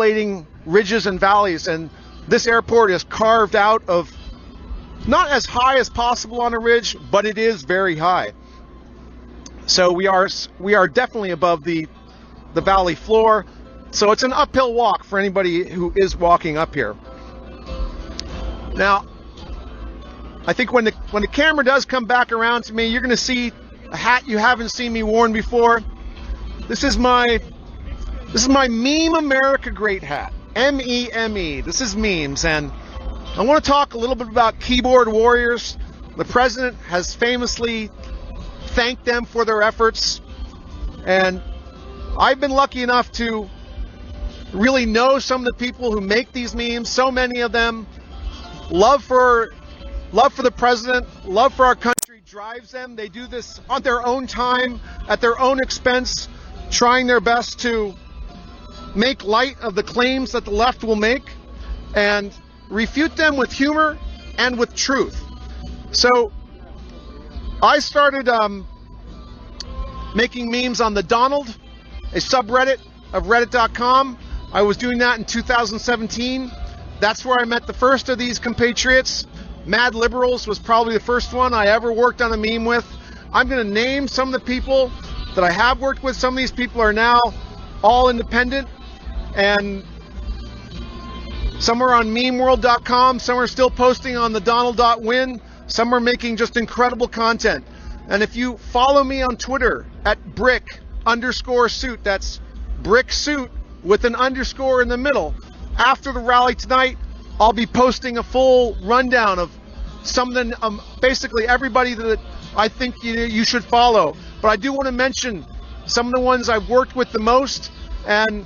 undulating ridges and valleys, and this airport is carved out of not as high as possible on a ridge, but it is very high. So we are definitely above the valley floor. So it's an uphill walk for anybody who is walking up here. Now, I think when the camera does come back around to me, you're going to see a hat you haven't seen me worn before. This is my Meme America Great hat. M-E-M-E. This is memes, and I want to talk a little bit about keyboard warriors. The president has famously thanked them for their efforts, and I've been lucky enough to really know some of the people who make these memes. So many of them. Love for the president, love for our country drives them. They do this on their own time, at their own expense, trying their best to make light of the claims that the left will make and refute them with humor and with truth. So I started making memes on the Donald, a subreddit of reddit.com. I was doing that in 2017. That's where I met the first of these compatriots. Mad Liberals was probably the first one I ever worked on a meme with. I'm going to name some of the people that I have worked with. Some of these people are now all independent, and some are on memeworld.com, some are still posting on the Donald.win, some are making just incredible content. And if you follow me on Twitter at brick_suit, that's brick suit with an underscore in the middle, after the rally tonight, I'll be posting a full rundown of something, basically everybody that I think you should follow. But I do want to mention some of the ones I've worked with the most and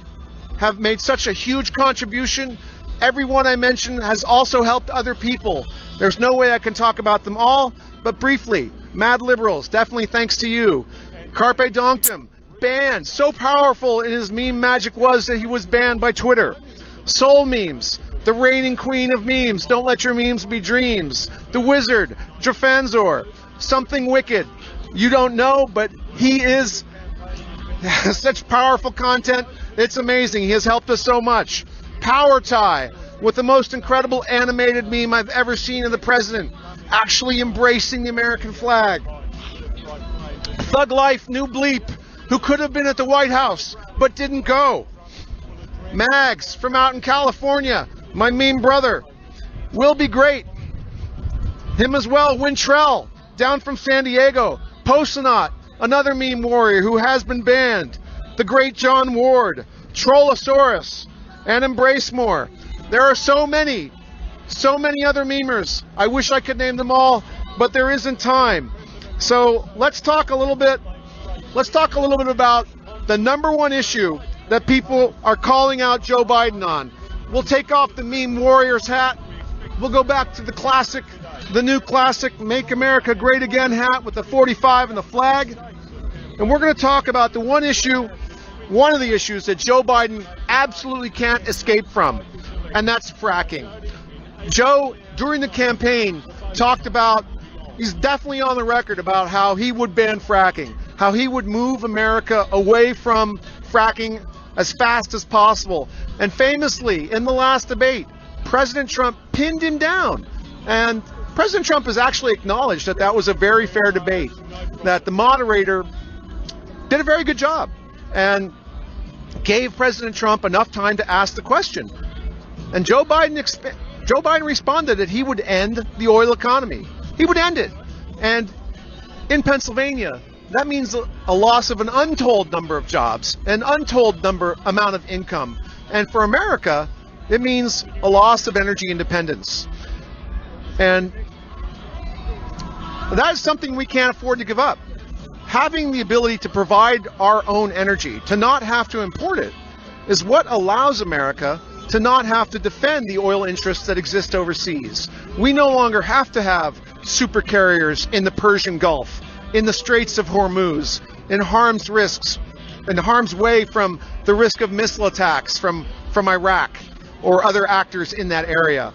have made such a huge contribution. Everyone I mentioned has also helped other people. There's no way I can talk about them all, but briefly, Mad Liberals, definitely thanks to you. Carpe Donktum, banned. So powerful in his meme magic was that he was banned by Twitter. Soul Memes, the reigning queen of memes. Don't let your memes be dreams. The Wizard, Drafanzor, Something Wicked. You don't know, but he is such powerful content. It's amazing. He has helped us so much. Power Tie, with the most incredible animated meme I've ever seen of the president actually embracing the American flag. Thug Life, New Bleep, who could have been at the White House but didn't go. Mags from out in California, my meme brother, will be great. Him as well. Wintrell, down from San Diego. Posenot, another meme warrior who has been banned. The great John Ward, Trollosaurus, and Embrace More. There are so many other memers. I wish I could name them all, but there isn't time. So let's talk a little bit about the number one issue that people are calling out Joe Biden on. We'll take off the meme warriors hat. We'll go back to the new classic Make America Great Again hat with the 45 and the flag. And we're going to talk about the one of the issues that Joe Biden absolutely can't escape from, and that's fracking. Joe, during the campaign, talked about, he's definitely on the record about how he would ban fracking, how he would move America away from fracking as fast as possible. And famously, in the last debate, President Trump pinned him down. And President Trump has actually acknowledged that that was a very fair debate, that the moderator did a very good job and gave President Trump enough time to ask the question. And Joe Biden responded that he would end the oil economy. He would end it. And in Pennsylvania, that means a loss of an untold number of jobs, an untold amount of income. And for America, it means a loss of energy independence. And that is something we can't afford to give up. Having the ability to provide our own energy, to not have to import it, is what allows America to not have to defend the oil interests that exist overseas. We no longer have to have super carriers in the Persian Gulf, in the Straits of Hormuz, in harm's way from the risk of missile attacks from Iraq or other actors in that area.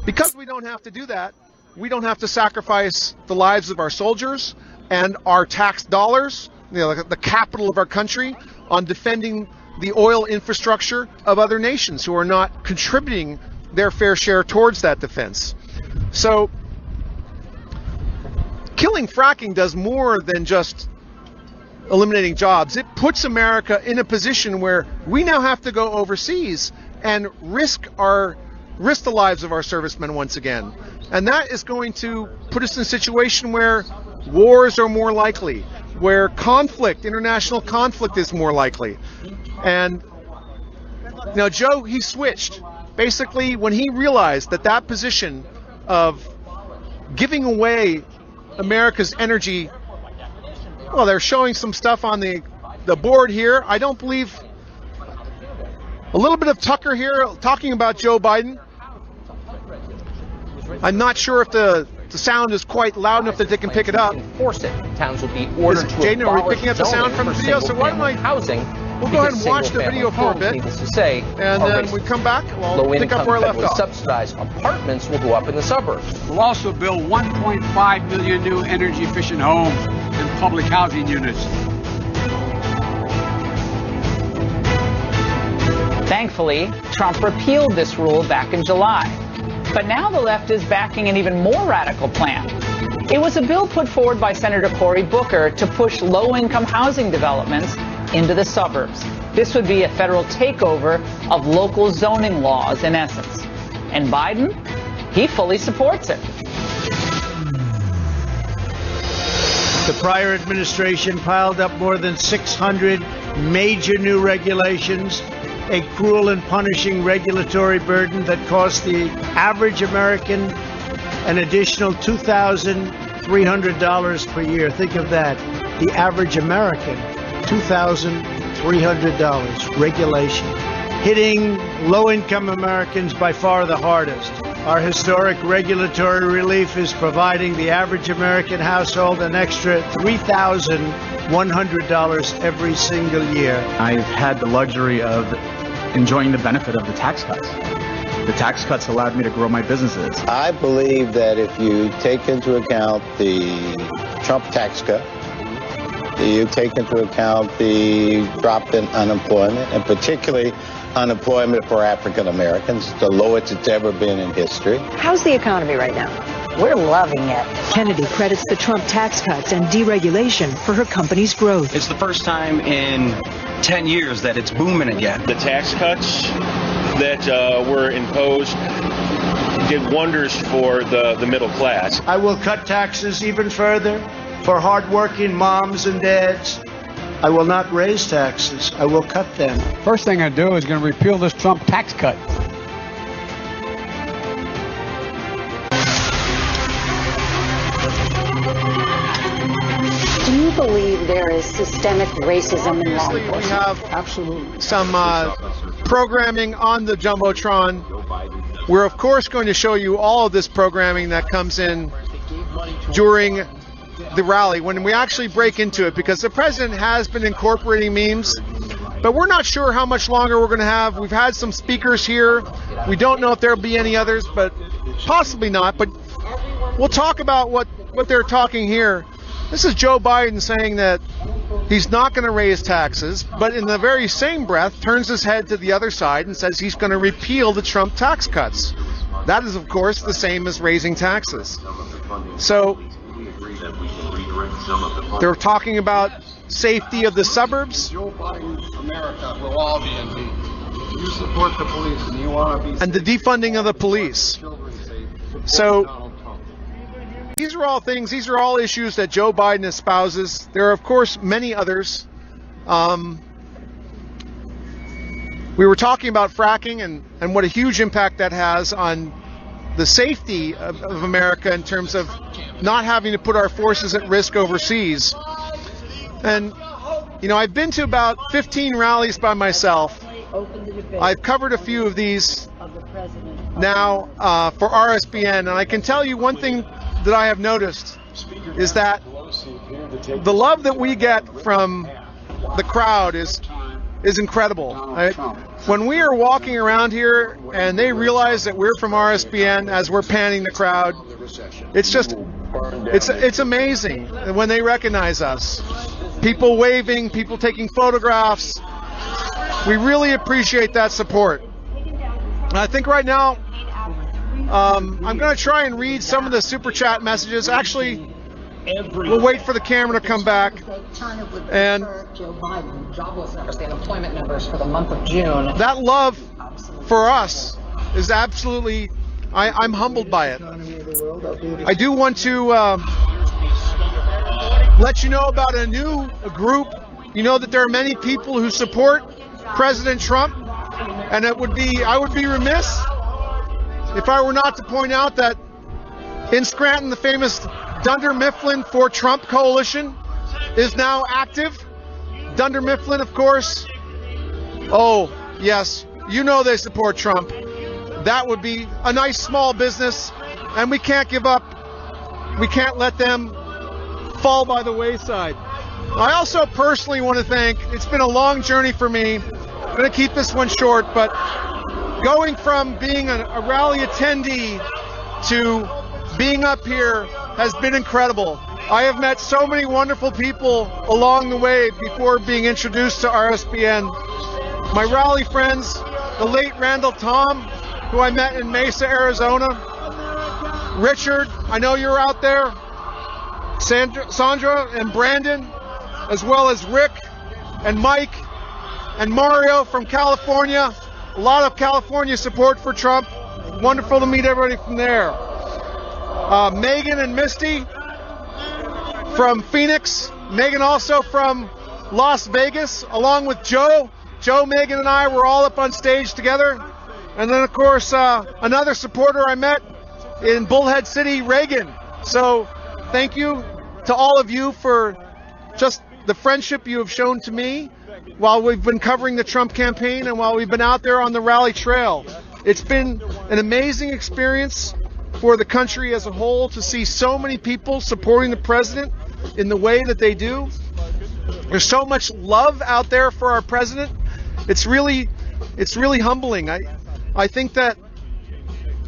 Because we don't have to do that, we don't have to sacrifice the lives of our soldiers and our tax dollars, the capital of our country, on defending the oil infrastructure of other nations who are not contributing their fair share towards that defense. So killing fracking does more than just eliminating jobs. It puts America in a position where we now have to go overseas and risk the lives of our servicemen once again. And that is going to put us in a situation where wars are more likely, where international conflict is more likely. And now Joe, he switched. Basically, when he realized that position of giving away America's energy, well, they're showing some stuff on the board here. I don't believe, a little bit of Tucker here talking about Joe Biden. I'm not sure if the sound is quite loud enough that they can pick it up. Enforce it. Towns will be ordered to Jaden, are we picking up the sound from the video? So why don't I housing? We'll go ahead and watch the video for a bit, Needless to say, and then we come back. We'll pick up where I left off. Subsidized apartments will go up in the suburbs. We'll also build 1.5 million new energy-efficient homes and public housing units. Thankfully, Trump repealed this rule back in July. But now the left is backing an even more radical plan. It was a bill put forward by Senator Cory Booker to push low-income housing developments into the suburbs. This would be a federal takeover of local zoning laws, in essence. And Biden, he fully supports it. The prior administration piled up more than 600 major new regulations, a cruel and punishing regulatory burden that cost the average American an additional $2,300 per year. Think of that. The average American, $2,300 regulation, hitting low-income Americans by far the hardest. Our historic regulatory relief is providing the average American household an extra $3,100 every single year. I've had the luxury of enjoying the benefit of the tax cuts. The tax cuts allowed me to grow my businesses. I believe that if you take into account the Trump tax cut, you take into account the drop in unemployment, and particularly unemployment for African Americans, the lowest it's ever been in history. How's the economy right now? We're loving it. Kennedy credits the Trump tax cuts and deregulation for her company's growth. It's the first time in 10 years that it's booming again. The tax cuts that were imposed did wonders for the middle class. I will cut taxes even further for hardworking moms and dads. I will not raise taxes. I will cut them. First thing I do is going to repeal this Trump tax cut. Do you believe there is systemic racism in law Obviously, we enforcement? have some programming on the Jumbotron. We're, of course, going to show you all of this programming that comes in during the rally when we actually break into it, because the president has been incorporating memes, but we're not sure how much longer we're going to have. We've had some speakers here. We don't know if there'll be any others, but possibly not. But we'll talk about what they're talking here. This is Joe Biden saying that he's not going to raise taxes, but in the very same breath turns his head to the other side and says he's going to repeal the Trump tax cuts. That is, of course, the same as raising taxes. So they're talking about safety of the suburbs. Joe Biden's America will all be in peace. You support the police and you want to be and the defunding of the police. So these are all things, these are all issues that Joe Biden espouses. There are, of course, many others. We were talking about fracking and what a huge impact that has on the safety of America in terms of not having to put our forces at risk overseas. And, you know, I've been to about 15 rallies by myself. I've covered a few of these now for RSBN, and I can tell you one thing that I have noticed is that the love that we get from the crowd is incredible. When we are walking around here and they realize that we're from RSBN as we're panning the crowd, it's just, it's amazing when they recognize us. People waving, people taking photographs. We really appreciate that support. And I think right now, I'm going to try and read some of the super chat messages. Actually, we'll wait for the camera to come back. And the unemployment numbers for the month of June. That love for us is absolutely, I'm humbled by it. I do want to let you know about a new group. You know that there are many people who support President Trump, and I would be remiss if I were not to point out that in Scranton, the famous Dunder Mifflin for Trump coalition is now active. Dunder Mifflin, of course. Oh, yes, you know they support Trump. That would be a nice small business, and we can't give up. We can't let them fall by the wayside. I also personally want to thank, it's been a long journey for me. I'm going to keep this one short, but going from being a rally attendee to being up here has been incredible. I have met so many wonderful people along the way before being introduced to RSBN. My rally friends, the late Randall Tom, who I met in Mesa, Arizona. Richard, I know you're out there. Sandra and Brandon, as well as Rick and Mike and Mario from California. A lot of California support for Trump. Wonderful to meet everybody from there. Megan and Misty from Phoenix. Megan also from Las Vegas, along with Joe. Joe, Megan, and I were all up on stage together. And then, of course, another supporter I met in Bullhead City, Reagan. So thank you to all of you for just the friendship you have shown to me while we've been covering the Trump campaign and while we've been out there on the rally trail. It's been an amazing experience for the country as a whole to see so many people supporting the president in the way that they do. There's so much love out there for our president. It's really humbling. I think that,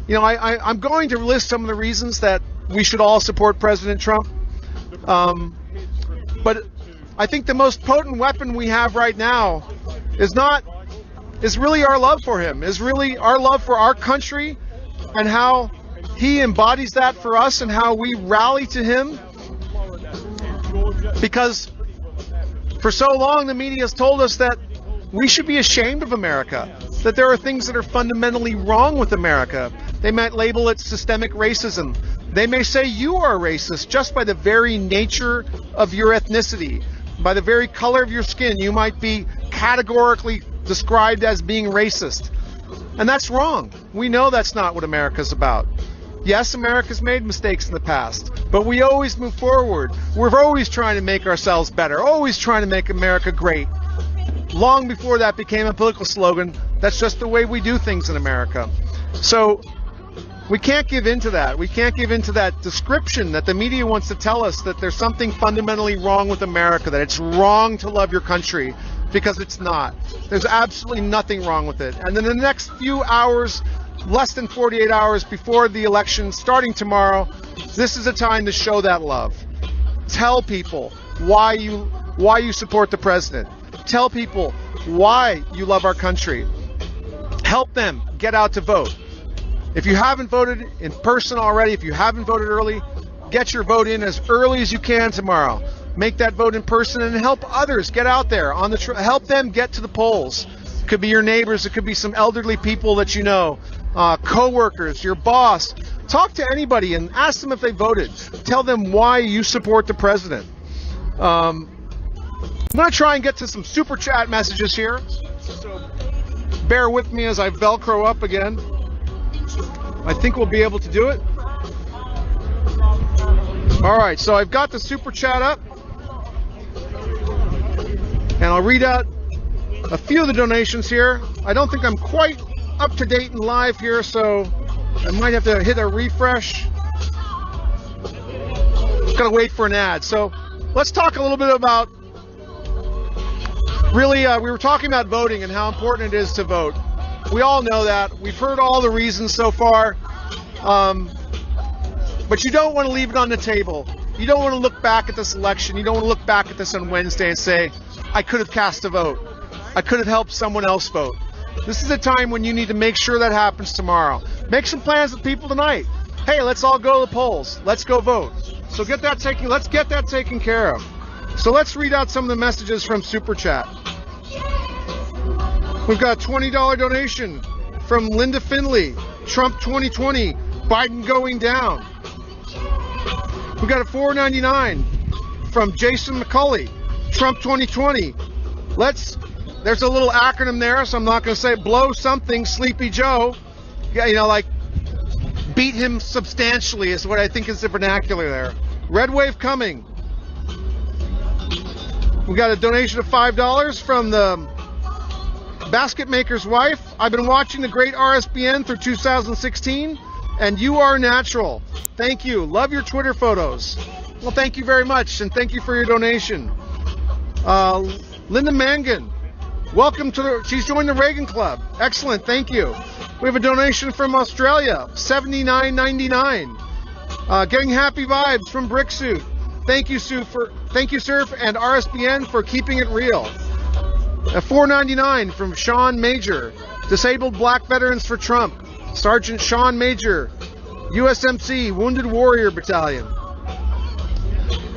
you know, I'm going to list some of the reasons that we should all support President Trump. But I think the most potent weapon we have right now is really our love for him, is really our love for our country and how he embodies that for us and how we rally to him. Because for so long the media has told us that we should be ashamed of America, that there are things that are fundamentally wrong with America. They might label it systemic racism. They may say you are racist just by the very nature of your ethnicity. By the very color of your skin, you might be categorically described as being racist. And that's wrong. We know that's not what America's about. Yes, America's made mistakes in the past, but we always move forward. We're always trying to make ourselves better, always trying to make America great. Long before that became a political slogan, that's just the way we do things in America. So we can't give in to that. We can't give in to that description that the media wants to tell us that there's something fundamentally wrong with America, that it's wrong to love your country, because it's not. There's absolutely nothing wrong with it. And in the next few hours, less than 48 hours before the election, starting tomorrow, this is a time to show that love. Tell people why you support the president. Tell people why you love our country. Help them get out to vote. If you haven't voted in person already, if you haven't voted early, get your vote in as early as you can tomorrow. Make that vote in person and help others get out there on the help them get to the polls. It could be your neighbors, it could be some elderly people that you know, co-workers, your boss. Talk to anybody and ask them if they voted. Tell them why you support the president. I'm going to try and get to some super chat messages here. So bear with me as I Velcro up again. I think we'll be able to do it. All right, so I've got the super chat up. And I'll read out a few of the donations here. I don't think I'm quite up to date and live here, so I might have to hit a refresh. Gotta wait for an ad. So let's talk a little bit about, really, we were talking about voting and how important it is to vote. We all know that. We've heard all the reasons so far. But you don't want to leave it on the table. You don't want to look back at this election. You don't want to look back at this on Wednesday and say, I could have cast a vote. I could have helped someone else vote. This is a time when you need to make sure that happens tomorrow. Make some plans with people tonight. Hey, let's all go to the polls. Let's go vote. So let's get that taken care of. So let's read out some of the messages from Super Chat. We've got a $20 donation from Linda Finley. Trump 2020, Biden going down. We've got a $4.99 from Jason McCulley. Trump 2020. There's a little acronym there, so I'm not going to say blow something, Sleepy Joe. Yeah, like beat him substantially is what I think is the vernacular there. Red wave coming. We got a donation of $5 from the basket maker's wife. I've been watching the great RSBN through 2016, and you are natural. Thank you. Love your Twitter photos. Well, thank you very much, and thank you for your donation. Linda Mangan, welcome to she's joined the Reagan Club. Excellent, thank you. We have a donation from Australia, $79.99. Getting happy vibes from Bricksuit. Thank you, sir, and RSBN for keeping it real. A $4.99 from Sean Major, Disabled Black Veterans for Trump. Sergeant Sean Major, USMC, Wounded Warrior Battalion.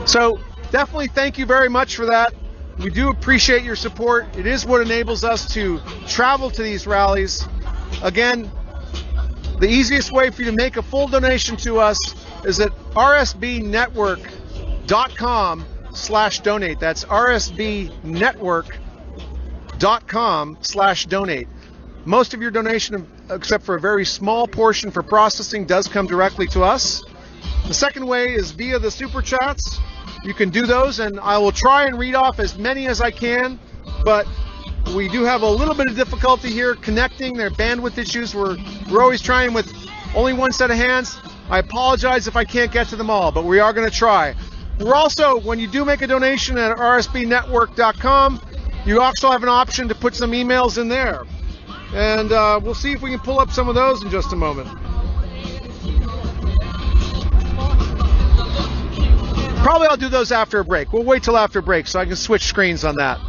So definitely thank you very much for that. We do appreciate your support. It is what enables us to travel to these rallies. Again, the easiest way for you to make a full donation to us is at rsbnetwork.com/donate. That's rsbnetwork.com/donate. Most of your donation, except for a very small portion for processing, does come directly to us. The second way is via the Super Chats. You can do those, and I will try and read off as many as I can, but we do have a little bit of difficulty here connecting. There are bandwidth issues. We're always trying with only one set of hands. I apologize if I can't get to them all, but we are going to try. We're also, when you do make a donation at rsbnetwork.com, you also have an option to put some emails in there. And we'll see if we can pull up some of those in just a moment. Probably I'll do those after a break. We'll wait till after a break so I can switch screens on that.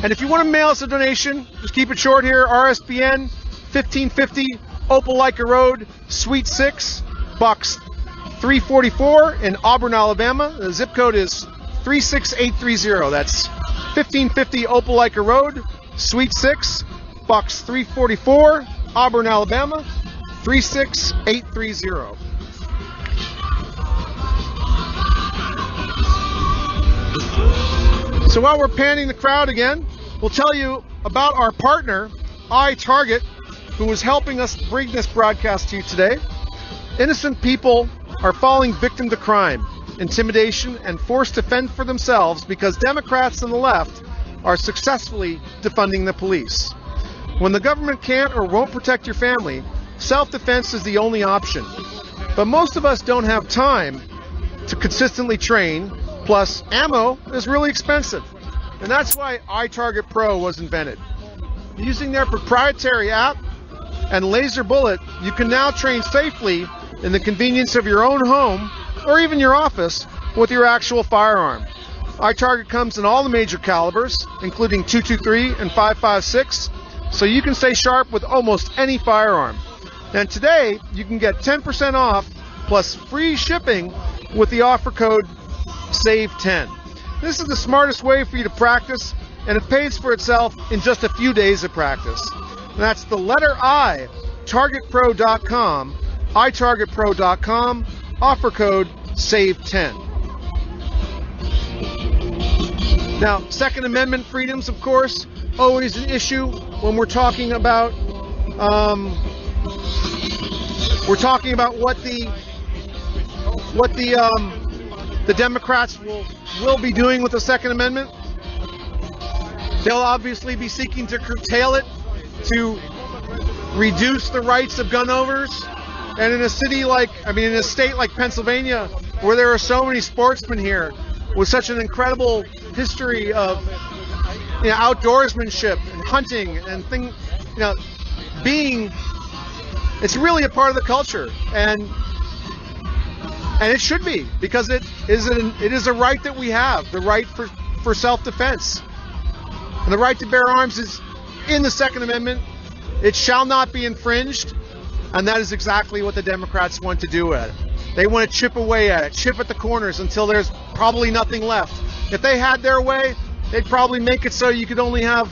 And if you want to mail us a donation, just keep it short here. RSBN 1550 Opelika Road, Suite 6, Box 344 in Auburn, Alabama. The zip code is 36830. That's 1550 Opelika Road, Suite 6, Box 344, Auburn, Alabama, 36830. So while we're panning the crowd again, we'll tell you about our partner, iTarget, who is helping us bring this broadcast to you today. Innocent people are falling victim to crime, intimidation, and forced to fend for themselves because Democrats on the left are successfully defunding the police. When the government can't or won't protect your family, self-defense is the only option. But most of us don't have time to consistently train. Plus, ammo is really expensive, and that's why iTarget Pro was invented. Using their proprietary app and laser bullet, you can now train safely in the convenience of your own home or even your office with your actual firearm. iTarget comes in all the major calibers, including .223 and .556, so you can stay sharp with almost any firearm. And today, you can get 10% off plus free shipping with the offer code SAVE10. This is the smartest way for you to practice, and it pays for itself in just a few days of practice. And that's the letter I, targetpro.com, itargetpro.com, offer code SAVE10. Now, Second Amendment freedoms, of course, always an issue when we're talking about what the Democrats will be doing with the Second Amendment. They'll obviously be seeking to curtail it, to reduce the rights of gun owners. And in a state like Pennsylvania, where there are so many sportsmen here, with such an incredible history of outdoorsmanship and hunting and it's really a part of the culture, and it should be, because it is a right that we have, the right for self-defense. And the right to bear arms is in the Second Amendment. It shall not be infringed. And that is exactly what the Democrats want to do at it. They want to chip away at it, chip at the corners until there's probably nothing left. If they had their way, they'd probably make it so you could only have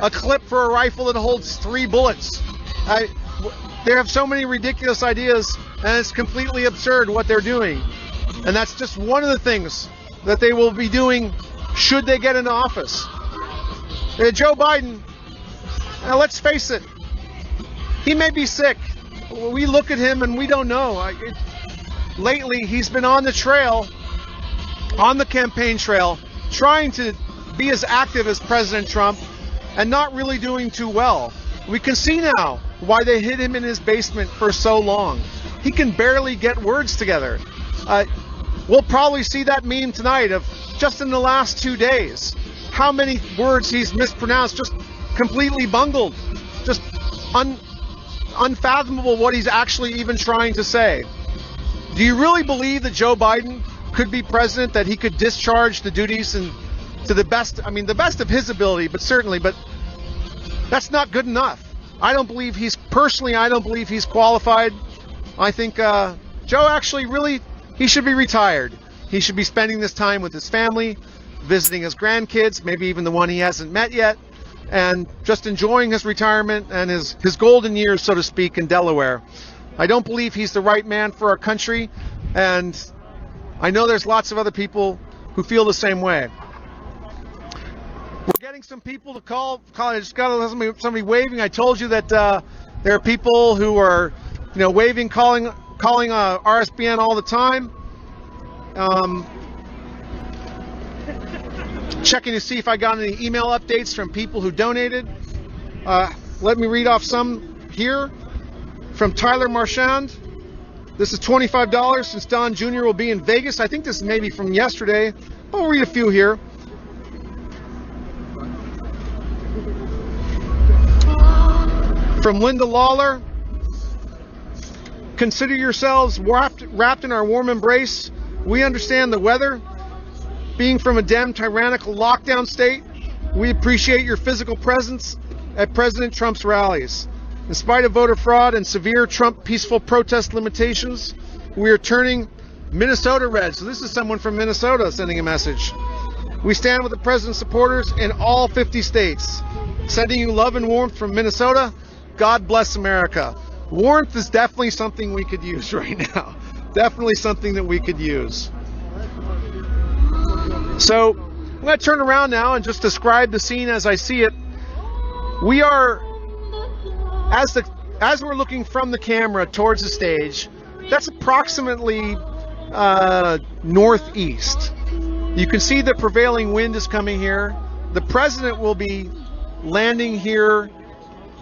a clip for a rifle that holds 3 bullets. They have so many ridiculous ideas, and it's completely absurd what they're doing. And that's just one of the things that they will be doing should they get into office. Joe Biden, let's face it, he may be sick. We look at him and we don't know. Lately, he's been on the trail, on the campaign trail, trying to be as active as President Trump and not really doing too well. We can see now why they hid him in his basement for so long. He can barely get words together. We'll probably see that meme tonight of just in the last 2 days, how many words he's mispronounced, just completely bungled, just unfathomable what he's actually even trying to say. Do you really believe that Joe Biden could be president, that he could discharge the duties and to the best, the best of his ability, but that's not good enough. I don't believe he's qualified. I think Joe actually he should be retired. He should be spending this time with his family, visiting his grandkids, maybe even the one he hasn't met yet, and just enjoying his retirement and his golden years, so to speak, in Delaware. I don't believe he's the right man for our country, and I know there's lots of other people who feel the same way. We're getting some people to call. I just got somebody waving. I told you that there are people who are, waving, calling RSBN all the time. Checking to see if I got any email updates from people who donated. Let me read off some here from Tyler Marchand. This is $25 since Don Jr. will be in Vegas. I think this is maybe from yesterday. I'll read a few here. From Linda Lawler, consider yourselves wrapped in our warm embrace. We understand the weather. Being from a tyrannical lockdown state, we appreciate your physical presence at President Trump's rallies. In spite of voter fraud and severe Trump peaceful protest limitations, we are turning Minnesota red. So this is someone from Minnesota sending a message. We stand with the president's supporters in all 50 states. Sending you love and warmth from Minnesota. God bless America. Warmth is definitely something we could use right now. Definitely something that we could use. So I'm going to turn around now and just describe the scene as I see it. We are, as we're looking from the camera towards the stage, that's approximately northeast. You can see the prevailing wind is coming here. The president will be landing here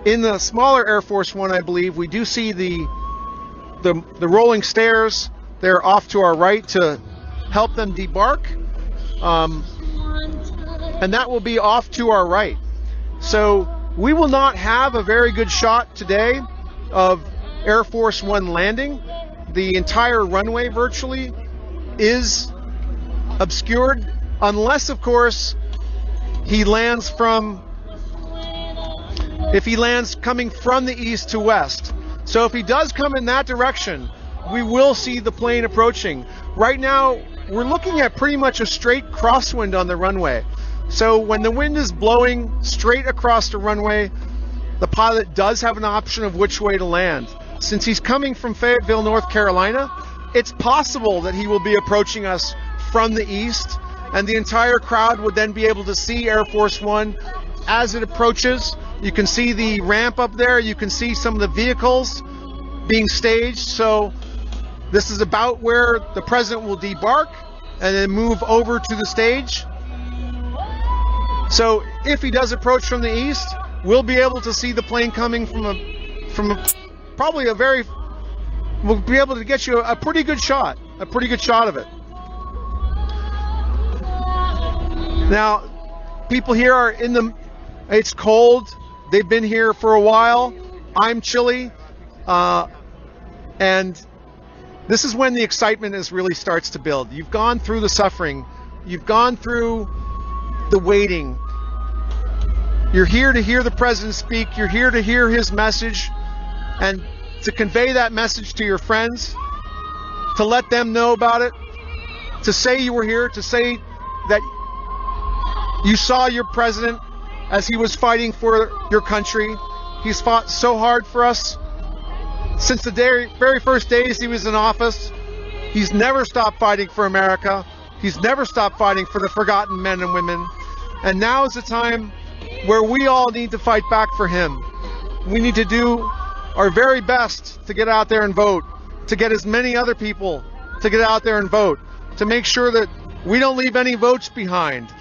in the smaller Air Force One, I believe. We do see the rolling stairs. They're off to our right to help them debark. And that will be off to our right. So we will not have a very good shot today of Air Force One landing. The entire runway virtually is obscured, unless, of course, he lands coming from the east to west. So if he does come in that direction, we will see the plane approaching. Right now, we're looking at pretty much a straight crosswind on the runway. So when the wind is blowing straight across the runway, the pilot does have an option of which way to land. Since he's coming from Fayetteville, North Carolina, it's possible that he will be approaching us from the east, and the entire crowd would then be able to see Air Force One as it approaches. You can see the ramp up there. You can see some of the vehicles being staged. So this is about where the president will debark and then move over to the stage. So if he does approach from the east, we'll be able to see the plane coming we'll be able to get you a pretty good shot of it. Now, people here are it's cold. They've been here for a while. I'm chilly. And this is when the excitement really starts to build. You've gone through the suffering You've gone through the waiting. You're here to hear the president speak. You're here to hear his message and to convey that message to your friends, to let them know about it, to say you were here, to say that you saw your president as he was fighting for your country. He's fought so hard for us since the very first days he was in office. He's never stopped fighting for America. He's never stopped fighting for the forgotten men and women. And now is the time where we all need to fight back for him. We need to do our very best to get out there and vote, to get as many other people to get out there and vote, to make sure that we don't leave any votes behind,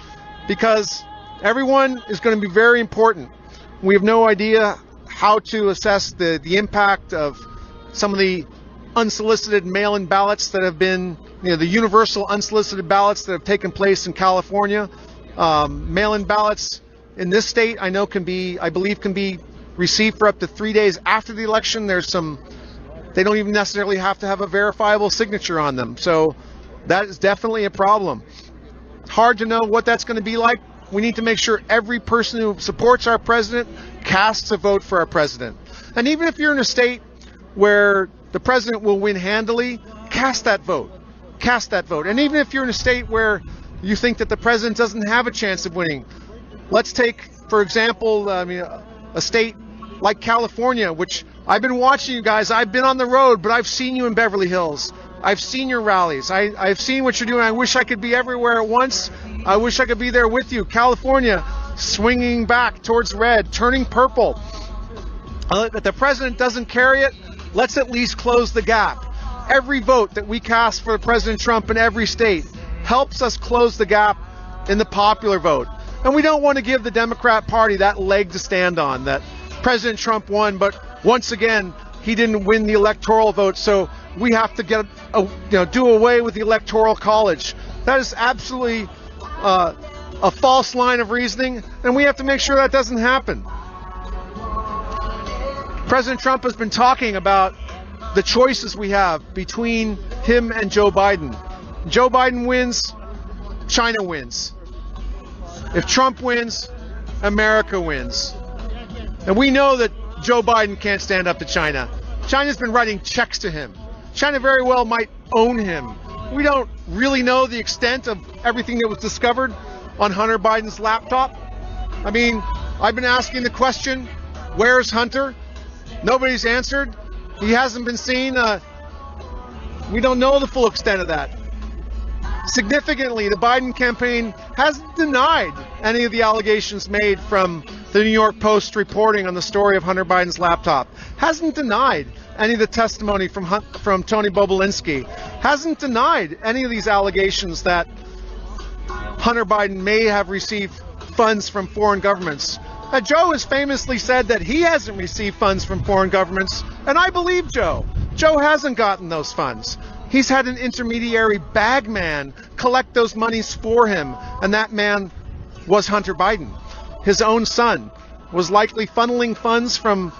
because everyone is going to be very important. We have no idea how to assess the impact of some of the unsolicited mail-in ballots that have been, the universal unsolicited ballots that have taken place in California. Mail-in ballots in this state, I believe can be received for up to 3 days after the election. They don't even necessarily have to have a verifiable signature on them. So that is definitely a problem. It's hard to know what that's going to be like. We need to make sure every person who supports our president casts a vote for our president. And even if you're in a state where the president will win handily, cast that vote. Cast that vote. And even if you're in a state where you think that the president doesn't have a chance of winning, let's take, for example, a state like California, which I've been watching you guys. I've been on the road, but I've seen you in Beverly Hills. I've seen your rallies. I've seen what you're doing. I wish I could be everywhere at once. I wish I could be there with you. California, swinging back towards red, turning purple. If the president doesn't carry it, let's at least close the gap. Every vote that we cast for President Trump in every state helps us close the gap in the popular vote. And we don't want to give the Democrat Party that leg to stand on, that President Trump won, but once again, he didn't win the electoral vote, so we have to do away with the Electoral College. That is absolutely a false line of reasoning, and we have to make sure that doesn't happen. President Trump has been talking about the choices we have between him and Joe Biden. Joe Biden wins, China wins. If Trump wins, America wins. And we know that Joe Biden can't stand up to China. China's been writing checks to him. China very well might own him. We don't really know the extent of everything that was discovered on Hunter Biden's laptop. I've been asking the question, where's Hunter? Nobody's answered. He hasn't been seen. We don't know the full extent of that. Significantly, the Biden campaign has denied any of the allegations made from the New York Post reporting on the story of Hunter Biden's laptop. Hasn't denied any of the testimony from Tony Bobulinski. Hasn't denied any of these allegations that Hunter Biden may have received funds from foreign governments. Joe has famously said that he hasn't received funds from foreign governments, and I believe Joe. Joe hasn't gotten those funds. He's had an intermediary bagman collect those monies for him, and that man was Hunter Biden. His own son was likely funneling funds from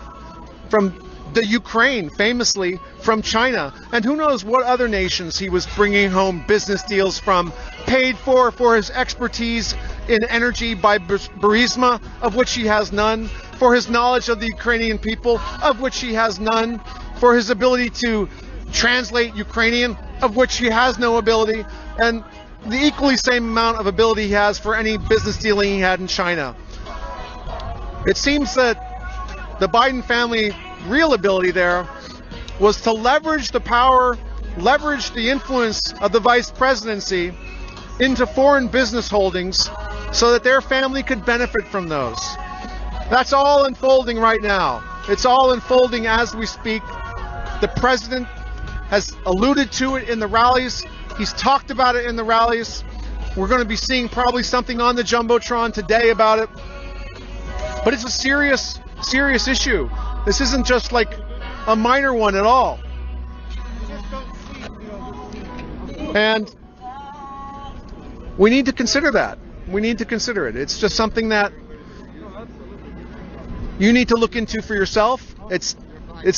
the Ukraine, famously from China, and who knows what other nations he was bringing home business deals from, paid for his expertise in energy by Burisma, of which he has none, for his knowledge of the Ukrainian people, of which he has none, for his ability to translate Ukrainian, of which he has no ability, and the equally same amount of ability he has for any business dealing he had in China. It seems that the Biden family real ability there was to leverage the power, leverage the influence of the vice presidency into foreign business holdings so that their family could benefit from those. That's all unfolding right now. It's all unfolding as we speak. The president has alluded to it in the rallies. He's talked about it in the rallies. We're going to be seeing probably something on the Jumbotron today about it. But it's a serious, serious issue. This isn't just like a minor one at all. And we need to consider that. We need to consider it. It's just something that you need to look into for yourself. It's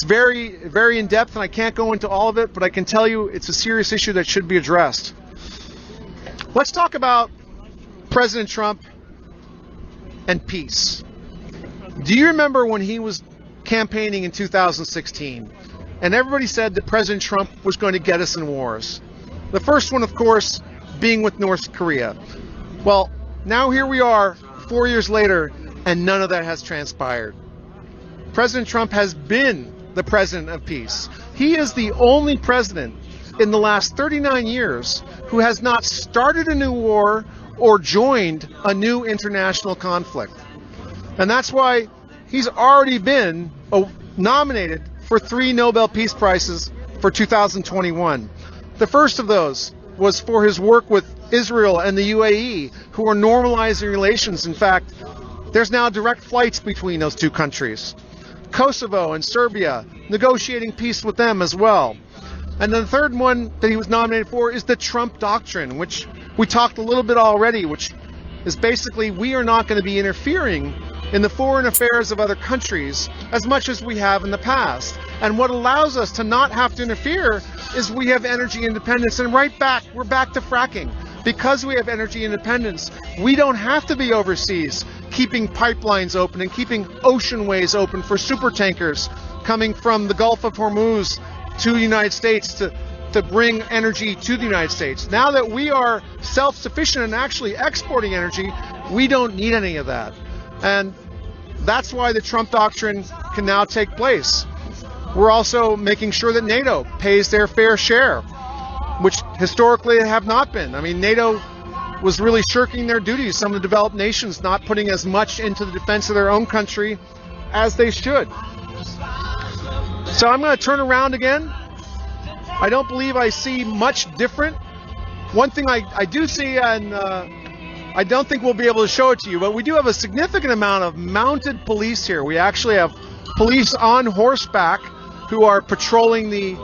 very, very in-depth, and I can't go into all of it, but I can tell you it's a serious issue that should be addressed. Let's talk about President Trump and peace. Do you remember when he was campaigning in 2016 and everybody said that President Trump was going to get us in wars? The first one, of course, being with North Korea. Well, now here we are 4 years later, and none of that has transpired. President Trump has been the president of peace. He is the only president in the last 39 years who has not started a new war or joined a new international conflict. And that's why he's already been nominated for 3 Nobel Peace Prizes for 2021. The first of those was for his work with Israel and the UAE, who are normalizing relations. In fact, there's now direct flights between those two countries. Kosovo and Serbia, negotiating peace with them as well. And then the third one that he was nominated for is the Trump Doctrine, which we talked a little bit already, which is basically we are not going to be interfering in the foreign affairs of other countries as much as we have in the past. And what allows us to not have to interfere is we have energy independence. And we're back to fracking. Because we have energy independence, we don't have to be overseas keeping pipelines open and keeping oceanways open for super tankers coming from the Gulf of Hormuz to the United States to bring energy to the United States. Now that we are self-sufficient and actually exporting energy, we don't need any of that. And that's why the Trump Doctrine can now take place. We're also making sure that NATO pays their fair share, which historically they have not been. I mean, NATO was really shirking their duties, some of the developed nations not putting as much into the defense of their own country as they should. So I'm going to turn around again. I don't believe I see much different. One thing I do see, and I don't think we'll be able to show it to you, but we do have a significant amount of mounted police here. We actually have police on horseback who are patrolling the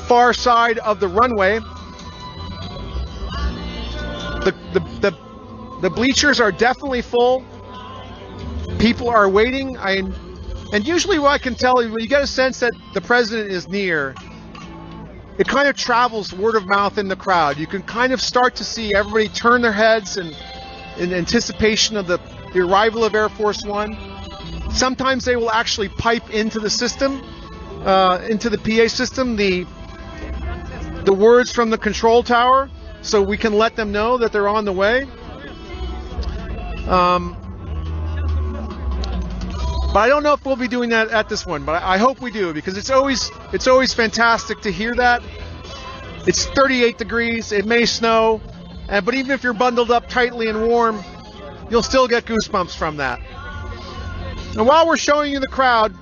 far side of the runway. The bleachers are definitely full. People are waiting. And usually what I can tell you, when you get a sense that the president is near, it kind of travels word of mouth in the crowd. You can kind of start to see everybody turn their heads in anticipation of the arrival of Air Force One. Sometimes they will actually pipe into the system, into the PA system, the words from the control tower, so we can let them know that they're on the way. But I don't know if we'll be doing that at this one, but I hope we do, because it's always fantastic to hear that. It's 38 degrees, it may snow, but even if you're bundled up tightly and warm, you'll still get goosebumps from that. And while we're showing you the crowd,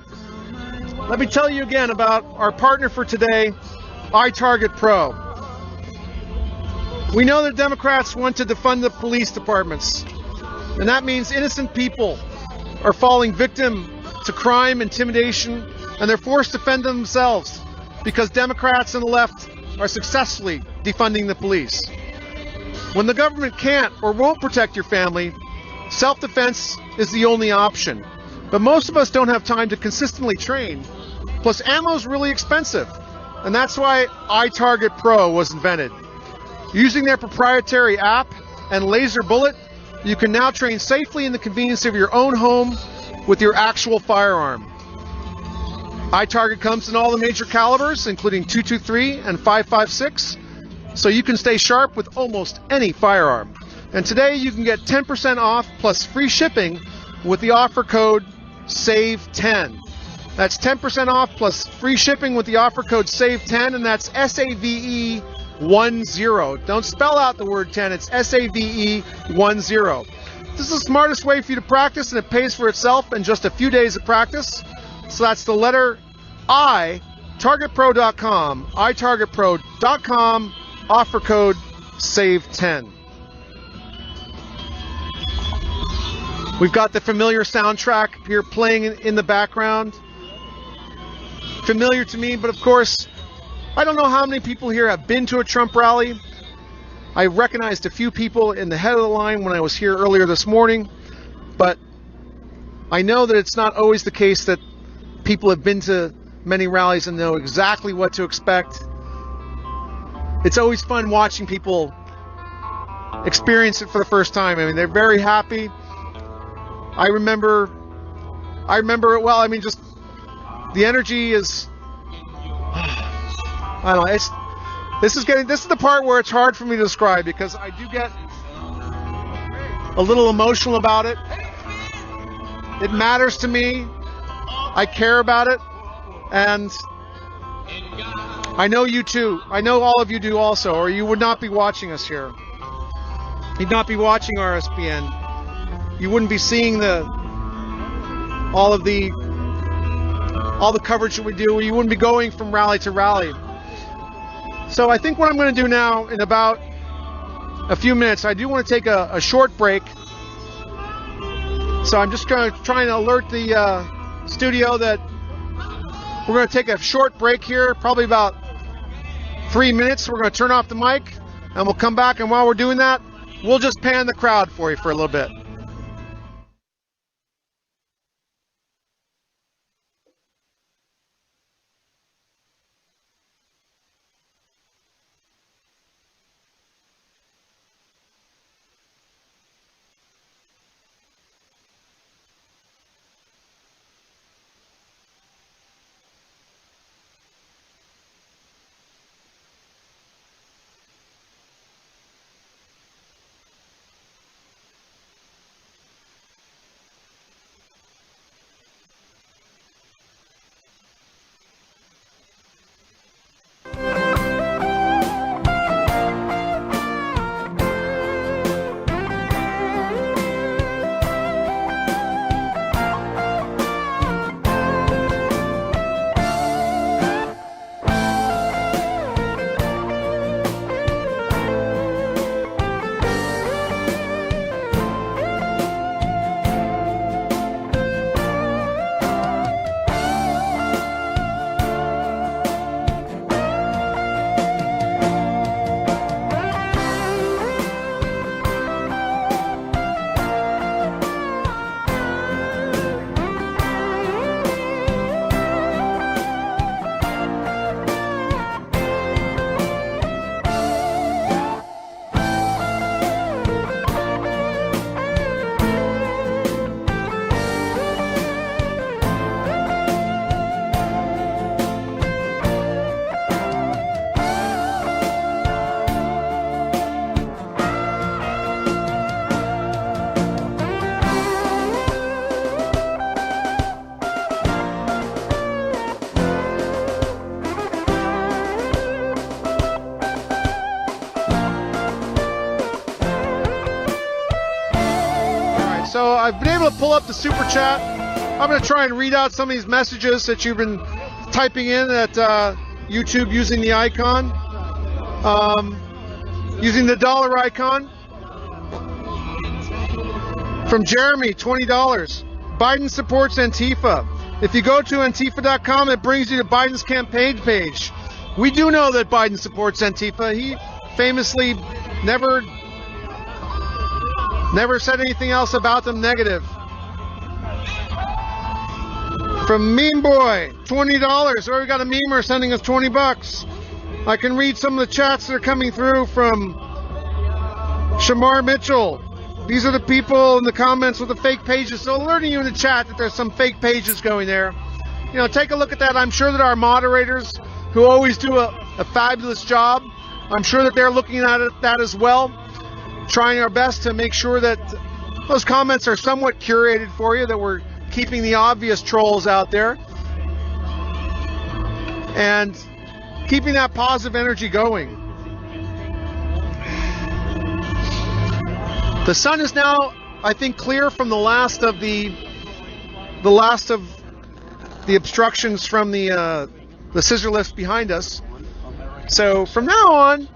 let me tell you again about our partner for today, iTarget Pro. We know that Democrats want to defund the police departments, and that means innocent people are falling victim to crime, intimidation, and they're forced to defend themselves because Democrats and the left are successfully defunding the police. When the government can't or won't protect your family, self-defense is the only option. But most of us don't have time to consistently train. Plus, ammo is really expensive, and that's why iTarget Pro was invented. Using their proprietary app and laser bullet, you can now train safely in the convenience of your own home with your actual firearm. iTarget comes in all the major calibers, including .223 and .556, so you can stay sharp with almost any firearm. And today you can get 10% off plus free shipping with the offer code SAVE10. That's 10% off plus free shipping with the offer code SAVE10, and that's SAVE10. Don't spell out the word 10, it's SAVE10. This is the smartest way for you to practice, and it pays for itself in just a few days of practice. So that's the letter I, targetpro.com, itargetpro.com, offer code SAVE10. We've got the familiar soundtrack here playing in the background. Familiar to me, but of course, I don't know how many people here have been to a Trump rally. I recognized a few people in the head of the line when I was here earlier this morning, but I know that it's not always the case that people have been to many rallies and know exactly what to expect. It's always fun watching people experience it for the first time. I mean, they're very happy. I remember it well. I mean, just the energy is, I don't know. This is the part where it's hard for me to describe, because I do get a little emotional about it. It matters to me. I care about it, and I know you too. I know all of you do also, or you would not be watching us here. You'd not be watching RSBN. You wouldn't be seeing all the coverage that we do. You wouldn't be going from rally to rally. So I think what I'm going to do now, in about a few minutes, I do want to take a short break. So I'm just going to try and alert the studio that we're going to take a short break here, probably about 3 minutes. We're going to turn off the mic, and we'll come back, and while we're doing that, we'll just pan the crowd for you for a little bit. So I've been able to pull up the super chat. I'm going to try and read out some of these messages that you've been typing in at YouTube using the icon, using the dollar icon. From Jeremy, $20. Biden supports Antifa. If you go to Antifa.com, it brings you to Biden's campaign page. We do know that Biden supports Antifa. He famously never said anything else about them negative. From Meme Boy, $20. Or we got a memer sending us $20. I can read some of the chats that are coming through from Shamar Mitchell. These are the people in the comments with the fake pages. So alerting you in the chat that there's some fake pages going there. You know, take a look at that. I'm sure that our moderators, who always do a fabulous job, I'm sure that they're looking at that as well. Trying our best to make sure that those comments are somewhat curated for you, that we're keeping the obvious trolls out there and keeping that positive energy going. The sun is now, I think, clear from the last of the obstructions from the scissor lifts behind us. So from now on,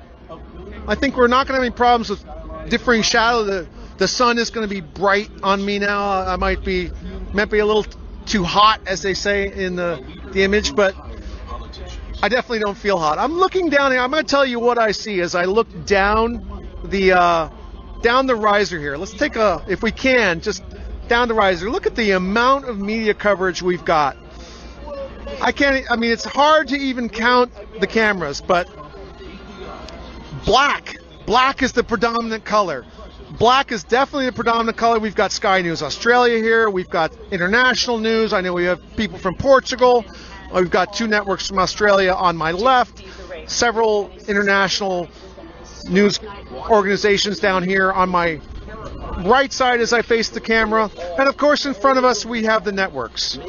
I think we're not going to have any problems with differing shadow. The sun is going to be bright on me now. I might be a little too hot, as they say in the image, but I definitely don't feel hot. I'm looking down here. I'm going to tell you what I see as I look down the riser here. Let's take if we can, just down the riser. Look at the amount of media coverage we've got. I mean, it's hard to even count the cameras, but black Black is the predominant color. Black is definitely the predominant color. We've got Sky News Australia here. We've got international news. I know we have people from Portugal. We've got 2 networks from Australia on my left. Several international news organizations down here on my right side as I face the camera. And of course, in front of us, we have the networks.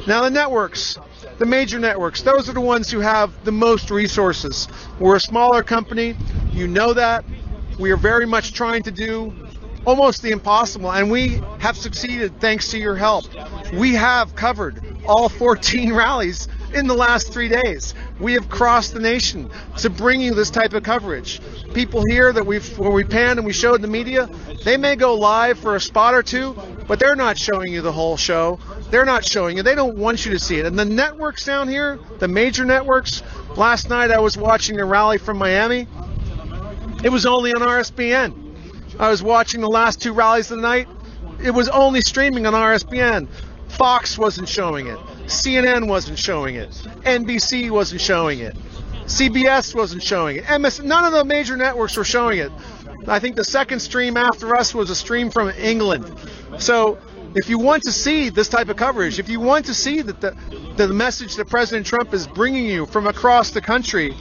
Now, the networks, the major networks, those are the ones who have the most resources. We're a smaller company. You know that. We are very much trying to do almost the impossible, and we have succeeded thanks to your help. We have covered all 14 rallies in the last 3 days. We have crossed the nation to bring you this type of coverage. People here that when we panned and we showed the media, they may go live for a spot or two, but they're not showing you the whole show. They're not showing you. They don't want you to see it. And the networks down here, the major networks, last night I was watching a rally from Miami. It was only on RSBN. I was watching the last 2 rallies of the night. It was only streaming on RSBN. Fox wasn't showing it. CNN wasn't showing it. NBC wasn't showing it. CBS wasn't showing it. None of the major networks were showing it. I think the second stream after us was a stream from England. So if you want to see this type of coverage, if you want to see that the message that President Trump is bringing you from across the country,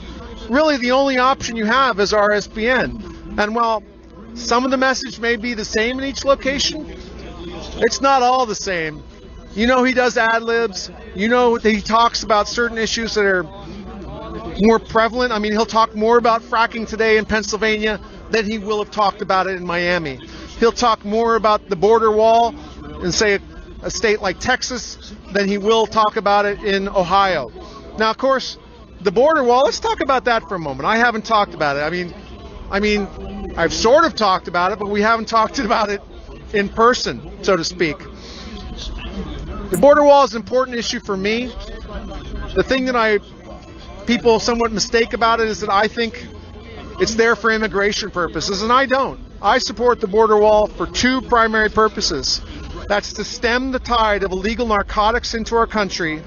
really the only option you have is RSBN. And while some of the message may be the same in each location, it's not all the same. You know, he does ad-libs. You know that he talks about certain issues that are more prevalent. I mean, he'll talk more about fracking today in Pennsylvania than he will have talked about it in Miami. He'll talk more about the border wall in, say, a state like Texas than he will talk about it in Ohio. Now, of course, the border wall, let's talk about that for a moment. I haven't talked about it. I mean, I've sort of talked about it, but we haven't talked about it in person, so to speak. The border wall is an important issue for me. The thing that people somewhat mistake about it is that I think it's there for immigration purposes, and I don't. I support the border wall for 2 primary purposes. That's to stem the tide of illegal narcotics into our country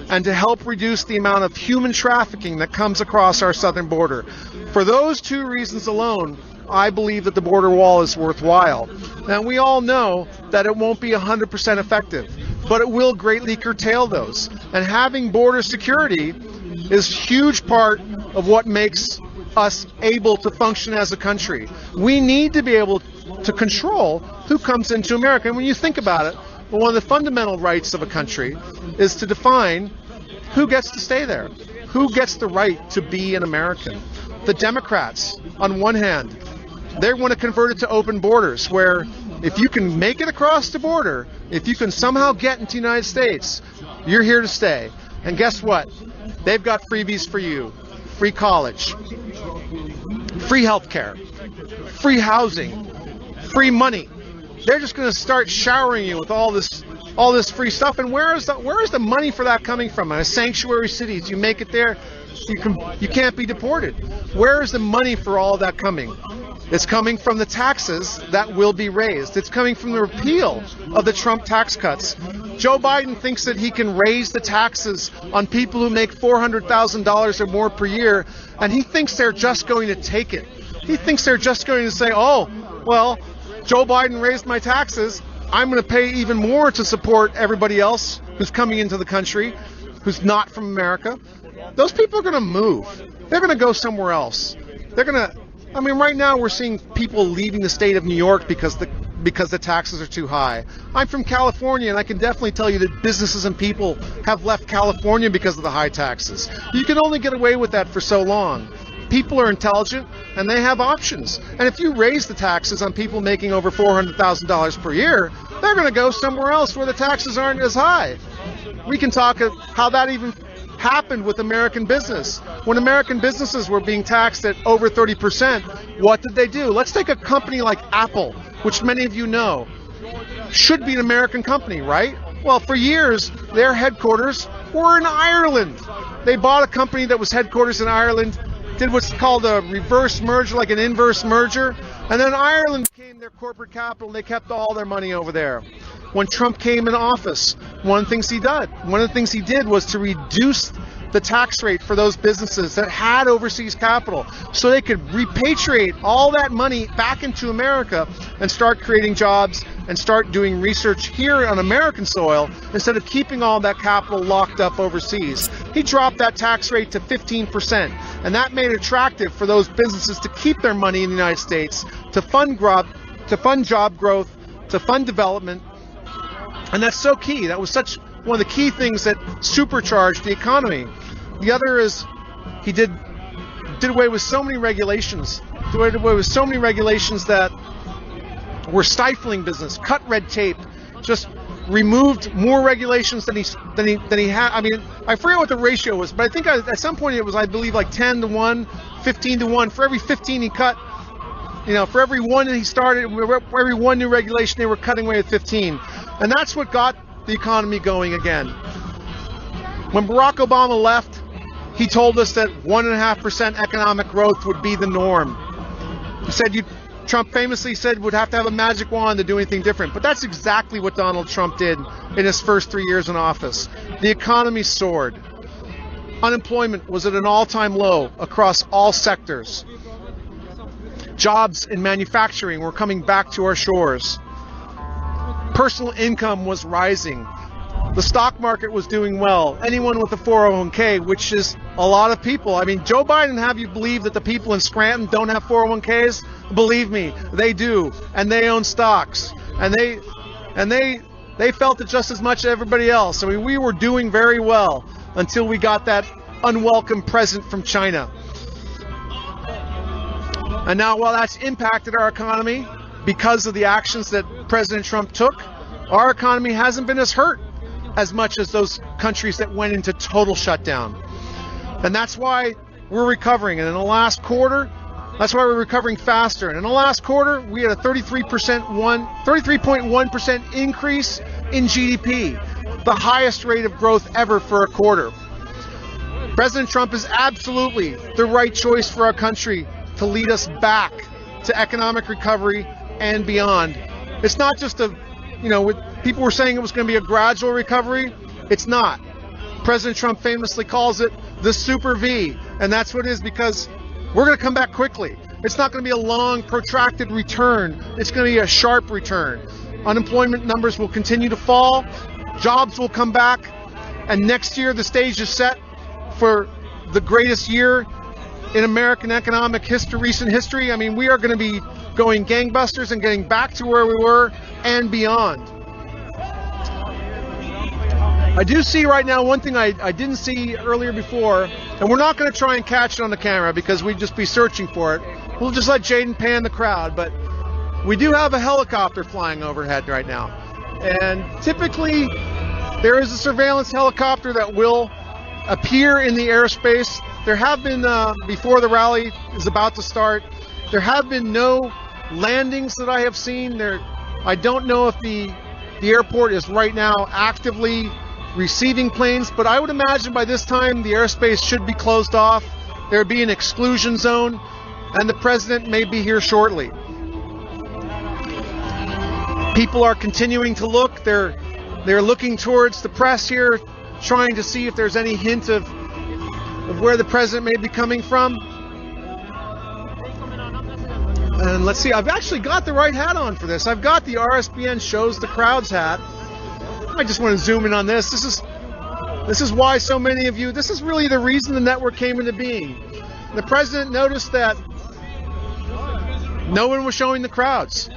and to help reduce the amount of human trafficking that comes across our southern border. For those 2 reasons alone, I believe that the border wall is worthwhile. Now, we all know that it won't be 100% effective, but it will greatly curtail those. And having border security is a huge part of what makes us able to function as a country. We need to be able to control who comes into America. And when you think about it, one of the fundamental rights of a country is to define who gets to stay there, who gets the right to be an American. The Democrats, on one hand, they want to convert it to open borders, where if you can make it across the border, if you can somehow get into the United States, you're here to stay. And guess what? They've got freebies for you. Free college, free health care, free housing, free money. They're just going to start showering you with all this free stuff. And where is the money for that coming from? In sanctuary cities, you make it there, you can't be deported. Where is the money for all of that coming? It's coming from the taxes that will be raised. It's coming from the repeal of the Trump tax cuts. Joe Biden thinks that he can raise the taxes on people who make $400,000 or more per year, and he thinks they're just going to take it. He thinks they're just going to say, oh, well, Joe Biden raised my taxes. I'm going to pay even more to support everybody else who's coming into the country, who's not from America. Those people are going to move. They're going to go somewhere else. Right now we're seeing people leaving the state of New York because the taxes are too high. I'm from California, and I can definitely tell you that businesses and people have left California because of the high taxes. You can only get away with that for so long. People are intelligent, and they have options. And if you raise the taxes on people making over $400,000 per year, they're going to go somewhere else where the taxes aren't as high. We can talk of how that even happened with American business. When American businesses were being taxed at over 30%, what did they do? Let's take a company like Apple, which many of you know should be an American company, right? Well, for years, their headquarters were in Ireland. They bought a company that was headquarters in Ireland, did what's called a reverse merger, like an inverse merger, and then Ireland became their corporate capital, and they kept all their money over there. When Trump came in office, one of the things he did was to reduce the tax rate for those businesses that had overseas capital so they could repatriate all that money back into America and start creating jobs and start doing research here on American soil instead of keeping all that capital locked up overseas. He dropped that tax rate to 15%, and that made it attractive for those businesses to keep their money in the United States, to fund job growth, to fund development. And that's so key. That was such one of the key things that supercharged the economy. The other is he did away with so many regulations. Did away with so many regulations that were stifling business, cut red tape, just removed more regulations than he had. I mean, I forget what the ratio was, but I think at some point it was, I believe, like 10 to 1, 15 to 1. For every 15 he cut, for every one that he started, for every one new regulation, they were cutting away at 15. And that's what got the economy going again. When Barack Obama left, he told us that 1.5% economic growth would be the norm. He said, Trump famously said, would have to have a magic wand to do anything different. But that's exactly what Donald Trump did in his first 3 years in office. The economy soared. Unemployment was at an all-time low across all sectors. Jobs in manufacturing were coming back to our shores. Personal income was rising. The stock market was doing well. Anyone with a 401k, which is a lot of people. I mean, Joe Biden have you believe that the people in Scranton don't have 401ks? Believe me, they do, and they own stocks, and they felt it just as much as everybody else. I mean, we were doing very well until we got that unwelcome present from China. And now, while that's impacted our economy because of the actions that President Trump took, our economy hasn't been as hurt as much as those countries that went into total shutdown. And that's why we're recovering. And in the last quarter, that's why we're recovering faster. And in the last quarter, we had a 33.1% increase in GDP, the highest rate of growth ever for a quarter. President Trump is absolutely the right choice for our country to lead us back to economic recovery and beyond. It's not just people were saying it was going to be a gradual recovery. It's not. President Trump famously calls it the Super V, and that's what it is, because we're going to come back quickly. It's not going to be a long, protracted return. It's going to be a sharp return. Unemployment numbers will continue to fall. Jobs will come back. And next year, the stage is set for the greatest year in American economic history, recent history. I mean, we are going to be going gangbusters and getting back to where we were and beyond. I do see right now one thing I didn't see earlier before, and we're not going to try and catch it on the camera because we'd just be searching for it. We'll just let Jaden pan the crowd, but we do have a helicopter flying overhead right now. And typically, there is a surveillance helicopter that will appear in the airspace. There have been, before the rally is about to start, there have been no landings that I have seen. I don't know if the airport is right now actively receiving planes, but I would imagine by this time the airspace should be closed off. There would be an exclusion zone, and the president may be here shortly. People are continuing to look. They're looking towards the press here, trying to see if there's any hint of where the president may be coming from. And let's see, I've actually got the right hat on for this. I've got the RSBN Shows the Crowds hat. I just want to zoom in on this. This is why so many of you, this is really the reason the network came into being. The president noticed that no one was showing the crowds.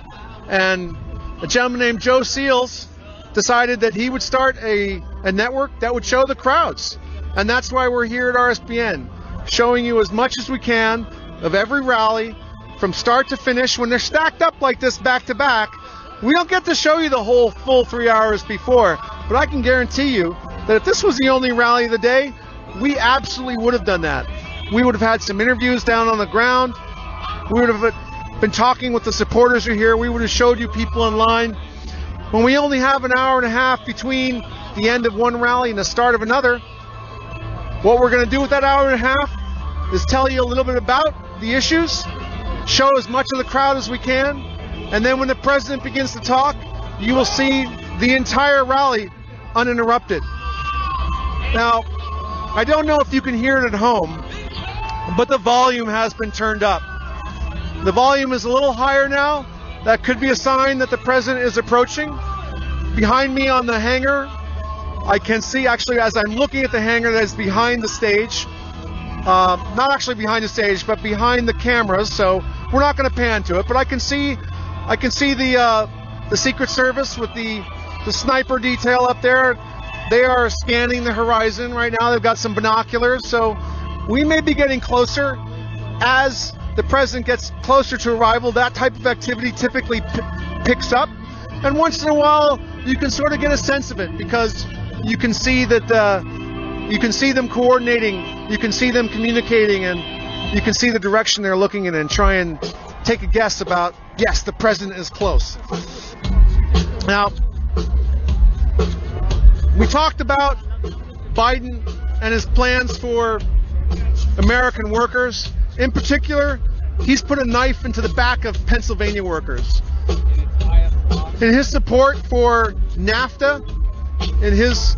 And a gentleman named Joe Seals decided that he would start a network that would show the crowds. And that's why we're here at RSBN, showing you as much as we can of every rally from start to finish. When they're stacked up like this back to back, we don't get to show you the whole full 3 hours before, but I can guarantee you that if this was the only rally of the day, we absolutely would have done that. We would have had some interviews down on the ground. We would have been talking with the supporters who are here. We would have showed you people in line. When we only have an hour and a half between the end of one rally and the start of another, what we're going to do with that hour and a half is tell you a little bit about the issues, show as much of the crowd as we can, and then when the president begins to talk, you will see the entire rally uninterrupted. Now, I don't know if you can hear it at home, but the volume has been turned up. The volume is a little higher now. That could be a sign that the president is approaching. Behind me on the hangar, I can see, actually, as I'm looking at the hangar that's behind the stage, not actually behind the stage, but behind the cameras, so we're not going to pan to it, but I can see the Secret Service with the sniper detail up there. They are scanning the horizon right now. They've got some binoculars, so we may be getting closer. As the president gets closer to arrival, that type of activity typically picks up, and once in a while you can sort of get a sense of it, because you can see that you can see them coordinating, you can see them communicating, and you can see the direction they're looking in and try and take a guess about, yes, the president is close. Now, we talked about Biden and his plans for American workers. In particular, he's put a knife into the back of Pennsylvania workers. In his support for NAFTA, in his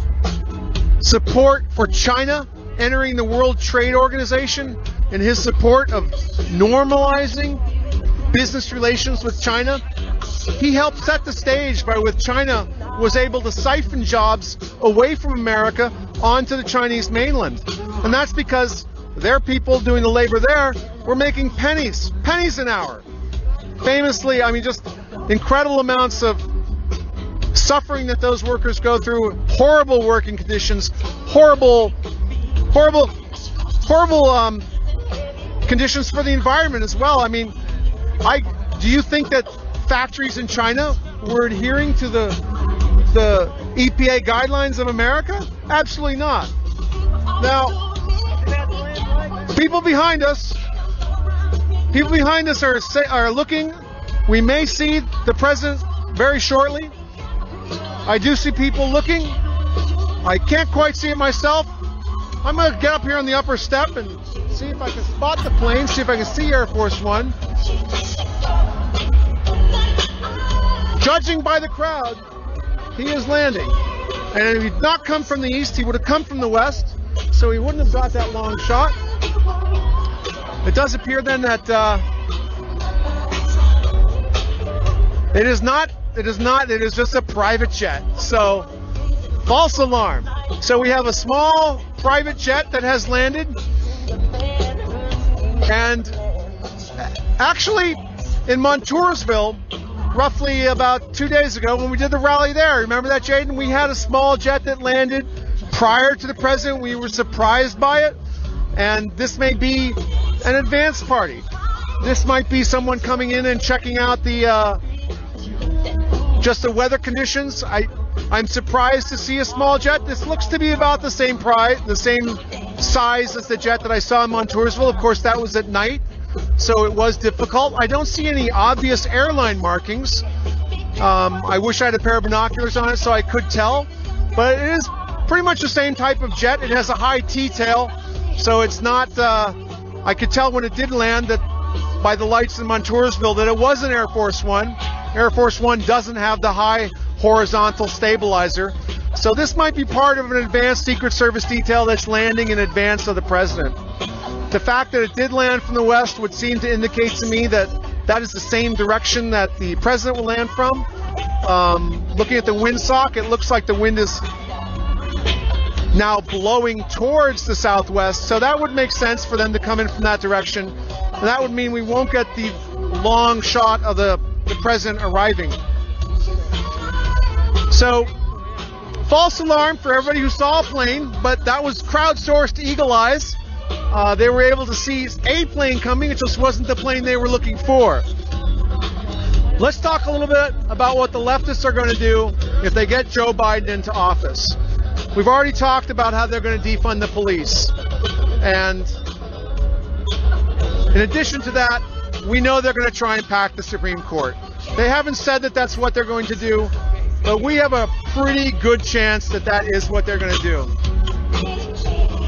support for China entering the World Trade Organization, in his support of normalizing business relations with China, he helped set the stage by which China was able to siphon jobs away from America onto the Chinese mainland. And that's because their people doing the labor there were making pennies an hour. Famously, I mean, just incredible amounts of suffering that those workers go through, horrible working conditions, horrible conditions for the environment as well. I mean, do you think that factories in China were adhering to the EPA guidelines of America? Absolutely not. Now, people behind us are looking. We may see the president very shortly. I do see people looking. I can't quite see it myself. I'm going to get up here on the upper step and see if I can spot the plane, see if I can see Air Force One. Judging by the crowd, he is landing. And if he'd not come from the east, he would have come from the west, so he wouldn't have got that long shot. It does appear then that it is just a private jet. So, false alarm. So we have a small private jet that has landed. And actually, in Montoursville, roughly about 2 days ago when we did the rally there, remember that, Jaden? We had a small jet that landed prior to the president. We were surprised by it. And this may be an advance party. This might be someone coming in and checking out just the weather conditions. I'm surprised to see a small jet. This looks to be about the same size as the jet that I saw in Montoursville. Of course, that was at night, so it was difficult. I don't see any obvious airline markings. I wish I had a pair of binoculars on it so I could tell, but it is pretty much the same type of jet. It has a high T-tail, so it's not, I could tell when it did land that by the lights in Montoursville that it was an Air Force One. Air Force One doesn't have the high horizontal stabilizer. So this might be part of an advanced Secret Service detail that's landing in advance of the president. The fact that it did land from the west would seem to indicate to me that that is the same direction that the president will land from. Looking at the windsock, it looks like the wind is now blowing towards the southwest, so that would make sense for them to come in from that direction. And that would mean we won't get the long shot of the president arriving. So, false alarm for everybody who saw a plane, but that was crowdsourced eagle eyes. They were able to see a plane coming, it just wasn't the plane they were looking for. Let's talk a little bit about what the leftists are going to do if they get Joe Biden into office. We've already talked about how they're going to defund the police. And in addition to that, we know they're going to try and pack the Supreme Court. They haven't said that that's what they're going to do, but we have a pretty good chance that that is what they're going to do.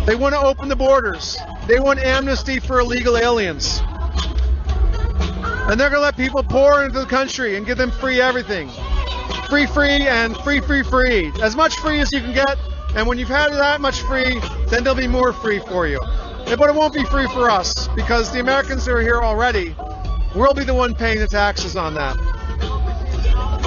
They want to open the borders. They want amnesty for illegal aliens. And they're going to let people pour into the country and give them free everything. Free and free. As much free as you can get And when you've had that much free, then there'll be more free for you. But it won't be free for us, because the Americans that are here already, we'll be the one paying the taxes on that.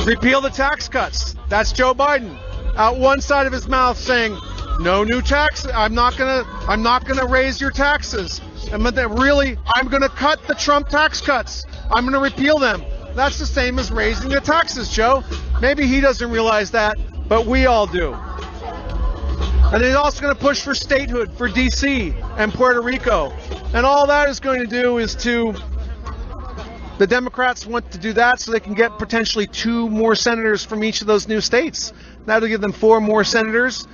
Repeal the tax cuts. That's Joe Biden out one side of his mouth saying, no new tax. I'm not gonna raise your taxes. But then really, I'm gonna cut the Trump tax cuts. I'm gonna repeal them. That's the same as raising the taxes, Joe. Maybe he doesn't realize that, but we all do. And he's also going to push for statehood for D.C. and Puerto Rico. And all that is going to do is the Democrats want to do that so they can get potentially 2 more senators from each of those new states. That'll give them 4 more senators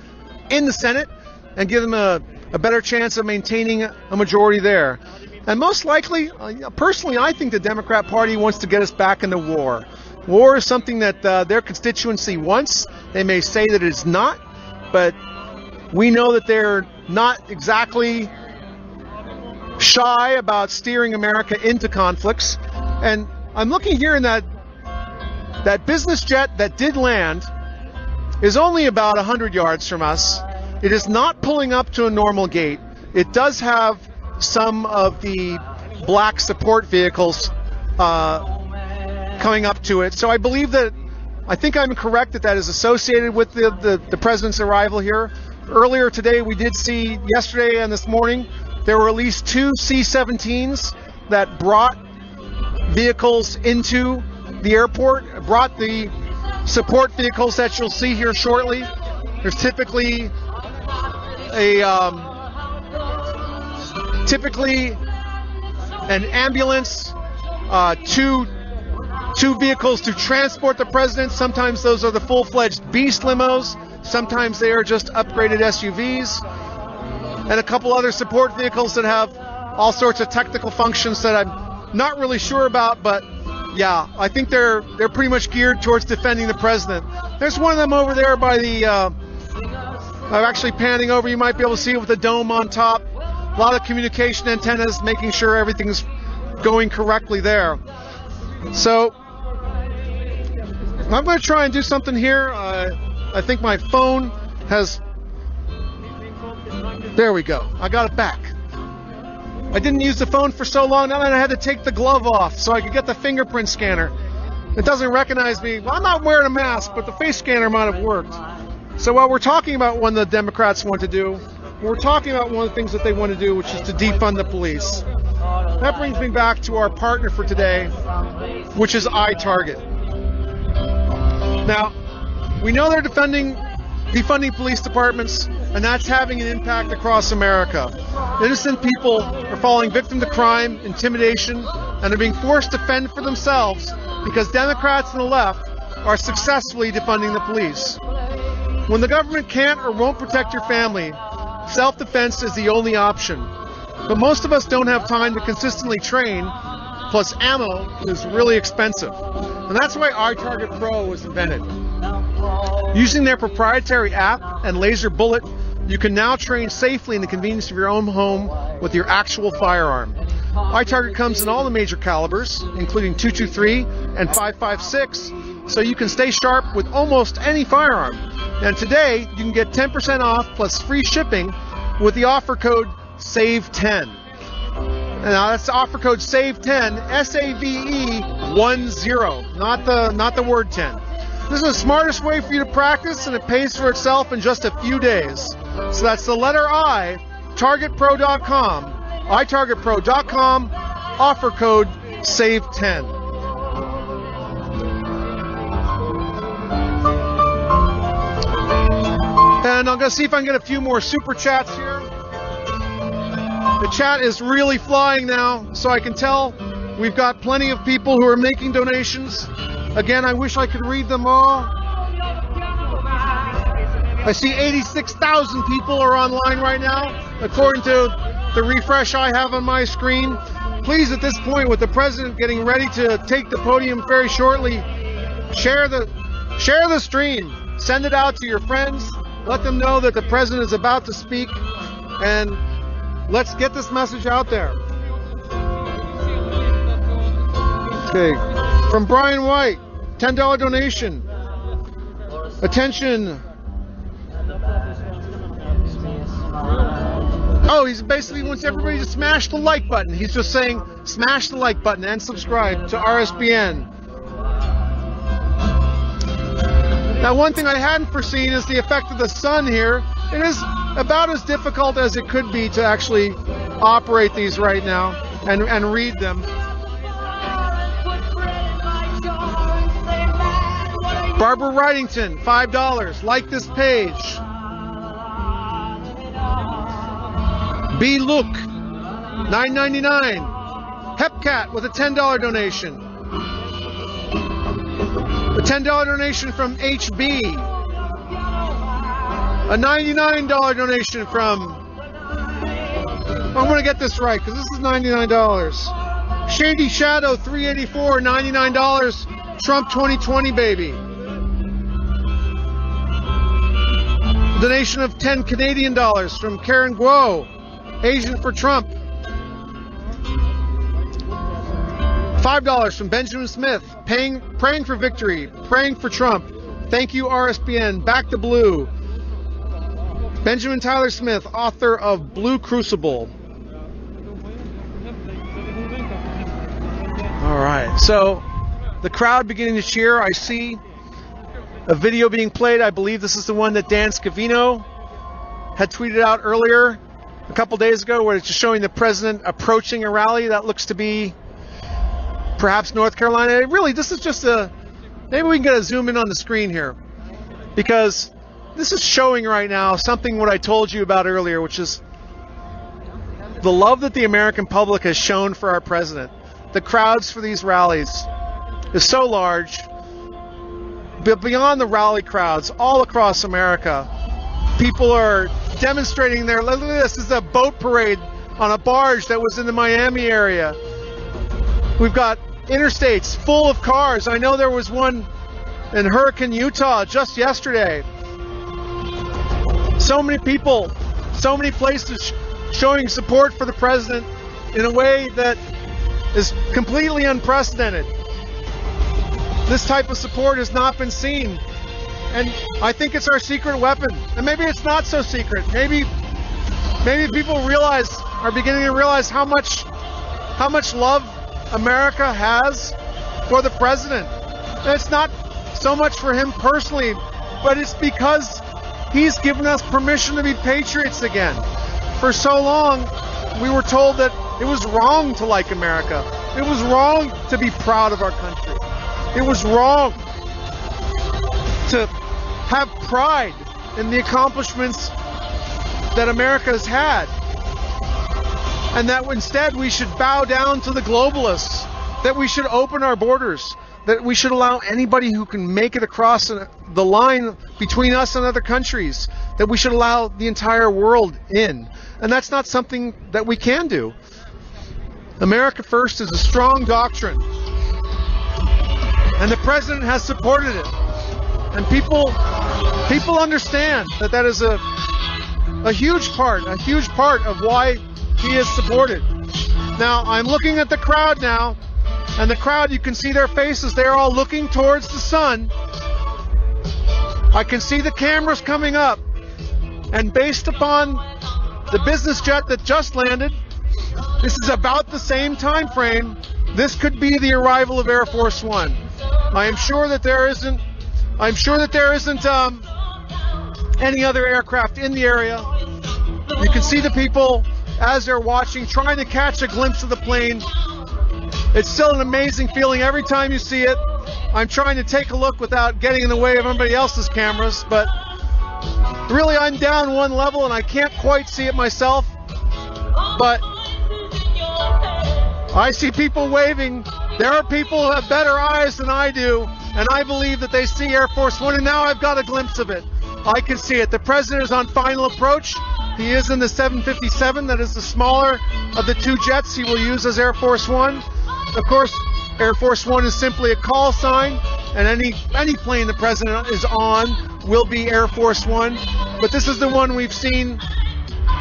in the Senate and give them a better chance of maintaining a majority there. And most likely, personally, I think the Democrat Party wants to get us back into war. War is something that their constituency wants. They may say that it's not, but we know that they're not exactly shy about steering America into conflicts. And I'm looking here in that business jet that did land is only about 100 yards from us. It is not pulling up to a normal gate. It does have some of the black support vehicles coming up to it. So I think I'm correct that is associated with the president's arrival here. Earlier today, we did see, yesterday and this morning, there were at least 2 C-17s that brought vehicles into the airport, brought the support vehicles that you'll see here shortly. There's typically an ambulance, two vehicles to transport the president. Sometimes those are the full-fledged beast limos. Sometimes they are just upgraded SUVs, and a couple other support vehicles that have all sorts of technical functions that I'm not really sure about, but yeah, I think they're pretty much geared towards defending the president. There's one of them over there by I'm actually panning over, you might be able to see it with the dome on top. A lot of communication antennas, making sure everything's going correctly there. So I'm going to try and do something here. I think my phone has, there we go, I got it back. I didn't use the phone for so long, now that I had to take the glove off so I could get the fingerprint scanner. It doesn't recognize me. Well, I'm not wearing a mask, but the face scanner might have worked. So while we're talking about what the Democrats want to do, we're talking about one of the things that they want to do, which is to defund the police. That brings me back to our partner for today, which is iTarget. Now, we know they're defunding police departments, and that's having an impact across America. Innocent people are falling victim to crime, intimidation, and are being forced to fend for themselves because Democrats and the left are successfully defunding the police. When the government can't or won't protect your family, self-defense is the only option. But most of us don't have time to consistently train, plus ammo is really expensive. And that's why iTarget Pro was invented. Using their proprietary app and laser bullet, you can now train safely in the convenience of your own home with your actual firearm. iTarget comes in all the major calibers, including .223 and .556, so you can stay sharp with almost any firearm. And today, you can get 10% off plus free shipping with the offer code SAVE10. And now that's the offer code SAVE10, SAVE10, not the word 10. This is the smartest way for you to practice, and it pays for itself in just a few days. So that's the letter I, targetpro.com, itargetpro.com, offer code SAVE10. And I'm going to see if I can get a few more super chats here. The chat is really flying now, so I can tell we've got plenty of people who are making donations. Again, I wish I could read them all. I see 86,000 people are online right now, according to the refresh I have on my screen. Please, at this point, with the president getting ready to take the podium very shortly, share the stream. Send it out to your friends. Let them know that the president is about to speak, and let's get this message out there. Okay, from Brian White, $10 donation. Attention, Oh, he basically wants everybody to smash the like button. He's just saying, smash the like button and subscribe to RSBN. Now, one thing I hadn't foreseen is the effect of the sun here. It is about as difficult as it could be to actually operate these right now and read them. Barbara Wrightington, $5. Like this page. B. Luke, $9.99. Hepcat with a $10 donation. A $10 donation from HB. A $99 donation from... I'm going to get this right because this is $99. Shady Shadow, $384, $99. Trump 2020 baby. Donation of 10 Canadian dollars from Karen Guo. Agent for Trump. $5 from Benjamin Smith. Praying for victory. Praying for Trump. Thank you, RSBN. Back to Blue. Benjamin Tyler Smith, author of Blue Crucible. All right. So the crowd beginning to cheer. I see a video being played. I believe this is the one that Dan Scavino had tweeted out earlier. A couple days ago, where it's just showing the president approaching a rally that looks to be perhaps North Carolina. Really, this is just maybe we can get a zoom in on the screen here, because this is showing right now something what I told you about earlier, which is the love that the American public has shown for our president. The crowds for these rallies is so large, but beyond the rally crowds all across America, people are demonstrating their, look at this is a boat parade on a barge that was in the Miami area. We've got interstates full of cars. I know there was one in Hurricane, Utah just yesterday. So many people, so many places showing support for the president in a way that is completely unprecedented. This type of support has not been seen. And I think it's our secret weapon. And maybe it's not so secret. Maybe people are beginning to realize how much love America has for the president. And it's not so much for him personally, but it's because he's given us permission to be patriots again. For so long, we were told that it was wrong to like America. It was wrong to be proud of our country. It was wrong to have pride in the accomplishments that America has had. And that instead we should bow down to the globalists, that we should open our borders, that we should allow anybody who can make it across the line between us and other countries, that we should allow the entire world in. And that's not something that we can do. America First is a strong doctrine, and the president has supported it. And people understand that that is a huge part of why he is supported. Now, I'm looking at the crowd now, and the crowd, you can see their faces. They're all looking towards the sun. I can see the cameras coming up. And based upon the business jet that just landed, this is about the same time frame. This could be the arrival of Air Force One. I'm sure that there isn't any other aircraft in the area. You can see the people as they're watching, trying to catch a glimpse of the plane. It's still an amazing feeling every time you see it. I'm trying to take a look without getting in the way of everybody else's cameras, but really I'm down one level and I can't quite see it myself. But I see people waving. There are people who have better eyes than I do, and I believe that they see Air Force One, and now I've got a glimpse of it. I can see it. The president is on final approach. He is in the 757. That is the smaller of the two jets he will use as Air Force One. Of course, Air Force One is simply a call sign, and any plane the president is on will be Air Force One. But this is the one we've seen.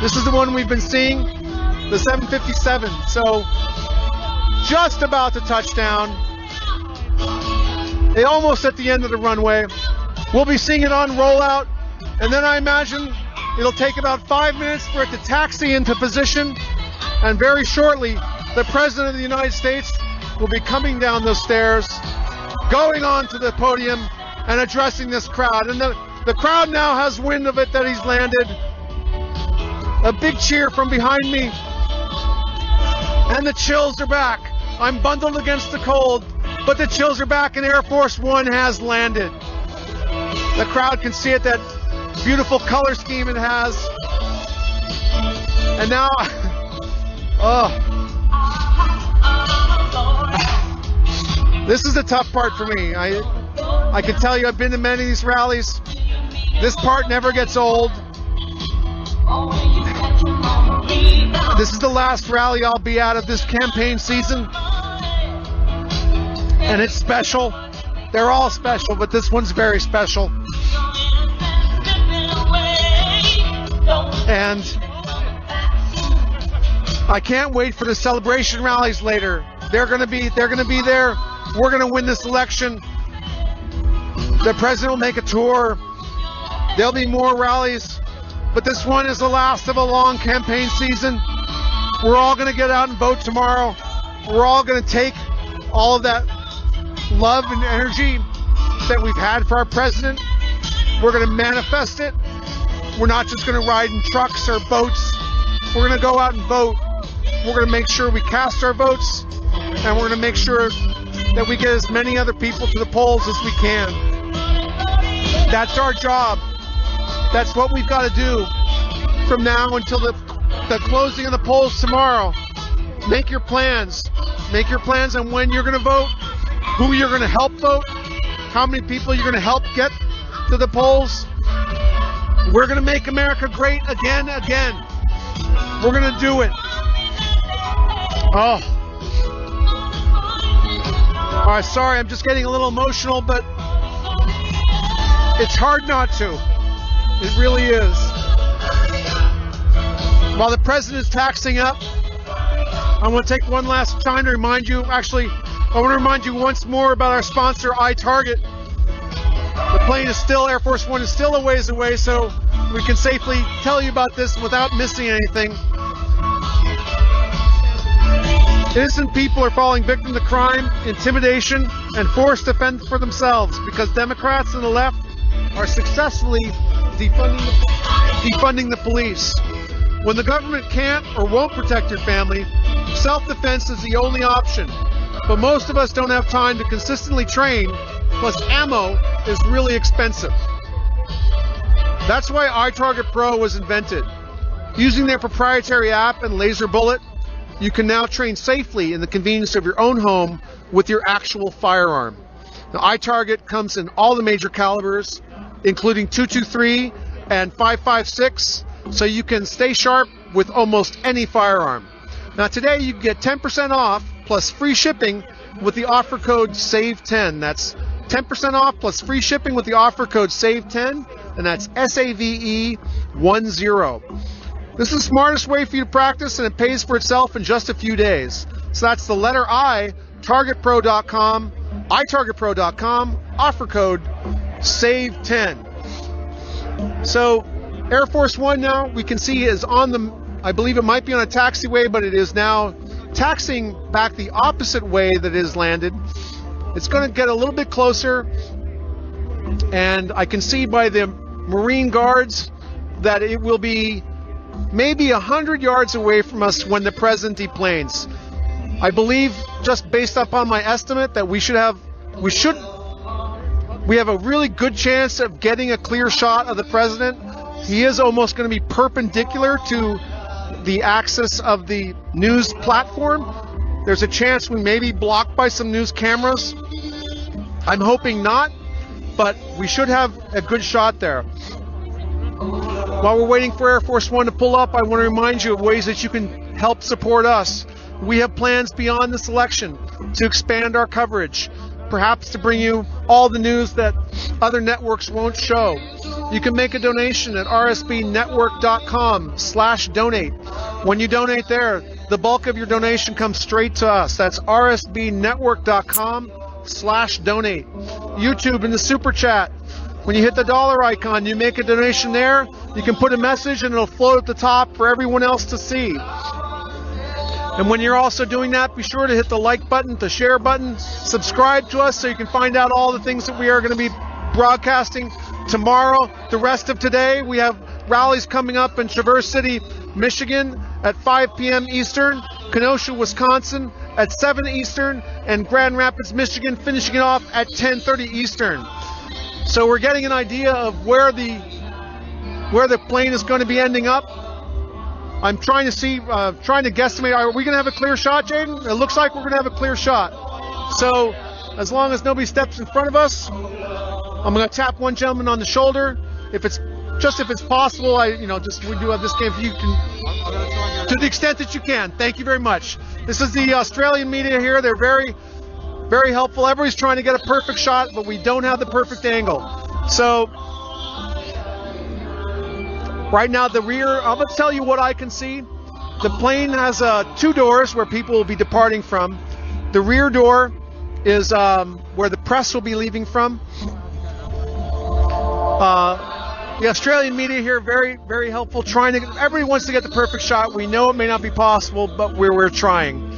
This is the one we've been seeing, the 757. So just about to touch down. They almost at the end of the runway. We'll be seeing it on rollout, and then I imagine It'll take about 5 minutes for it to taxi into position, and very shortly, the President of the United States will be coming down those stairs, going on to the podium, and addressing this crowd. And the crowd now has wind of it that he's landed. A big cheer from behind me, and the chills are back. I'm bundled against the cold, but the chills are back, and Air Force One has landed. The crowd can see it, that beautiful color scheme it has. And now, this is the tough part for me. I can tell you, I've been to many of these rallies. This part never gets old. This is the last rally I'll be at of this campaign season. And it's special. They're all special, but this one's very special. And I can't wait for the celebration rallies later. They're gonna be there. We're gonna win this election. The president will make a tour. There'll be more rallies, but this one is the last of a long campaign season. We're all gonna get out and vote tomorrow. We're all gonna take all of that love and energy that we've had for our president. We're gonna manifest it. We're not just gonna ride in trucks or boats. We're gonna go out and vote. We're gonna make sure we cast our votes, and we're gonna make sure that we get as many other people to the polls as we can. That's our job. That's what we've got to do from now until the closing of the polls tomorrow. Make your plans. Make your plans on when you're going to vote, who you're going to help vote, how many people you're going to help get to the polls. We're going to make America great again. We're going to do it. Oh. All right, sorry, I'm just getting a little emotional, but it's hard not to. It really is. While the president is taxing up, I want to take one last time to remind you, I want to remind you once more about our sponsor, iTarget. The plane is still, Air Force One is still a ways away, so we can safely tell you about this without missing anything. Innocent people are falling victim to crime, intimidation, and forced to fend for themselves because Democrats and the left are successfully defunding the police. When the government can't or won't protect your family, self-defense is the only option. But most of us don't have time to consistently train, plus ammo is really expensive. That's why iTarget Pro was invented. Using their proprietary app and laser bullet, you can now train safely in the convenience of your own home with your actual firearm. Now, iTarget comes in all the major calibers, including .223 and .556, so you can stay sharp with almost any firearm. Now, today you can get 10% off plus free shipping with the offer code SAVE10. That's 10% off plus free shipping with the offer code SAVE10, and that's SAVE10. This is the smartest way for you to practice, and it pays for itself in just a few days. So that's the letter I, targetpro.com, itargetpro.com, offer code SAVE10. So Air Force One now, we can see is on the, I believe it might be on a taxiway, but it is now taxiing back the opposite way that it has landed. It's going to get a little bit closer, and I can see by the Marine Guards that it will be maybe 100 yards away from us when the president deplanes. I believe, just based upon my estimate, that we have a really good chance of getting a clear shot of the president. He is almost going to be perpendicular to the axis of the news platform. There's a chance we may be blocked by some news cameras. I'm hoping not, but we should have a good shot there. While we're waiting for Air Force One to pull up, I want to remind you of ways that you can help support us. We have plans beyond this election to expand our coverage, perhaps to bring you all the news that other networks won't show. You can make a donation at rsbnetwork.com/donate. When you donate there, the bulk of your donation comes straight to us. That's rsbnetwork.com/donate. YouTube in the super chat. When you hit the dollar icon, you make a donation there. You can put a message and it'll float at the top for everyone else to see. And when you're also doing that, be sure to hit the like button, the share button, subscribe to us so you can find out all the things that we are going to be broadcasting tomorrow. The rest of today, we have rallies coming up in Traverse City, Michigan at 5 p.m. Eastern, Kenosha, Wisconsin at 7 Eastern, and Grand Rapids, Michigan finishing it off at 10:30 Eastern. So we're getting an idea of where the plane is going to be ending up. I'm trying to guesstimate. Are we going to have a clear shot, Jaden? It looks like we're going to have a clear shot. So as long as nobody steps in front of us, I'm going to tap one gentleman on the shoulder. If it's possible, we do have this game. If you can, to the extent that you can. Thank you very much. This is the Australian media here. They're very, very helpful. Everybody's trying to get a perfect shot, but we don't have the perfect angle. So right now, the rear, I'm going to tell you what I can see. The plane has 2 doors where people will be departing from. The rear door is where the press will be leaving from. The Australian media here, very, very helpful. Everybody wants to get the perfect shot. We know it may not be possible, but we're trying.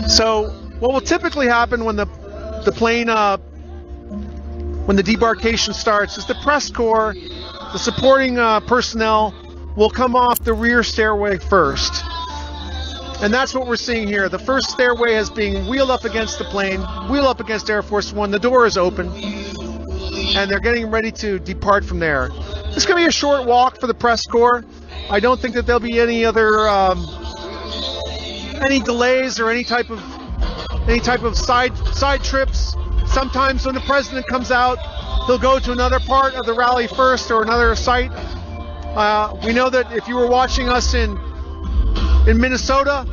So what will typically happen when the plane, when the debarkation starts, is the press corps, the supporting personnel will come off the rear stairway first. And that's what we're seeing here. The first stairway is being wheeled up against the plane, wheeled up against Air Force One. The door is open, and they're getting ready to depart from there. It's going to be a short walk for the press corps. I don't think that there'll be any other any delays or any type of side trips. Sometimes when the president comes out, he'll go to another part of the rally first or another site. We know that if you were watching us in Minnesota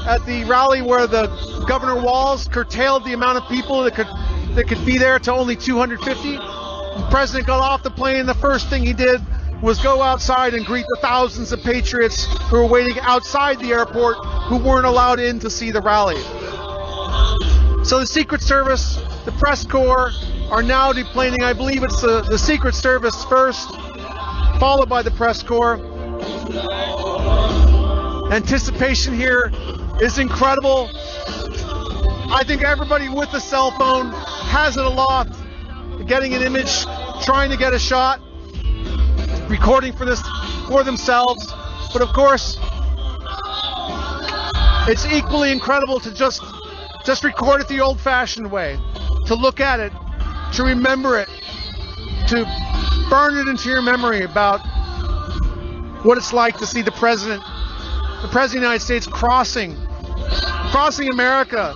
at the rally where the Governor Walz curtailed the amount of people that could be there to only 250, the president got off the plane. The first thing he did was go outside and greet the thousands of patriots who were waiting outside the airport who weren't allowed in to see the rally. So the Secret Service, the press corps are now deplaning. I believe it's the Secret Service first, followed by the press corps. Anticipation here is incredible. I think everybody with a cell phone has it aloft, getting an image, trying to get a shot, recording for themselves. But of course, it's equally incredible to just record it the old-fashioned way, to look at it, to remember it, to burn it into your memory about what it's like to see the President of the United States crossing America,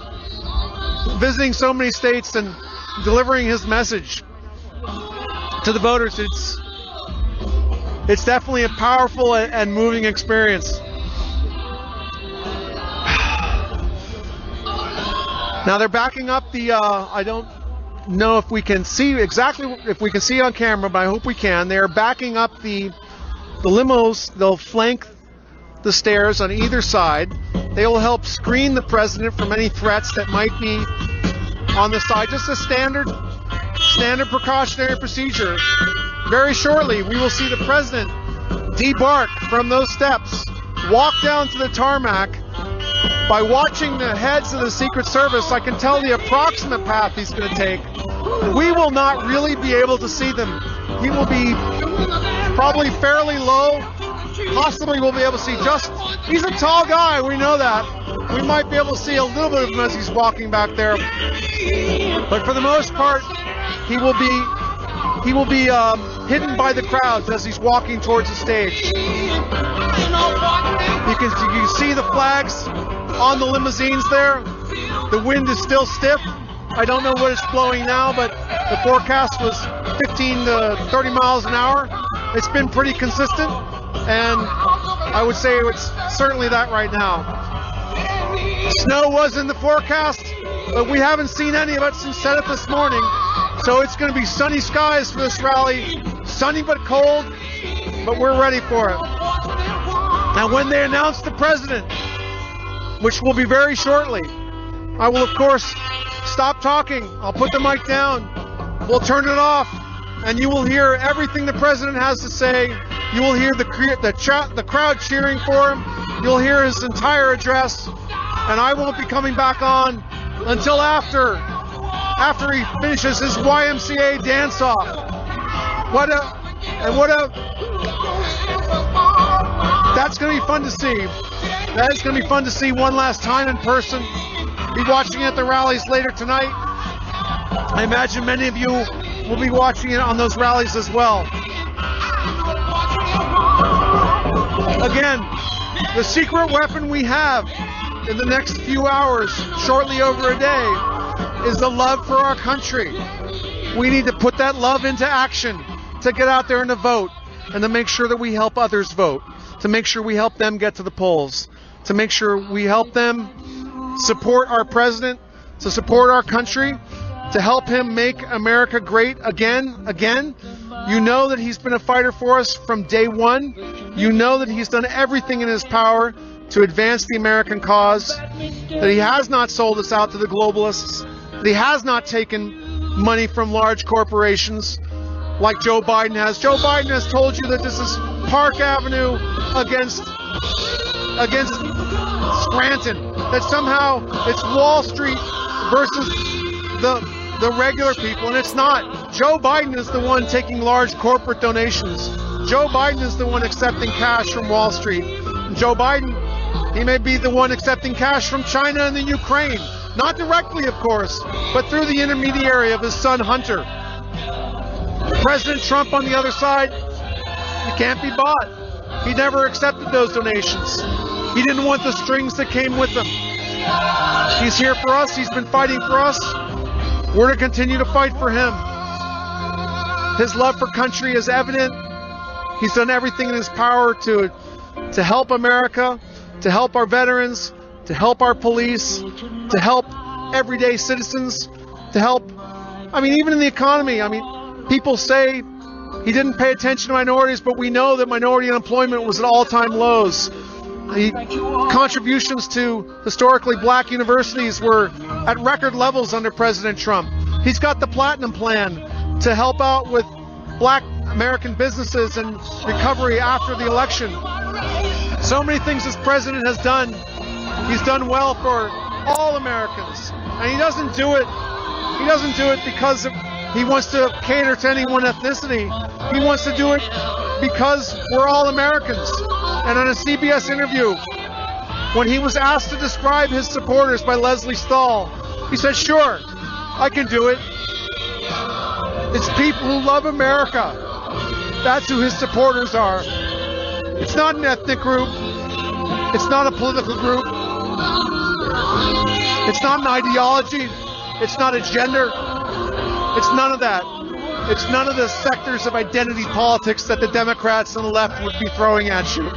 visiting so many states and delivering his message to the voters. It's definitely a powerful and moving experience. Now they're backing up the, I don't know if we can see on camera, but I hope we can. They're backing up the limos. They'll flank the stairs on either side. They will help screen the president from any threats that might be on the side. Just a standard precautionary procedure. Very shortly, we will see the president debark from those steps, walk down to the tarmac. By watching the heads of the Secret Service, I can tell the approximate path he's going to take. We will not really be able to see them. He will be probably fairly low. Possibly we'll be able to see he's a tall guy, we know that. We might be able to see a little bit of him as he's walking back there. But for the most part, he will be hidden by the crowds as he's walking towards the stage. You can see the flags on the limousines there. The wind is still stiff. I don't know what it's blowing now, but the forecast was 15 to 30 miles an hour. It's been pretty consistent, and I would say it's certainly that right now. Snow was in the forecast, but we haven't seen any of it since set it this morning. So it's going to be sunny skies for this rally. Sunny but cold, but we're ready for it. Now when they announce the president, which will be very shortly, I will of course stop talking. I'll put the mic down. We'll turn it off. and you will hear everything the president has to say. You will hear the crowd cheering for him. You'll hear his entire address, and I won't be coming back on until after he finishes his YMCA dance-off. That's going to be fun to see. That is going to be fun to see one last time in person. Be watching at the rallies later tonight. I imagine many of you will be watching it on those rallies as well. Again, the secret weapon we have in the next few hours, shortly over a day, is the love for our country. We need to put that love into action, to get out there and to vote, and to make sure that we help others vote, to make sure we help them get to the polls, to make sure we help them support our president, to support our country, to help him make America great again. You know that he's been a fighter for us from day one. You know that he's done everything in his power to advance the American cause, that he has not sold us out to the globalists, that he has not taken money from large corporations like Joe Biden has. Joe Biden has told you that this is Park Avenue against Scranton, that somehow it's Wall Street versus the regular people, and it's not. Joe Biden is the one taking large corporate donations. Joe Biden is the one accepting cash from Wall Street. And Joe Biden, he may be the one accepting cash from China and the Ukraine. Not directly, of course, but through the intermediary of his son Hunter. President Trump on the other side, he can't be bought. He never accepted those donations. He didn't want the strings that came with them. He's here for us. He's been fighting for us. We're to continue to fight for him. His love for country is evident. He's done everything in his power to help America, to help our veterans, to help our police, to help everyday citizens, to help, even in the economy. People say he didn't pay attention to minorities, but we know that minority unemployment was at all-time lows. The contributions to historically black universities were at record levels under President Trump. He's got the Platinum Plan to help out with black American businesses and recovery after the election. So many things this president has done. He's done well for all Americans. And he doesn't do it because he wants to cater to any one ethnicity. He wants to do it because we're all Americans. And in a CBS interview, when he was asked to describe his supporters by Leslie Stahl, he said, "Sure, I can do it. It's people who love America. That's who his supporters are. It's not an ethnic group. It's not a political group. It's not an ideology. It's not a gender. It's none of that. It's none of the sectors of identity politics that the Democrats and the left would be throwing at you.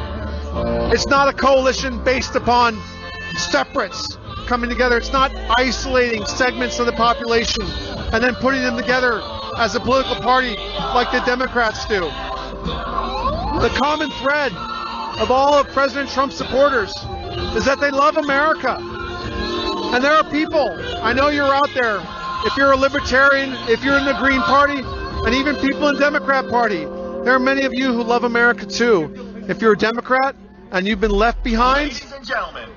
It's not a coalition based upon separates coming together. It's not isolating segments of the population and then putting them together as a political party like the Democrats do. The common thread of all of President Trump's supporters is that they love America. And there are people, I know you're out there, if you're a libertarian, if you're in the Green Party, and even people in the Democrat Party, there are many of you who love America too. If you're a Democrat and you've been left behind, ladies and gentlemen,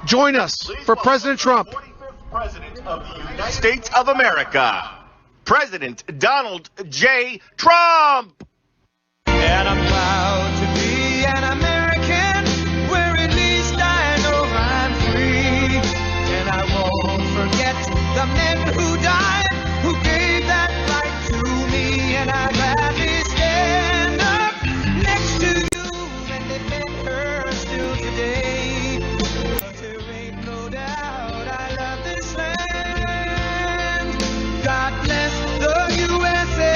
join us for President Trump. 45th President of the United States of America, President Donald J. Trump. And I'm proud to be an American, where at least I know I'm free. And I won't forget the men who died, who gave that right to me. And I'd gladly stand up next to you and defend her still today. 'Cause there ain't no doubt I love this land. God bless the USA.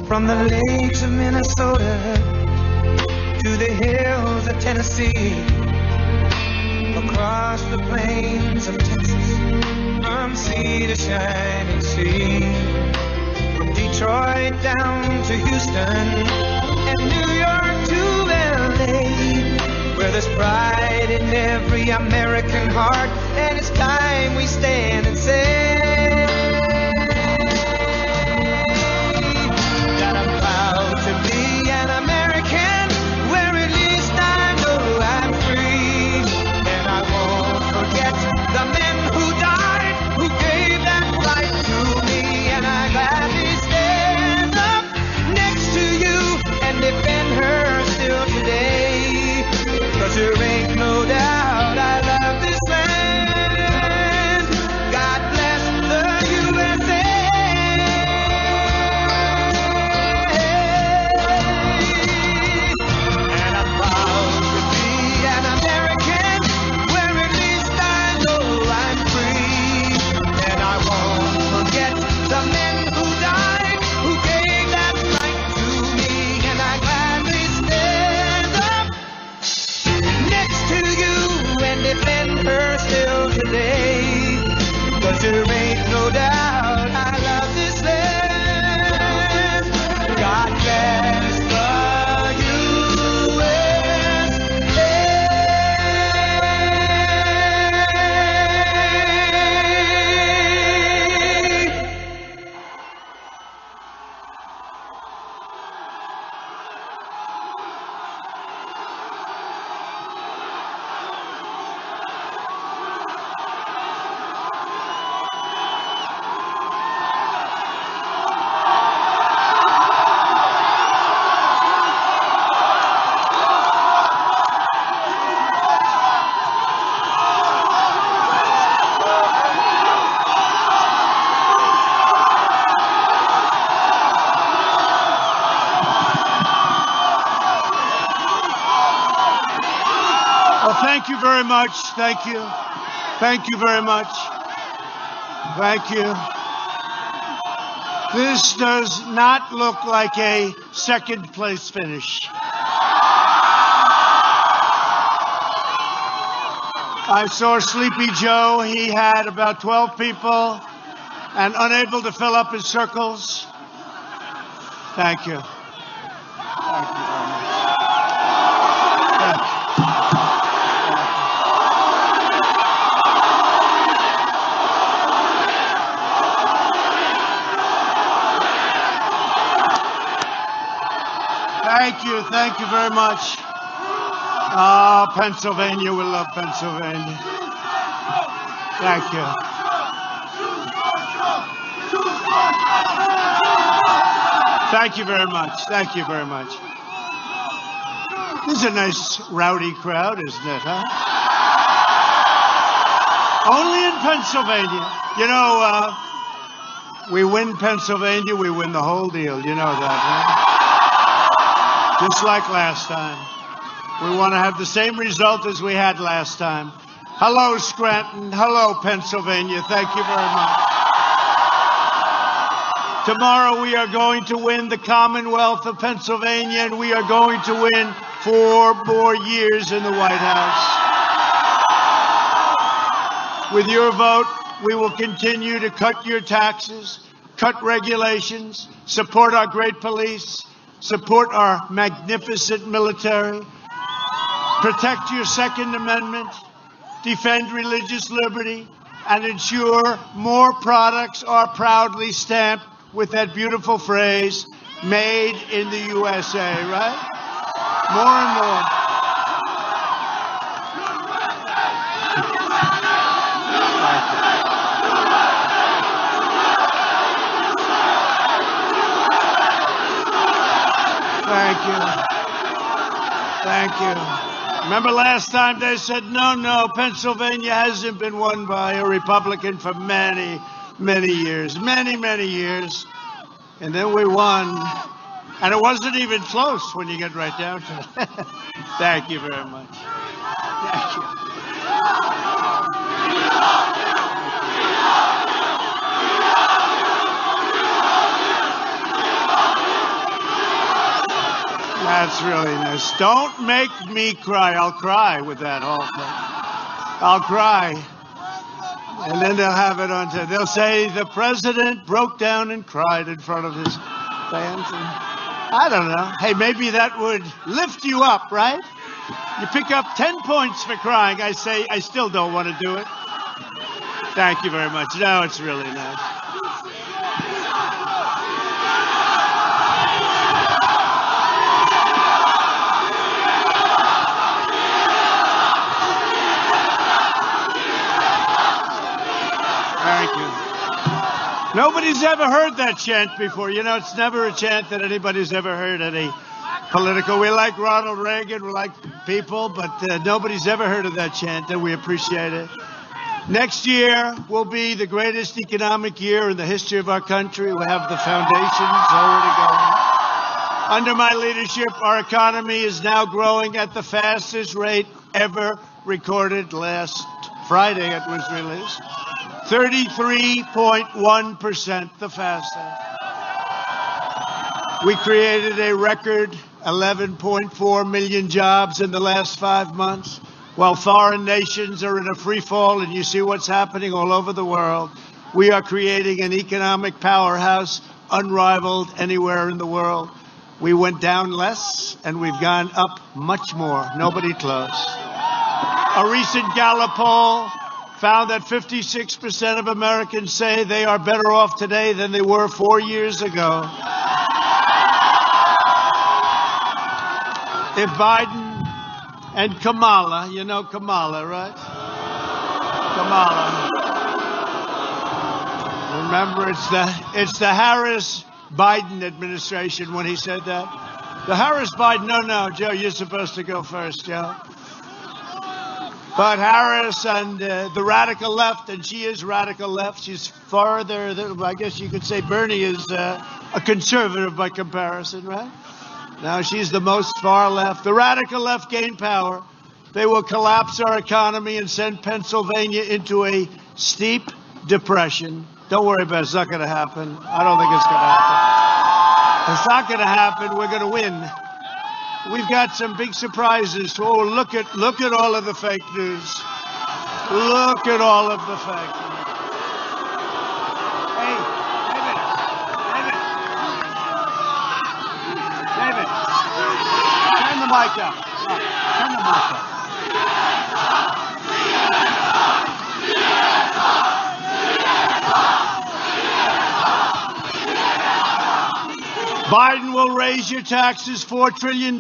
From the lakes of Minnesota to the hills of Tennessee, across the plains of Texas, from sea to shining sea, from Detroit down to Houston and New York to LA, where there's pride in every American heart, and it's time we stand and say that I'm proud to be an American, where at least I know I'm free, and I won't forget the men who died, who gave that right to me, and I gladly stand up next to you and defend her still today, 'cause there ain't no doubt I love this land. God bless the USA. And I'm proud to be an American, where at least I know I'm free, and I won't forget the men who died, who gave that right to me, and I gladly stand up next to you and defend her still today, 'cause there ain't no doubt I love this land. God bless the USA. Well, thank you very much. Thank you. Thank you very much. Thank you. This does not look like a second place finish. I saw Sleepy Joe. He had about 12 people and unable to fill up his circles. Thank you. Thank you very much. Thank you. Thank you very much. Pennsylvania, we love Pennsylvania. Thank you. Thank you very much. Thank you very much. This is a nice rowdy crowd, isn't it, huh? Only in Pennsylvania. You know, we win Pennsylvania, we win the whole deal. You know that, huh? Just like last time. We want to have the same result as we had last time. Hello, Scranton. Hello, Pennsylvania. Thank you very much. Tomorrow we are going to win the Commonwealth of Pennsylvania, and we are going to win 4 more years in the White House. With your vote, we will continue to cut your taxes, cut regulations, support our great police, support our magnificent military, protect your Second Amendment, defend religious liberty, and ensure more products are proudly stamped with that beautiful phrase, made in the USA, right? More and more. Thank you. Thank you. Remember last time they said, no, Pennsylvania hasn't been won by a Republican for many, many years. Many, many years. And then we won. And it wasn't even close when you get right down to it. Thank you very much. Thank you. That's really nice. Don't make me cry. I'll cry with that whole thing. I'll cry. And then they'll have it on. They'll say the president broke down and cried in front of his fans. I don't know. Hey, maybe that would lift you up, right? You pick up 10 points for crying. I say, I still don't want to do it. Thank you very much. No, it's really nice. Thank you. Nobody's ever heard that chant before. You know, it's never a chant that anybody's ever heard at a political. We like Ronald Reagan, we like people, but nobody's ever heard of that chant, and we appreciate it. Next year will be the greatest economic year in the history of our country. We have the foundations already going. Under my leadership, our economy is now growing at the fastest rate ever recorded. Last Friday it was released. 33.1%, the fastest. We created a record 11.4 million jobs in the last 5 months. While foreign nations are in a free fall, and you see what's happening all over the world, we are creating an economic powerhouse unrivaled anywhere in the world. We went down less, and we've gone up much more. Nobody close. A recent Gallup poll found that 56% of Americans say they are better off today than they were 4 years ago. If Biden and Kamala, you know Kamala, right? Kamala. Remember, it's the Harris-Biden administration when he said that. The Harris-Biden, no, Joe, you're supposed to go first, Joe. But Harris and the radical left, and she is radical left. She's farther, I guess you could say Bernie is a conservative by comparison, right? Now she's the most far left. The radical left gain power. They will collapse our economy and send Pennsylvania into a steep depression. Don't worry about it. It's not going to happen. I don't think it's going to happen. It's not going to happen. We're going to win. We've got some big surprises. Oh, look at all of the fake news. Look at all of the fake news. David, turn the mic up. Turn the mic up. Biden will raise your taxes $4 trillion,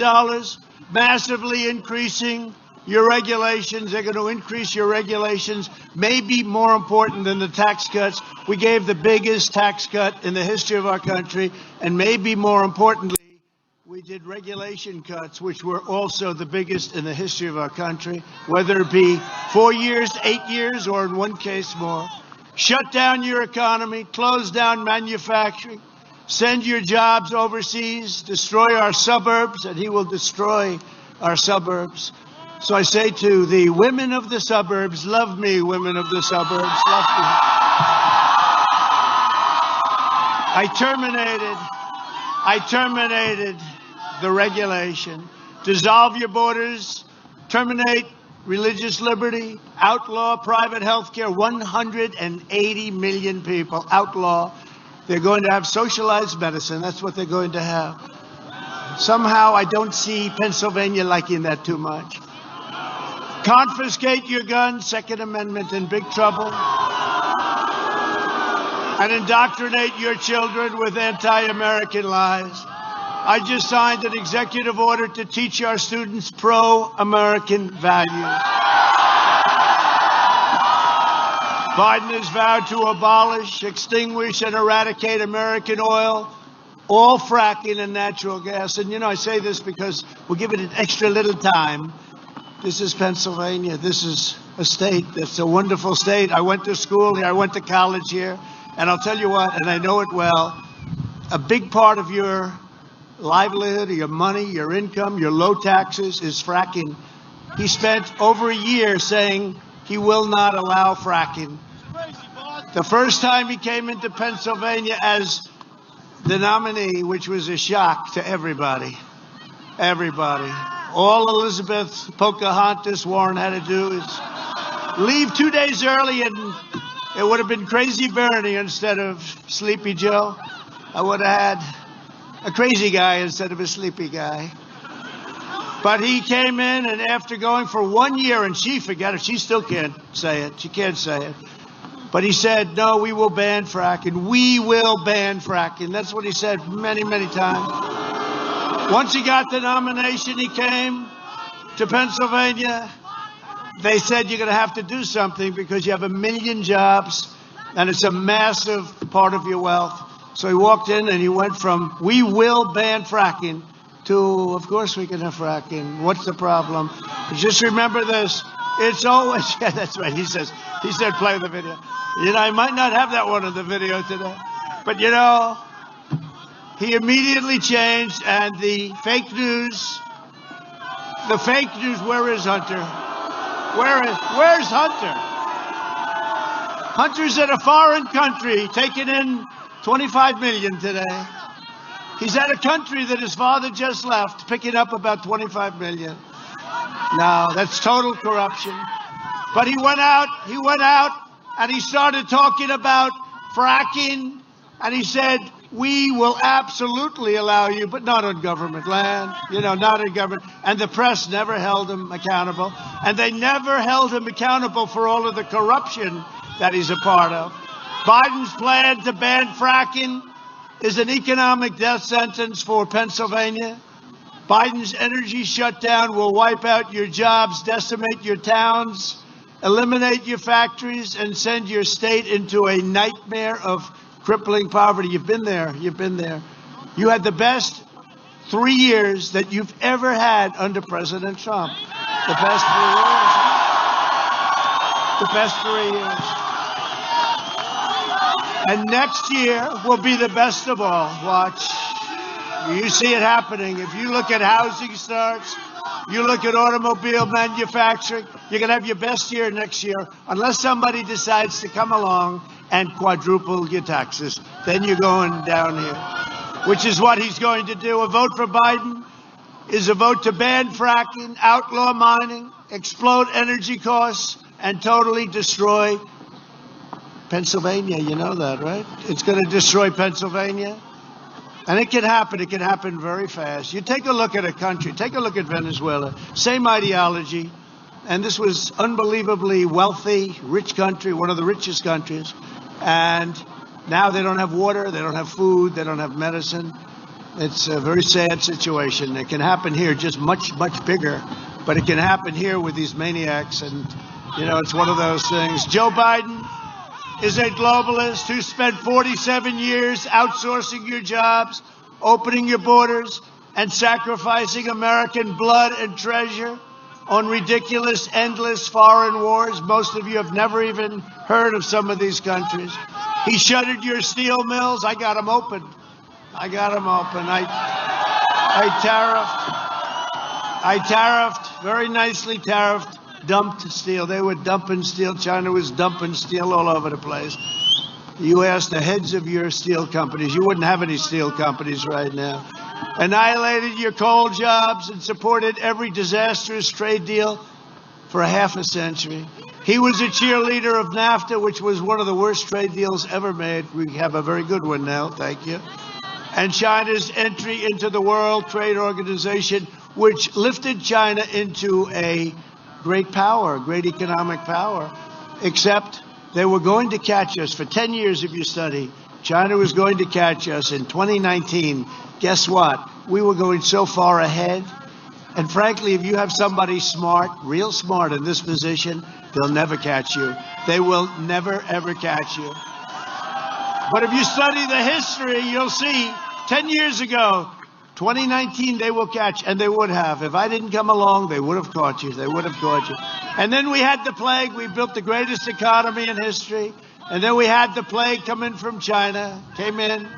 massively increasing your regulations. They're going to increase your regulations, maybe more important than the tax cuts. We gave the biggest tax cut in the history of our country, and maybe more importantly, we did regulation cuts, which were also the biggest in the history of our country, whether it be 4 years, 8 years, or in one case more. Shut down your economy, close down manufacturing, send your jobs overseas, destroy our suburbs, and he will destroy our suburbs. So I say to the women of the suburbs, love me, women of the suburbs, love me. I terminated the regulation. Dissolve your borders, terminate religious liberty, outlaw private health care. 180 million people, outlaw. They're going to have socialized medicine. That's what they're going to have. Somehow I don't see Pennsylvania liking that too much. Confiscate your guns, Second Amendment, in big trouble. And indoctrinate your children with anti-American lies. I just signed an executive order to teach our students pro-American values. Biden has vowed to abolish, extinguish, and eradicate American oil, all fracking and natural gas. And, you know, I say this because we'll give it an extra little time. This is Pennsylvania. This is a state that's a wonderful state. I went to school here. I went to college here. And I'll tell you what, and I know it well, a big part of your livelihood, your money, your income, your low taxes is fracking. He spent over a year saying he will not allow fracking. The first time he came into Pennsylvania as the nominee, which was a shock to everybody. Everybody. All Elizabeth Pocahontas Warren had to do is leave 2 days early, and it would have been Crazy Bernie instead of Sleepy Joe. I would have had a crazy guy instead of a sleepy guy. But he came in, and after going for 1 year, and she forgot it, she still can't say it. She can't say it. But he said, no, we will ban fracking. We will ban fracking. That's what he said many, many times. Once he got the nomination, he came to Pennsylvania. They said, you're going to have to do something because you have 1 million jobs, and it's a massive part of your wealth. So he walked in, and he went from, we will ban fracking, to, of course we can have fracking. What's the problem? Just remember this. It's always, yeah, that's right. He said, play the video. You know, I might not have that one in the video today. But, you know, he immediately changed, and the fake news, where is Hunter? Where's Hunter? Hunter's in a foreign country taking in 25 million today. He's at a country that his father just left, picking up about 25 million. No, that's total corruption. But he went out, and he started talking about fracking, and he said, we will absolutely allow you, but not on government land, not on government. And the press never held him accountable, and they never held him accountable for all of the corruption that he's a part of. Biden's plan to ban fracking is an economic death sentence for Pennsylvania. Biden's energy shutdown will wipe out your jobs, decimate your towns, eliminate your factories, and send your state into a nightmare of crippling poverty. You've been there. You had the best 3 years that you've ever had under President Trump. The best 3 years. The best 3 years. And next year will be the best of all. Watch. You see it happening. If you look at housing starts, you look at automobile manufacturing, you're going to have your best year next year, unless somebody decides to come along and quadruple your taxes. Then you're going downhill, which is what he's going to do. A vote for Biden is a vote to ban fracking, outlaw mining, explode energy costs, and totally destroy Pennsylvania. You know that, right? It's going to destroy Pennsylvania. And it can happen. It can happen very fast. You take a look at a country. Take a look at Venezuela. Same ideology. And this was unbelievably wealthy, rich country, one of the richest countries. And now they don't have water. They don't have food. They don't have medicine. It's a very sad situation. It can happen here, just much, much bigger. But it can happen here with these maniacs. And, it's one of those things. Joe Biden is a globalist who spent 47 years outsourcing your jobs, opening your borders, and sacrificing American blood and treasure on ridiculous, endless foreign wars. Most of you have never even heard of some of these countries. He shuttered your steel mills. I got them open. I tariffed, very nicely tariffed, dumped steel. They were dumping steel. China was dumping steel all over the place. You asked the heads of your steel companies. You wouldn't have any steel companies right now. Annihilated your coal jobs and supported every disastrous trade deal for a half a century. He was a cheerleader of NAFTA, which was one of the worst trade deals ever made. We have a very good one now. Thank you. And China's entry into the World Trade Organization, which lifted China into a great power, great economic power, except they were going to catch us. For 10 years, if you study, China was going to catch us in 2019. Guess what? We were going so far ahead. And frankly, if you have somebody smart, real smart in this position, they'll never catch you. They will never, ever catch you. But if you study the history, you'll see 10 years ago, 2019, they will catch, and they would have. If I didn't come along, they would have caught you. They would have caught you. And then we had the plague. We built the greatest economy in history. And then we had the plague come in from China, came in.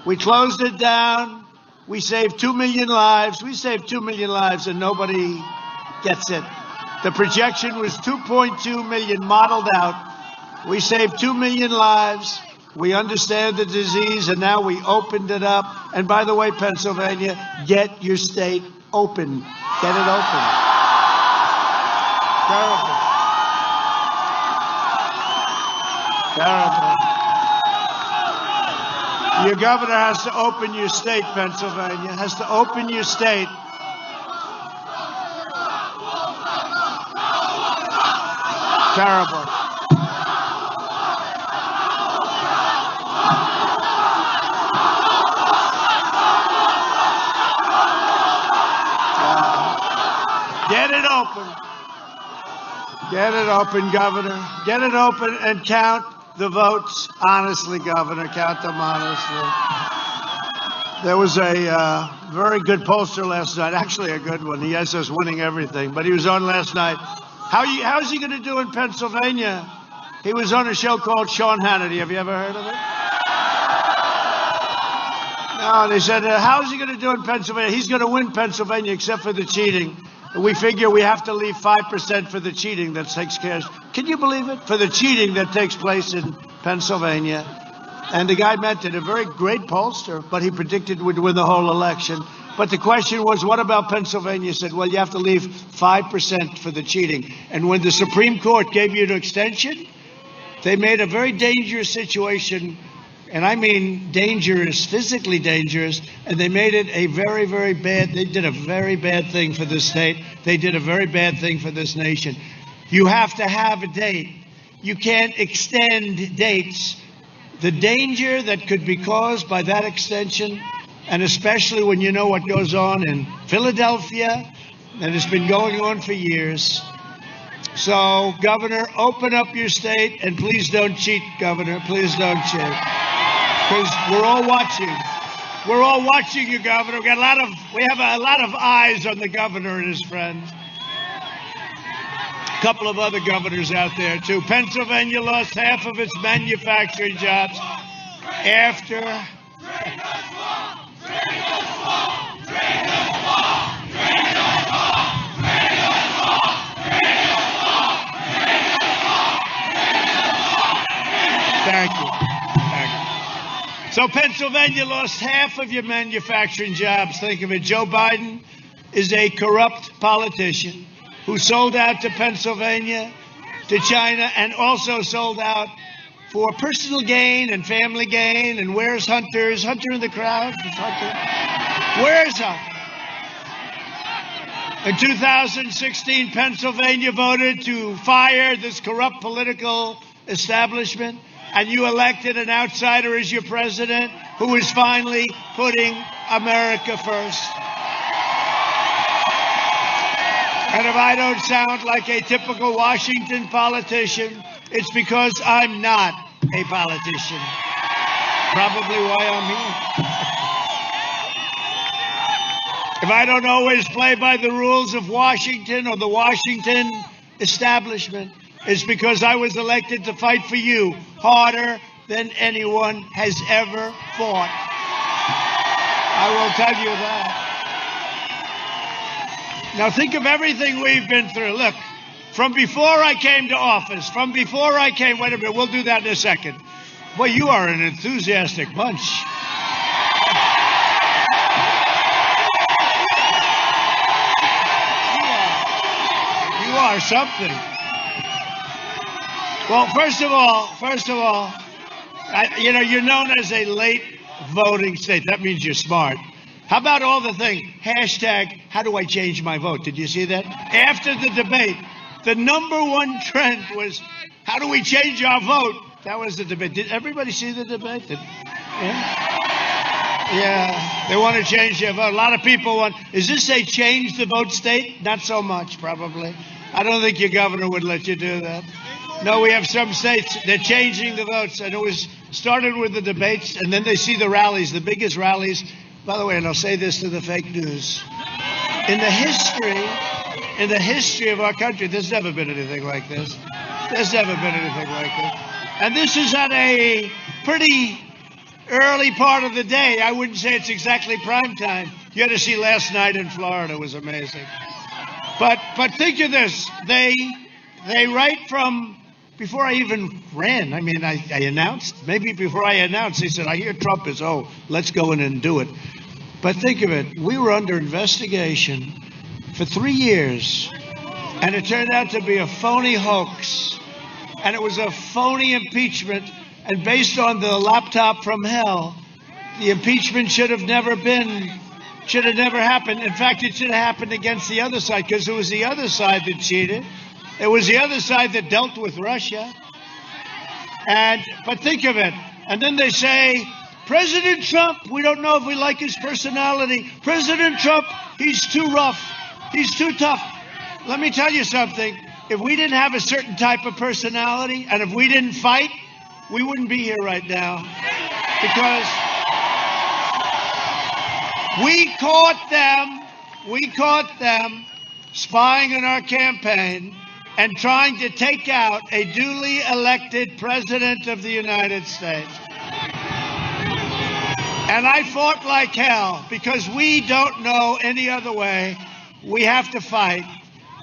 We closed it down. We saved 2 million lives. We saved 2 million lives, and nobody gets it. The projection was 2.2 million modeled out. We saved 2 million lives. We understand the disease, and now we opened it up. And by the way, Pennsylvania, get your state open. Get it open. Terrible. Terrible. Your governor has to open your state, Pennsylvania. Has to open your state. Terrible. Get it open. Get it open, Governor. Get it open and count the votes honestly, Governor. Count them honestly. There was a very good pollster last night, actually a good one. He has us winning everything, but he was on last night. How's he going to do in Pennsylvania? He was on a show called Sean Hannity. Have you ever heard of it? No, they said, how's he going to do in Pennsylvania? He's going to win Pennsylvania except for the cheating. We figure we have to leave 5% for the cheating that takes care. Can you believe it? For the cheating that takes place in Pennsylvania. And the guy meant it, a very great pollster, but he predicted we'd win the whole election. But the question was, what about Pennsylvania? He said, well, you have to leave 5% for the cheating. And when the Supreme Court gave you an extension, they made a very dangerous situation, and I mean dangerous, physically dangerous, and they made it a very, very bad, they did a very bad thing for this state. They did a very bad thing for this nation. You have to have a date. You can't extend dates. The danger that could be caused by that extension, and especially when you know what goes on in Philadelphia, and it's been going on for years. So, Governor, open up your state, and please don't cheat, Governor. Please don't cheat. Because we're all watching. We're all watching you, Governor. We have a lot of eyes on the governor and his friends. A couple of other governors out there, too. Pennsylvania lost half of its manufacturing jobs after... Thank you. So Pennsylvania lost half of your manufacturing jobs. Think of it. Joe Biden is a corrupt politician who sold out to Pennsylvania, to China, and also sold out for personal gain and family gain. And where's Hunter? Is Hunter in the crowd? Where's Hunter? In 2016, Pennsylvania voted to fire this corrupt political establishment, and you elected an outsider as your president who is finally putting America first. And if I don't sound like a typical Washington politician, it's because I'm not a politician. Probably why I'm here. If I don't always play by the rules of Washington or the Washington establishment, it's because I was elected to fight for you harder than anyone has ever fought. I will tell you that. Now think of everything we've been through. Look, from before I came to office, wait a minute, we'll do that in a second. Boy, you are an enthusiastic bunch. You are something. Well, first of all, you're known as a late voting state. That means you're smart. How about all the things? Hashtag, how do I change my vote? Did you see that? After the debate, the number one trend was, how do we change our vote? That was the debate. Did everybody see the debate? Yeah, they want to change their vote. A lot of people want, is this a change the vote state? Not so much, probably. I don't think your governor would let you do that. No, we have some states, they're changing the votes, and it was started with the debates, and then they see the rallies, the biggest rallies. By the way, and I'll say this to the fake news, in the history of our country, there's never been anything like this. There's never been anything like this. And this is at a pretty early part of the day. I wouldn't say it's exactly prime time. You had to see last night in Florida. It was amazing. But think of this. They right from before I even ran, I mean, I announced, maybe before I announced, they said, I hear Trump is, let's go in and do it. But think of it. We were under investigation for 3 years, and it turned out to be a phony hoax, and it was a phony impeachment, and based on the laptop from hell, The impeachment should have never happened. In fact, it should have happened against the other side, because it was the other side that cheated. It was the other side that dealt with Russia. But think of it. And then they say, President Trump, we don't know if we like his personality. President Trump, he's too rough. He's too tough. Let me tell you something. If we didn't have a certain type of personality, and if we didn't fight, we wouldn't be here right now. Because we caught them spying on our campaign and trying to take out a duly elected president of the United States. And I fought like hell, because we don't know any other way. We have to fight.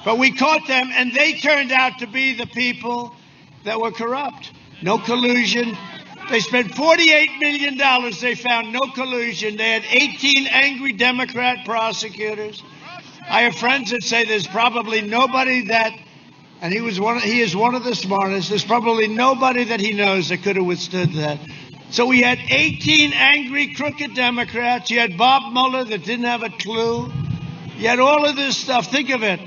But we caught them, and they turned out to be the people that were corrupt. No collusion. They spent $48 million. They found no collusion. They had 18 angry Democrat prosecutors. I have friends that say there's probably nobody that, and he is one of the smartest, there's probably nobody that he knows that could have withstood that. So we had 18 angry, crooked Democrats. You had Bob Mueller that didn't have a clue. You had all of this stuff. Think of it.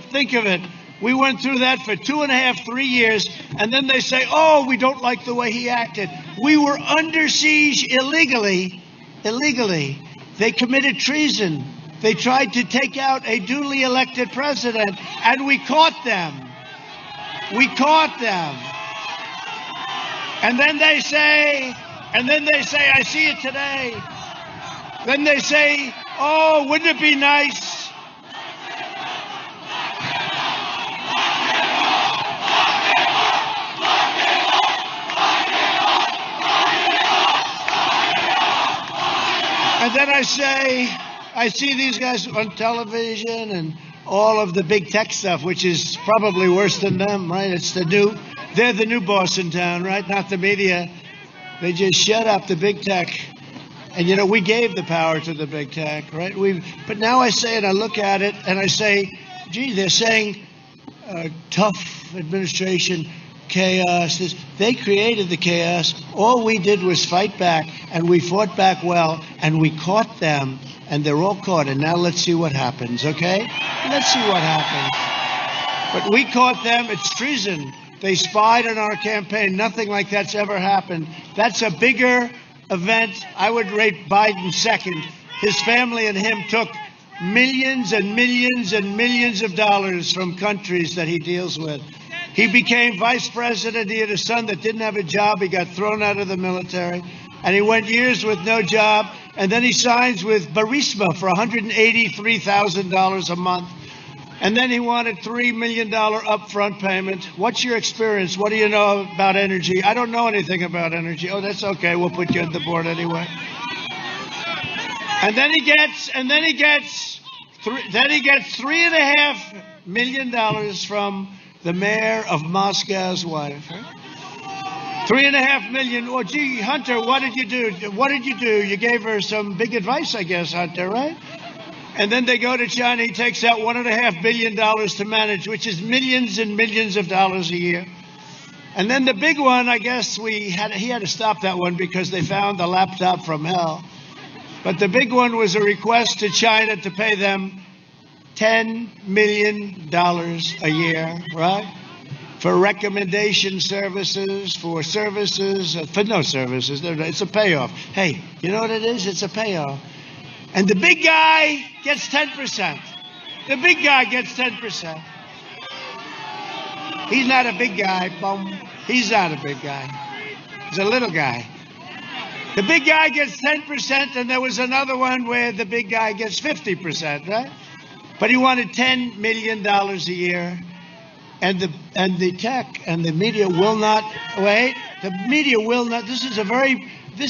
We went through that for 2.5, 3 years, and then they say, oh, we don't like the way he acted. We were under siege illegally. They committed treason. They tried to take out a duly elected president, and we caught them. And then they say, I see it today. Then they say, oh, wouldn't it be nice? And then I see these guys on television and all of the big tech stuff, which is probably worse than them, right? They're the new boss in town, right? Not the media. They just shut up the big tech. And, we gave the power to the big tech, right? But now I say it, I look at it, and I say, gee, they're saying tough administration, chaos. They created the chaos. All we did was fight back, and we fought back well, and we caught them, and they're all caught. And now let's see what happens, okay? Let's see what happens. But we caught them. It's treason. They spied on our campaign. Nothing like that's ever happened. That's a bigger event. I would rate Biden second. His family and him took millions and millions and millions of dollars from countries that he deals with. He became vice president. He had a son that didn't have a job. He got thrown out of the military. And he went years with no job. And then he signs with Burisma for $183,000 a month. And then he wanted $3 million upfront payment. What's your experience? What do you know about energy? I don't know anything about energy. Oh, that's okay. We'll put you on the board anyway. And then he gets $3.5 million from the mayor of Moscow's wife. $3.5 million. Oh, gee, Hunter, what did you do? You gave her some big advice, I guess, Hunter, right? And then they go to China. He takes out $1.5 billion to manage, which is millions and millions of dollars a year. And then the big one, I guess he had to stop that one because they found the laptop from hell. But the big one was a request to China to pay them $10 million a year, right? For recommendation services, for no services. It's a payoff. Hey, you know what it is? It's a payoff. And the big guy gets 10%. The big guy gets 10%. He's not a big guy, bum. He's not a big guy. He's a little guy. The big guy gets 10%, and there was another one where the big guy gets 50%, right? But he wanted $10 million a year. And the tech and the media will not wait. The media will not. This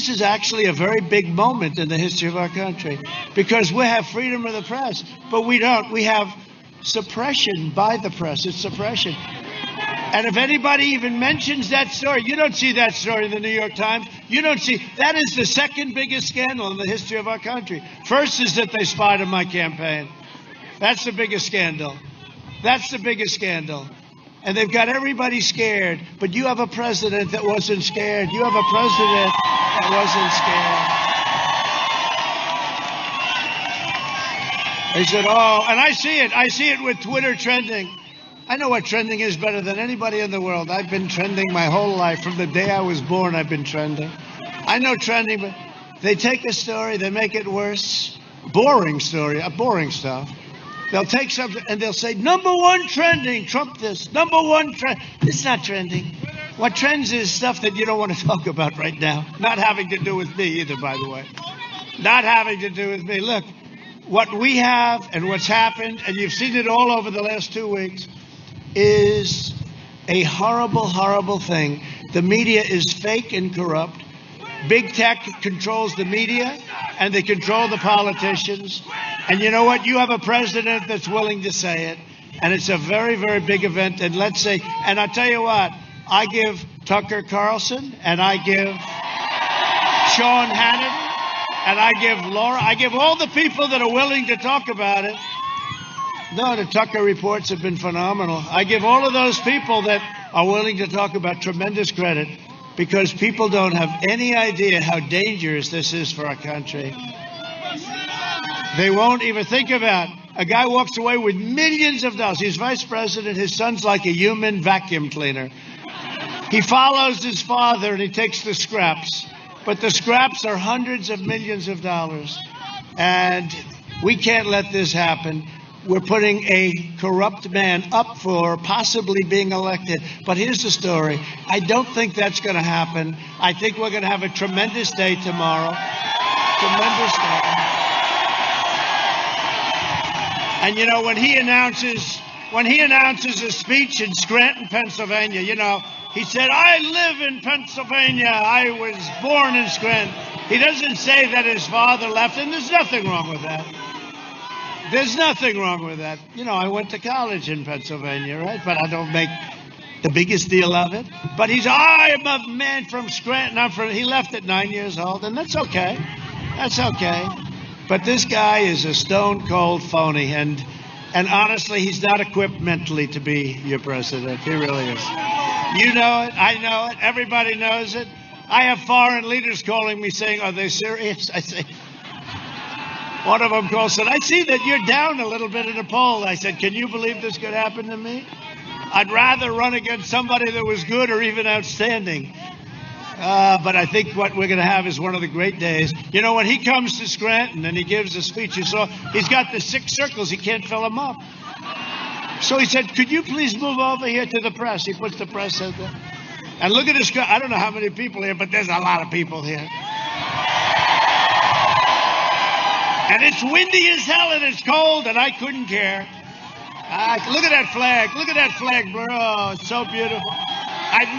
is actually a very big moment in the history of our country, because we have freedom of the press, but we don't. We have suppression by the press. It's suppression. And if anybody even mentions that story, you don't see that story in the New York Times. You don't see. That is the second biggest scandal in the history of our country. First is that they spied on my campaign. That's the biggest scandal. That's the biggest scandal. And they've got everybody scared. But you have a president that wasn't scared. You have a president that wasn't scared. They said, oh, and I see it. I see it with Twitter trending. I know what trending is better than anybody in the world. I've been trending my whole life. From the day I was born, I've been trending. I know trending, but they take a story, they make it worse. Boring story, boring stuff. They'll take something and they'll say, #1 trending, Trump this, #1 trend. It's not trending. What trends is stuff that you don't want to talk about right now. Not having to do with me either, by the way. Not having to do with me. Look, what we have and what's happened, and you've seen it all over the last 2 weeks, is a horrible, horrible thing. The media is fake and corrupt. Big tech controls the media, and they control the politicians. And you know what? You have a president that's willing to say it, and it's a very, very big event. And let's say, and I'll tell you what, I give Tucker Carlson, and I give Sean Hannity, and I give Laura, I give all the people that are willing to talk about it. No, the Tucker reports have been phenomenal. I give all of those people that are willing to talk about tremendous credit, because people don't have any idea how dangerous this is for our country. They won't even think about it. A guy walks away with millions of dollars. He's vice president. His son's like a human vacuum cleaner. He follows his father and he takes the scraps. But the scraps are hundreds of millions of dollars. And we can't let this happen. We're putting a corrupt man up for possibly being elected. But here's the story. I don't think that's going to happen. I think we're going to have a tremendous day tomorrow. Tremendous day. And, you know, when he announces a speech in Scranton, Pennsylvania, you know, he said, I live in Pennsylvania. I was born in Scranton. He doesn't say that his father left, and there's nothing wrong with that. There's nothing wrong with that. You know, I went to college in Pennsylvania, right? But I don't make the biggest deal of it. But I am a man from Scranton. He left at 9 years old, and that's okay. That's okay. But this guy is a stone-cold phony, and honestly, he's not equipped mentally to be your president. He really is. You know it. I know it. Everybody knows it. I have foreign leaders calling me saying, are they serious? I say, one of them called, said, I see that you're down a little bit in the poll. I said, can you believe this could happen to me? I'd rather run against somebody that was good or even outstanding. But I think what we're going to have is one of the great days. You know, when he comes to Scranton and he gives a speech, you saw he's got the 6 circles. He can't fill them up. So he said, could you please move over here to the press? He puts the press out there. And look at this guy. I don't know how many people here, but there's a lot of people here. And it's windy as hell and it's cold and I couldn't care. Look at that flag. Look at that flag, bro. Oh, it's so beautiful. I've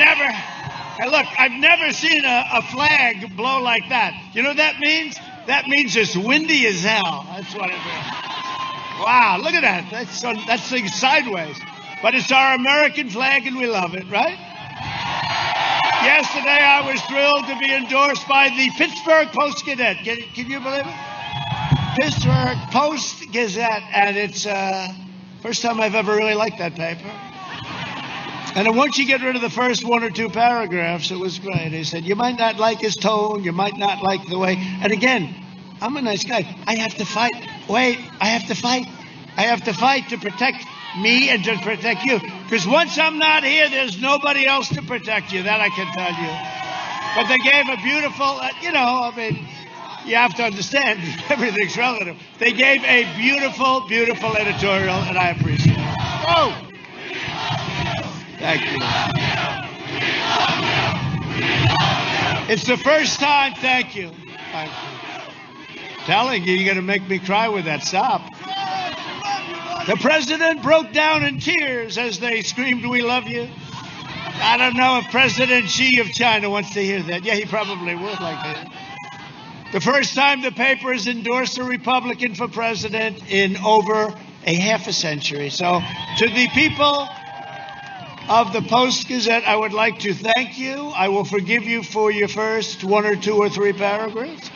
never seen a flag blow like that. You know what that means? That means it's windy as hell. That's what it means. Wow, look at that. That's thing sideways. But it's our American flag and we love it, right? Yesterday I was thrilled to be endorsed by the Pittsburgh Post-Gazette. Can you believe it? Pittsburgh Post-Gazette. And it's first time I've ever really liked that paper. And then once you get rid of the first 1 or 2 paragraphs, it was great. He said, you might not like his tone, you might not like the way. And again, I'm a nice guy. I have to fight. Wait, I have to fight. I have to fight to protect me and to protect you. Because once I'm not here, there's nobody else to protect you. That I can tell you. But they gave a beautiful, you have to understand, everything's relative. They gave a beautiful, beautiful editorial, and I appreciate it. Oh! Thank you. It's the first time, thank you. Thank you. Telling you, you're going to make me cry with that. Stop. The president broke down in tears as they screamed, we love you. I don't know if President Xi of China wants to hear that. Yeah, he probably would like that. The first time the paper has endorsed a Republican for president in over a half a century. So to the people of the Post-Gazette, I would like to thank you. I will forgive you for your first 1 or 2 or 3 paragraphs.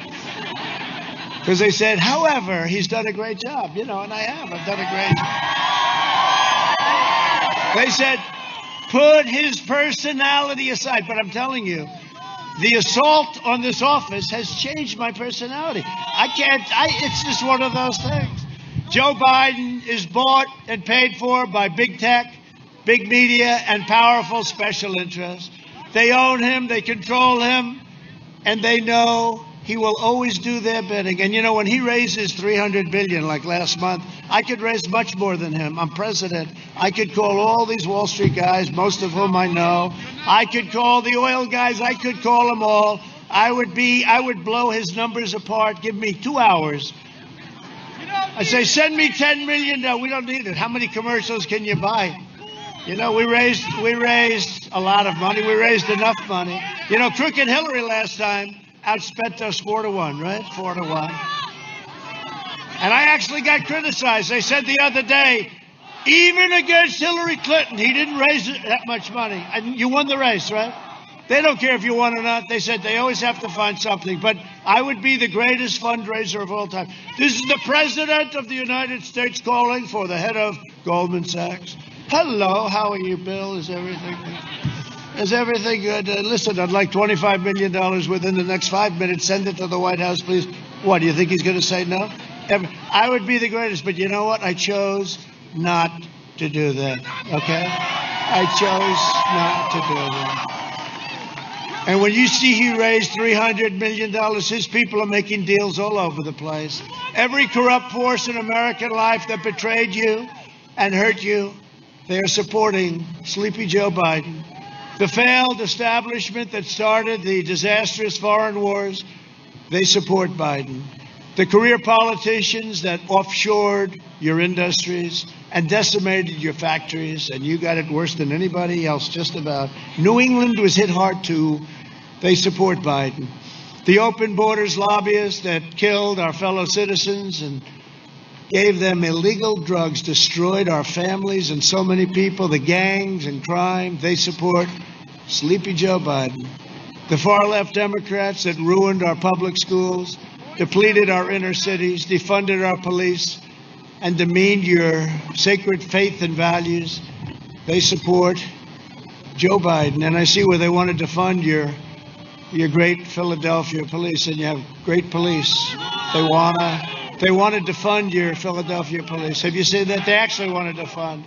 Because they said, however, he's done a great job. You know, and I have. I've done a great job. They said, put his personality aside. But I'm telling you, the assault on this office has changed my personality. It's just one of those things. Joe Biden is bought and paid for by big tech, big media, and powerful special interests. They own him, they control him, and they know he will always do their bidding. And you know, when he raises $300 billion like last month, I could raise much more than him. I'm president. I could call all these Wall Street guys, most of whom I know. I could call the oil guys. I could call them all. I would blow his numbers apart. Give me 2 hours. I say, send me $10 million. No, we don't need it. How many commercials can you buy? You know, we raised a lot of money. We raised enough money. You know, Crooked Hillary last time outspent us 4-1, right? 4-1. And I actually got criticized. They said the other day, even against Hillary Clinton, he didn't raise that much money. And you won the race, right? They don't care if you won or not. They said they always have to find something. But I would be the greatest fundraiser of all time. This is the President of the United States calling for the head of Goldman Sachs. Hello, how are you, Bill? Is everything good? Is everything good? Listen, I'd like $25 million within the next 5 minutes. Send it to the White House, please. What, do you think he's going to say no? I would be the greatest, but you know what? I chose not to do that, okay? I chose not to do that. And when you see he raised $300 million, his people are making deals all over the place. Every corrupt force in American life that betrayed you and hurt you, they are supporting Sleepy Joe Biden. The failed establishment that started the disastrous foreign wars, they support Biden. The career politicians that offshored your industries and decimated your factories, and you got it worse than anybody else, just about. New England was hit hard, too. They support Biden. The open borders lobbyists that killed our fellow citizens and gave them illegal drugs, destroyed our families and so many people, the gangs and crime, they support Sleepy Joe Biden. The far-left Democrats that ruined our public schools, depleted our inner cities, defunded our police, and demeaned your sacred faith and values, they support Joe Biden. And I see where they want to defund your great Philadelphia police, and you have great police. They want to defund your Philadelphia police. Have you seen that? They actually want to defund.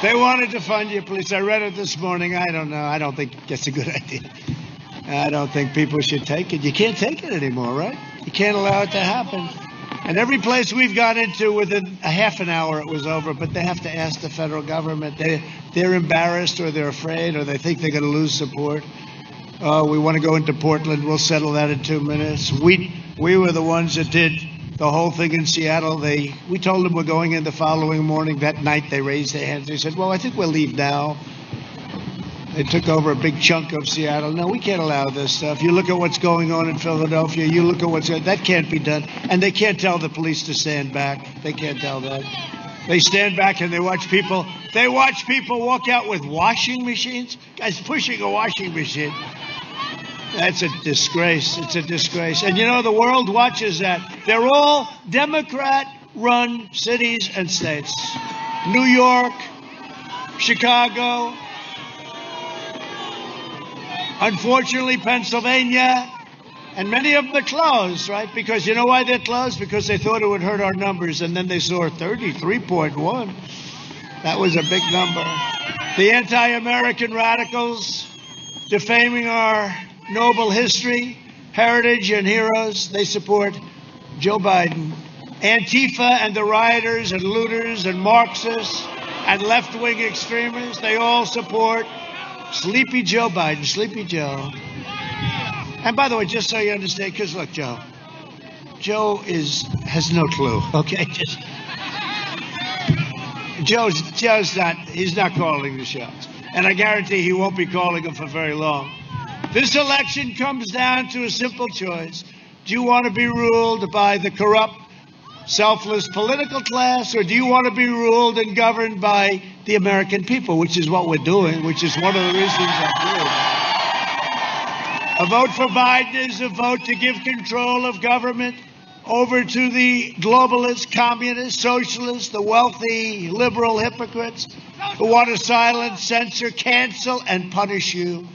They wanted to fund your police. I read it this morning. I don't know. I don't think that's a good idea. I don't think people should take it. You can't take it anymore, right? You can't allow it to happen. And every place we've got into, within a half an hour, it was over. But they have to ask the federal government. They're embarrassed, or they're afraid, or they think they're going to lose support. We want to go into Portland. We'll settle that in 2 minutes. We were the ones that did the whole thing in Seattle. We told them we're going in the following morning. That night they raised their hands. They said, well, I think we'll leave now. They took over a big chunk of Seattle. No, we can't allow this stuff. You look at what's going on in Philadelphia. You look at that can't be done. And they can't tell the police to stand back. They can't tell that. They stand back and they watch people. They watch people walk out with washing machines. Guys pushing a washing machine. That's a disgrace. It's a disgrace. And you know, the world watches that. They're all Democrat-run cities and states. New York, Chicago, unfortunately, Pennsylvania, and many of them are closed, right? Because you know why they're closed? Because they thought it would hurt our numbers, and then they saw 33.1. That was a big number. The anti-American radicals defaming our noble history, heritage, and heroes, they support Joe Biden. Antifa and the rioters and looters and Marxists and left-wing extremists, they all support Sleepy Joe Biden, Sleepy Joe. And by the way, just so you understand, because look, Joe has no clue, okay? He's not calling the shots. And I guarantee he won't be calling them for very long. This election comes down to a simple choice. Do you want to be ruled by the corrupt, selfless political class, or do you want to be ruled and governed by the American people, which is what we're doing, which is one of the reasons I'm doing. A vote for Biden is a vote to give control of government over to the globalists, communists, socialists, the wealthy, liberal hypocrites who want to silence, censor, cancel, and punish you.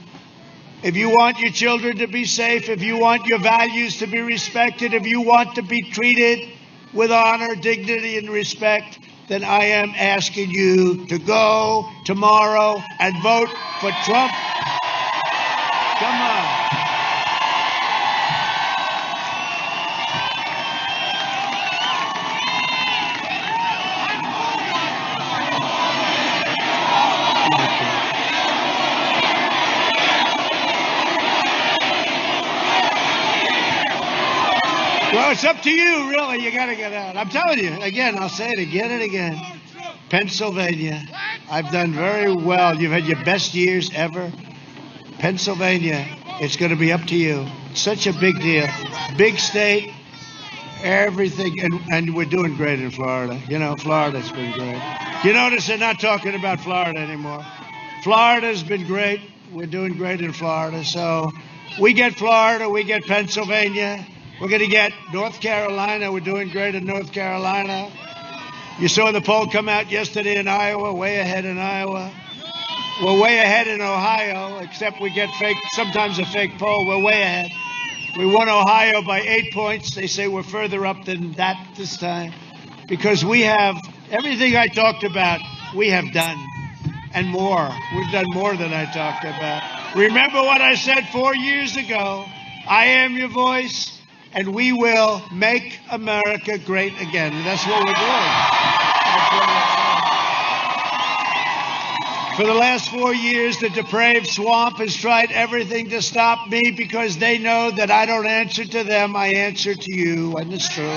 If you want your children to be safe, if you want your values to be respected, if you want to be treated with honor, dignity, and respect, then I am asking you to go tomorrow and vote for Trump. Come on. Well, it's up to you, really. You got to get out. I'm telling you, again, I'll say it again and again. Pennsylvania, I've done very well. You've had your best years ever. Pennsylvania, it's going to be up to you. It's such a big deal. Big state, everything. And we're doing great in Florida. You know, Florida's been great. You notice they're not talking about Florida anymore. Florida's been great. We're doing great in Florida. So we get Florida, we get Pennsylvania. We're going to get North Carolina. We're doing great in North Carolina. You saw the poll come out yesterday in Iowa, way ahead in Iowa. We're way ahead in Ohio, except we get sometimes a fake poll. We're way ahead. We won Ohio by 8 points. They say we're further up than that this time because we have everything I talked about, we have done and more. We've done more than I talked about. Remember what I said 4 years ago. I am your voice. And we will make America great again. And that's what we're doing. For the last 4 years, the depraved swamp has tried everything to stop me because they know that I don't answer to them. I answer to you. And it's true.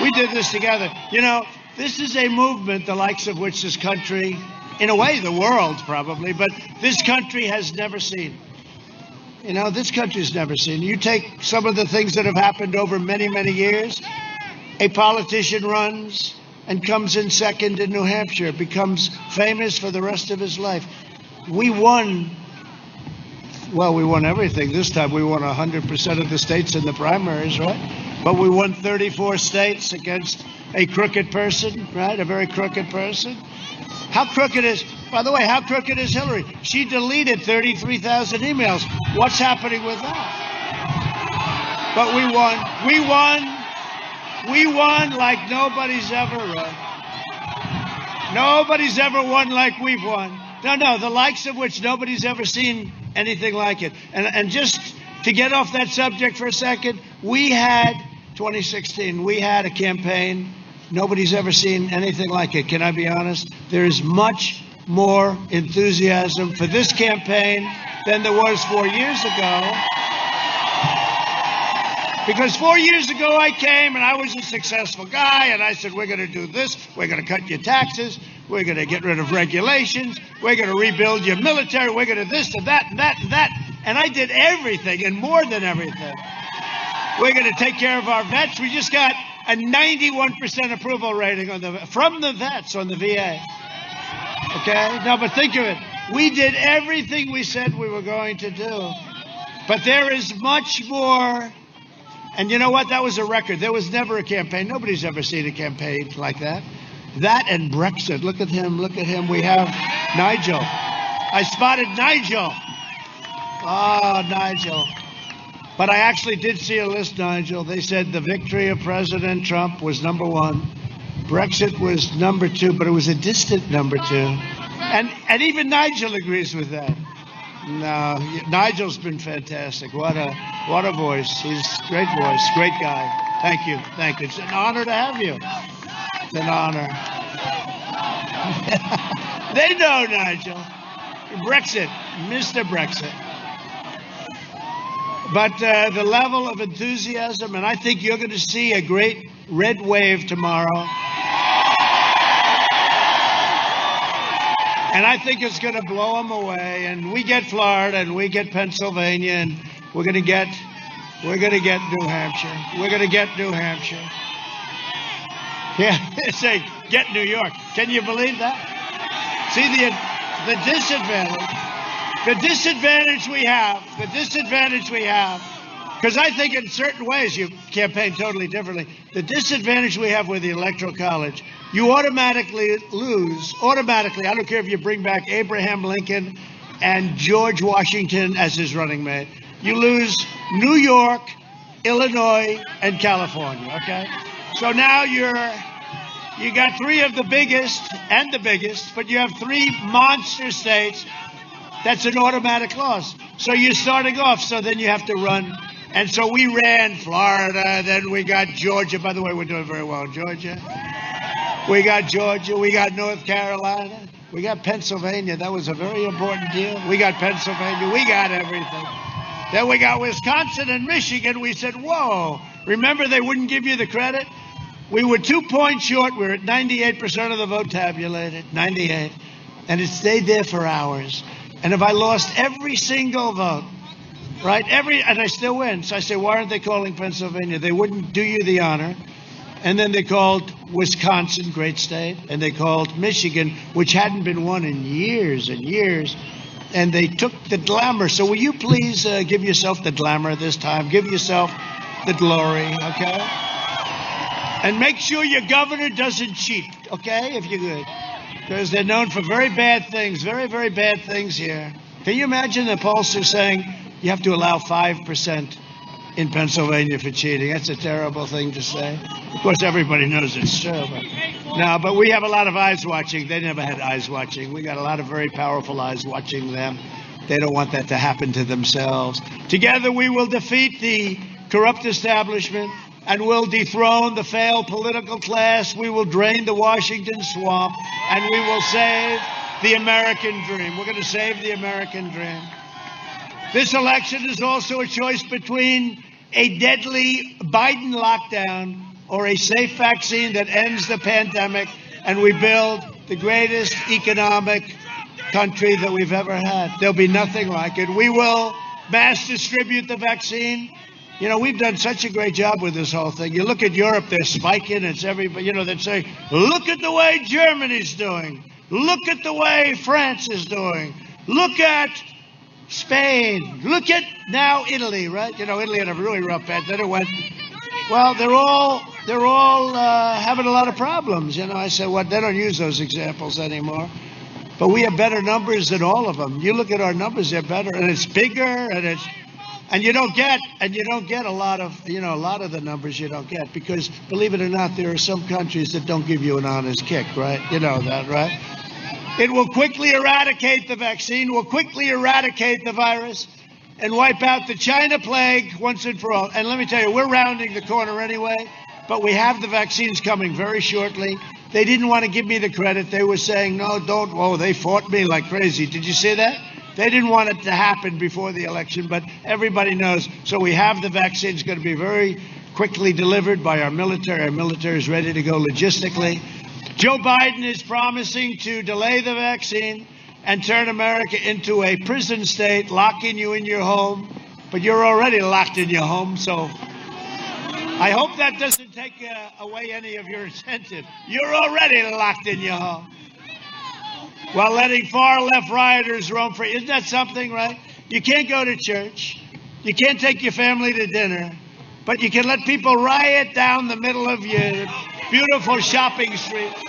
We did this together. You know, this is a movement, the likes of which this country, in a way, the world probably, but this country has never seen. You know, this country's never seen. You take some of the things that have happened over many, many years. A politician runs and comes in second in New Hampshire, becomes famous for the rest of his life. We won. Well, we won everything. This time we won 100% of the states in the primaries, right? But we won 34 states against a crooked person, right? A very crooked person. How crooked is, by the way, how crooked is Hillary? She deleted 33,000 emails. What's happening with that? But we won. We won like nobody's ever run. Nobody's ever won like we've won. No, the likes of which nobody's ever seen anything like it. And just to get off that subject for a second, we had 2016, we had a campaign. Nobody's ever seen anything like it. Can I be honest? There is much more enthusiasm for this campaign than there was 4 years ago. Because 4 years ago I came and I was a successful guy and I said, we're going to do this. We're going to cut your taxes. We're going to get rid of regulations. We're going to rebuild your military. We're going to this and that and that and that. And I did everything and more than everything. We're going to take care of our vets. We just got a 91% approval rating from the vets on the VA. Okay? No, but think of it. We did everything we said we were going to do. But there is much more. And you know what? That was a record. There was never a campaign. Nobody's ever seen a campaign like that. That and Brexit. Look at him. Look at him. We have Nigel. I spotted Nigel. Oh, Nigel. But I actually did see a list, Nigel. They said the victory of President Trump was number one. Brexit was number two, but it was a distant number two. And even Nigel agrees with that. No, Nigel's been fantastic. What a voice. He's a great voice, great guy. Thank you. Thank you. It's an honor to have you. It's an honor. They know, Nigel. Brexit, Mr. Brexit. But the level of enthusiasm, and I think you're going to see a great red wave tomorrow. And I think it's going to blow them away. And we get Florida and we get Pennsylvania and we're going to get New Hampshire. We're going to get New Hampshire. Yeah, they say get New York. Can you believe that? See the disadvantage. The disadvantage we have Because I think in certain ways you campaign totally differently. The disadvantage we have with the Electoral College, you automatically lose, automatically. I don't care if you bring back Abraham Lincoln and George Washington as his running mate. You lose New York, Illinois, and California, okay? So now you got three of the biggest, but you have three monster states. That's an automatic loss. So you're starting off, so then you have to run. And so we ran Florida, then we got Georgia. By the way, we're doing very well in Georgia. We got Georgia, we got North Carolina, we got Pennsylvania. That was a very important deal. We got Pennsylvania, we got everything. Then we got Wisconsin and Michigan. We said, whoa, remember they wouldn't give you the credit? We were 2 points short. We were at 98% of the vote tabulated, 98. And it stayed there for hours. And if I lost every single vote, right, and I still win. So I say, why aren't they calling Pennsylvania? They wouldn't do you the honor. And then they called Wisconsin, great state, and they called Michigan, which hadn't been won in years and years. And they took the glamour. So will you please give yourself the glamour this time? Give yourself the glory, okay? And make sure your governor doesn't cheat, okay, if you could. Because they're known for very bad things, very, very bad things here. Can you imagine the pollster saying you have to allow 5% in Pennsylvania for cheating? That's a terrible thing to say. Of course, everybody knows it's true. But we have a lot of eyes watching. They never had eyes watching. We got a lot of very powerful eyes watching them. They don't want that to happen to themselves. Together, we will defeat the corrupt establishment and will dethrone the failed political class. We will drain the Washington swamp, and we will save the American dream. We're going to save the American dream. This election is also a choice between a deadly Biden lockdown or a safe vaccine that ends the pandemic, and we build the greatest economic country that we've ever had. There'll be nothing like it. We will mass distribute the vaccine. You know, we've done such a great job with this whole thing. You look at Europe, they're spiking. It's everybody, you know, they'd say, look at the way Germany's doing. Look at the way France is doing. Look at Spain. Look at now Italy, right? You know, Italy had a really rough patch. Then it went, well, they're all having a lot of problems. You know, I said, well, they don't use those examples anymore. But we have better numbers than all of them. You look at our numbers, they're better, and it's bigger, and you don't get a lot of the numbers you don't get, because believe it or not, there are some countries that don't give you an honest kick, right? You know that, right? It will quickly eradicate the vaccine, will quickly eradicate the virus, and wipe out the China plague once and for all. And let me tell you, we're rounding the corner anyway, but we have the vaccines coming very shortly. They didn't want to give me the credit. They were saying, no, don't. Oh, they fought me like crazy. Did you see that? They didn't want it to happen before the election, but everybody knows. So we have the vaccines going to be very quickly delivered by our military. Our military is ready to go logistically. Joe Biden is promising to delay the vaccine and turn America into a prison state, locking you in your home. But you're already locked in your home, so I hope that doesn't take away any of your incentive. You're already locked in your home. While letting far-left rioters roam free. Isn't that something, right? You can't go to church. You can't take your family to dinner. But you can let people riot down the middle of your beautiful shopping streets,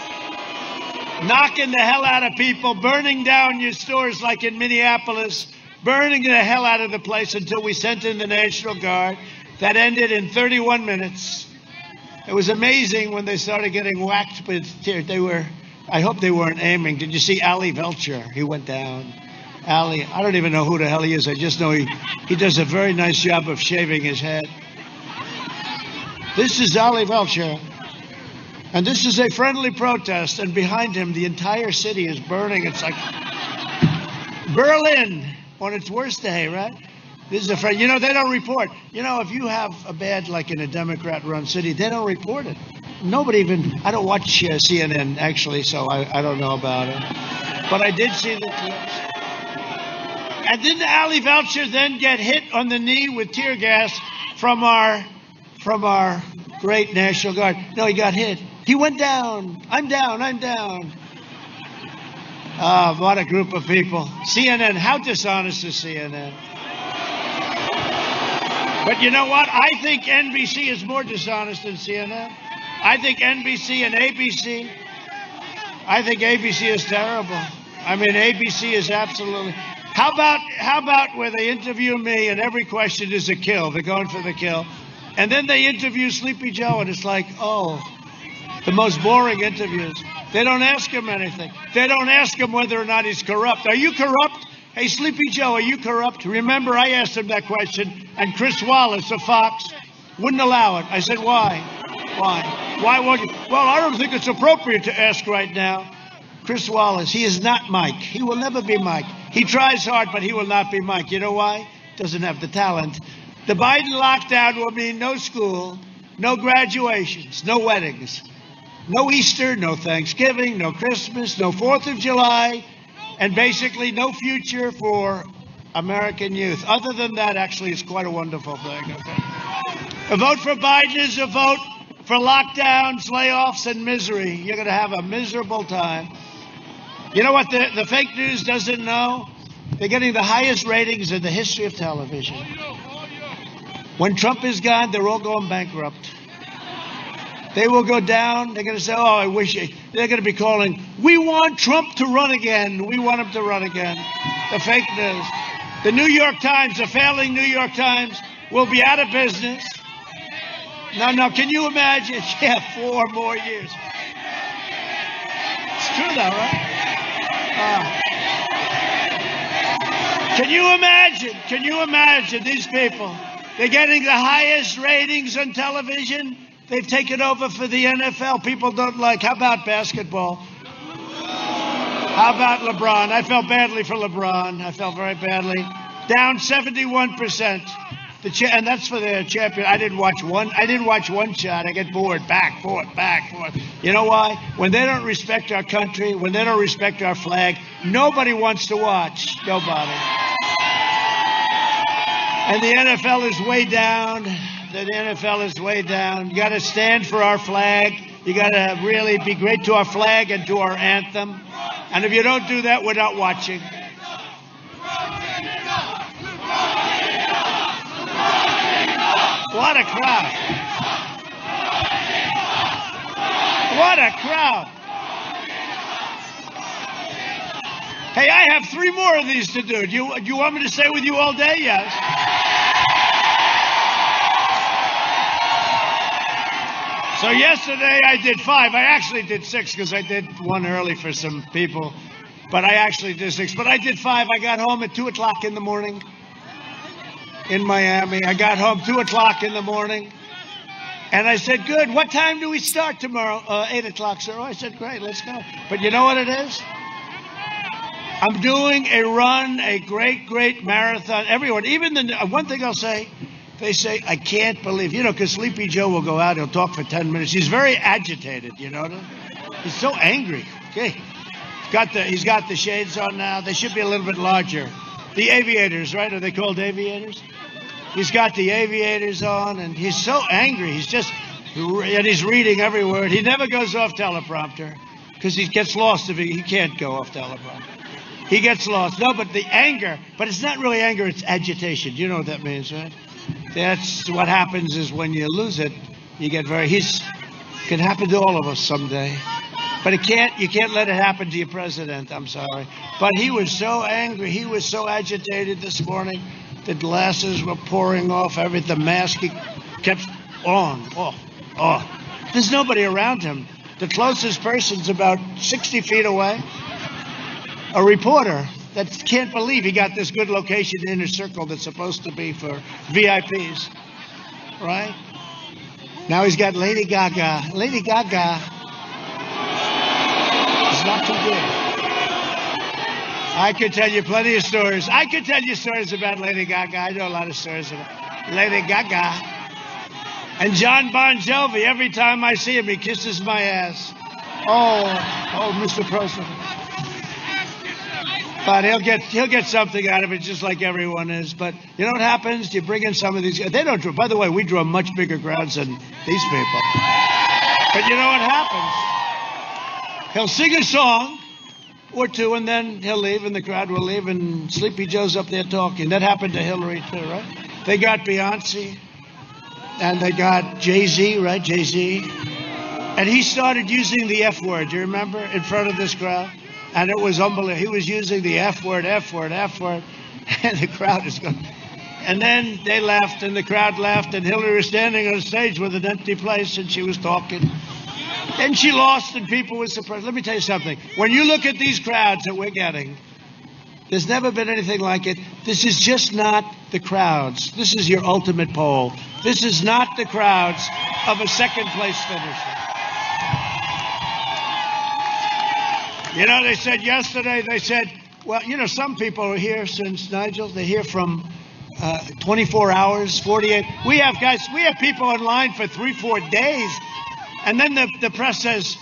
knocking the hell out of people, burning down your stores like in Minneapolis, burning the hell out of the place until we sent in the National Guard. That ended in 31 minutes. It was amazing when they started getting whacked with tears. I hope they weren't aiming. Did you see Ali Velcher? He went down. Ali, I don't even know who the hell he is. I just know he does a very nice job of shaving his head. This is Ali Velcher. And this is a friendly protest. And behind him, the entire city is burning. It's like Berlin on its worst day, right? This is a friend. You know, they don't report. You know, if you have a bad, like in a Democrat-run city, they don't report it. Nobody even, I don't watch CNN, actually, so I don't know about it. But I did see the clips. And didn't Ali Velcher then get hit on the knee with tear gas from our great National Guard? No, he got hit. He went down. I'm down. What a group of people. CNN, how dishonest is CNN? But you know what? I think NBC is more dishonest than CNN. I think NBC and ABC. I think ABC is terrible. I mean, ABC is absolutely. How about where they interview me and every question is a kill? They're going for the kill. And then they interview Sleepy Joe and it's like, oh, the most boring interviews. They don't ask him anything. They don't ask him whether or not he's corrupt. Are you corrupt? Hey, Sleepy Joe, are you corrupt? Remember, I asked him that question, and Chris Wallace of Fox wouldn't allow it. I said, why? Why won't you? Well, I don't think it's appropriate to ask right now. Chris Wallace, he is not Mike. He will never be Mike. He tries hard, but he will not be Mike. You know why? Doesn't have the talent. The Biden lockdown will mean no school, no graduations, no weddings, no Easter, no Thanksgiving, no Christmas, no 4th of July, and basically no future for American youth. Other than that, actually, it's quite a wonderful thing. Okay? A vote for Biden is a vote for lockdowns, layoffs, and misery. You're going to have a miserable time. You know what the fake news doesn't know? They're getting the highest ratings in the history of television. When Trump is gone, they're all going bankrupt. They will go down. They're going to say, oh, I wish. They're going to be calling, we want Trump to run again. We want him to run again. The fake news. The New York Times, the failing New York Times, will be out of business. Now, can you imagine? Yeah, 4 more years. It's true, though, right? Can you imagine these people? They're getting the highest ratings on television. They've taken over for the NFL. People don't like. How about basketball? How about LeBron? I felt badly for LeBron. I felt very badly. Down 71%. And that's for their champion. I didn't watch one shot. I get bored. Back, forth. You know why? When they don't respect our country, when they don't respect our flag, nobody wants to watch. Nobody. And the NFL is way down. The NFL is way down. You got to stand for our flag. You got to really be great to our flag and to our anthem. And if you don't do that, we're not watching. What a crowd. What a crowd. Hey, I have 3 more of these to do. Do you want me to stay with you all day? Yes. So yesterday I did 5. I actually did 6 because I did one early for some people. But I actually did 6. But I did 5. I got home at 2 o'clock in the morning in Miami. I got home 2 o'clock in the morning. And I said, good. What time do we start tomorrow? 8 o'clock, sir. Oh, I said, great, let's go. But you know what it is? I'm doing a run, a great marathon. Everyone, even one thing I'll say, they say, I can't believe, because Sleepy Joe will go out, he'll talk for 10 minutes. He's very agitated, He's so angry. Okay. He's got the shades on now. They should be a little bit larger. The aviators, right? Are they called aviators? He's got the aviators on, and he's so angry. And he's reading every word. He never goes off teleprompter because he gets lost if he can't go off teleprompter. He gets lost. No, but the anger, but it's not really anger, it's agitation. You know what that means, right? That's what happens is when you lose it, you get can happen to all of us someday. But you can't let it happen to your president. I'm sorry. But he was so angry. He was so agitated this morning. The glasses were pouring off. The mask he kept on. Oh. There's nobody around him. The closest person's about 60 feet away. A reporter that can't believe he got this good location in a circle that's supposed to be for VIPs. Right? Now he's got Lady Gaga. Lady Gaga is not too good. I could tell you plenty of stories. I could tell you stories about Lady Gaga. I know a lot of stories about Lady Gaga. And John Bon Jovi, every time I see him, he kisses my ass. Oh, Mr. President. But he'll get something out of it, just like everyone is. But you know what happens? You bring in some of these guys. They don't draw. By the way, we draw much bigger crowds than these people. But you know what happens? He'll sing a song or two, and then he'll leave, and the crowd will leave, and Sleepy Joe's up there talking. That happened to Hillary too, right? They got Beyonce, and they got Jay-Z, right? Jay-Z. And he started using the F word, do you remember, in front of this crowd? And it was unbelievable. He was using the F word, F word, F word. And the crowd is going. And then they left, and the crowd left, and Hillary was standing on stage with an empty place, and she was talking. Then she lost, and people were surprised. Let me tell you something. When you look at these crowds that we're getting, there's never been anything like it. This is just not the crowds. This is your ultimate poll. This is not the crowds of a second-place finisher. You know, they said yesterday, well, you know, some people are here since, Nigel, they're here from 24 hours, 48. We have people online for 3-4 days. And then the press says,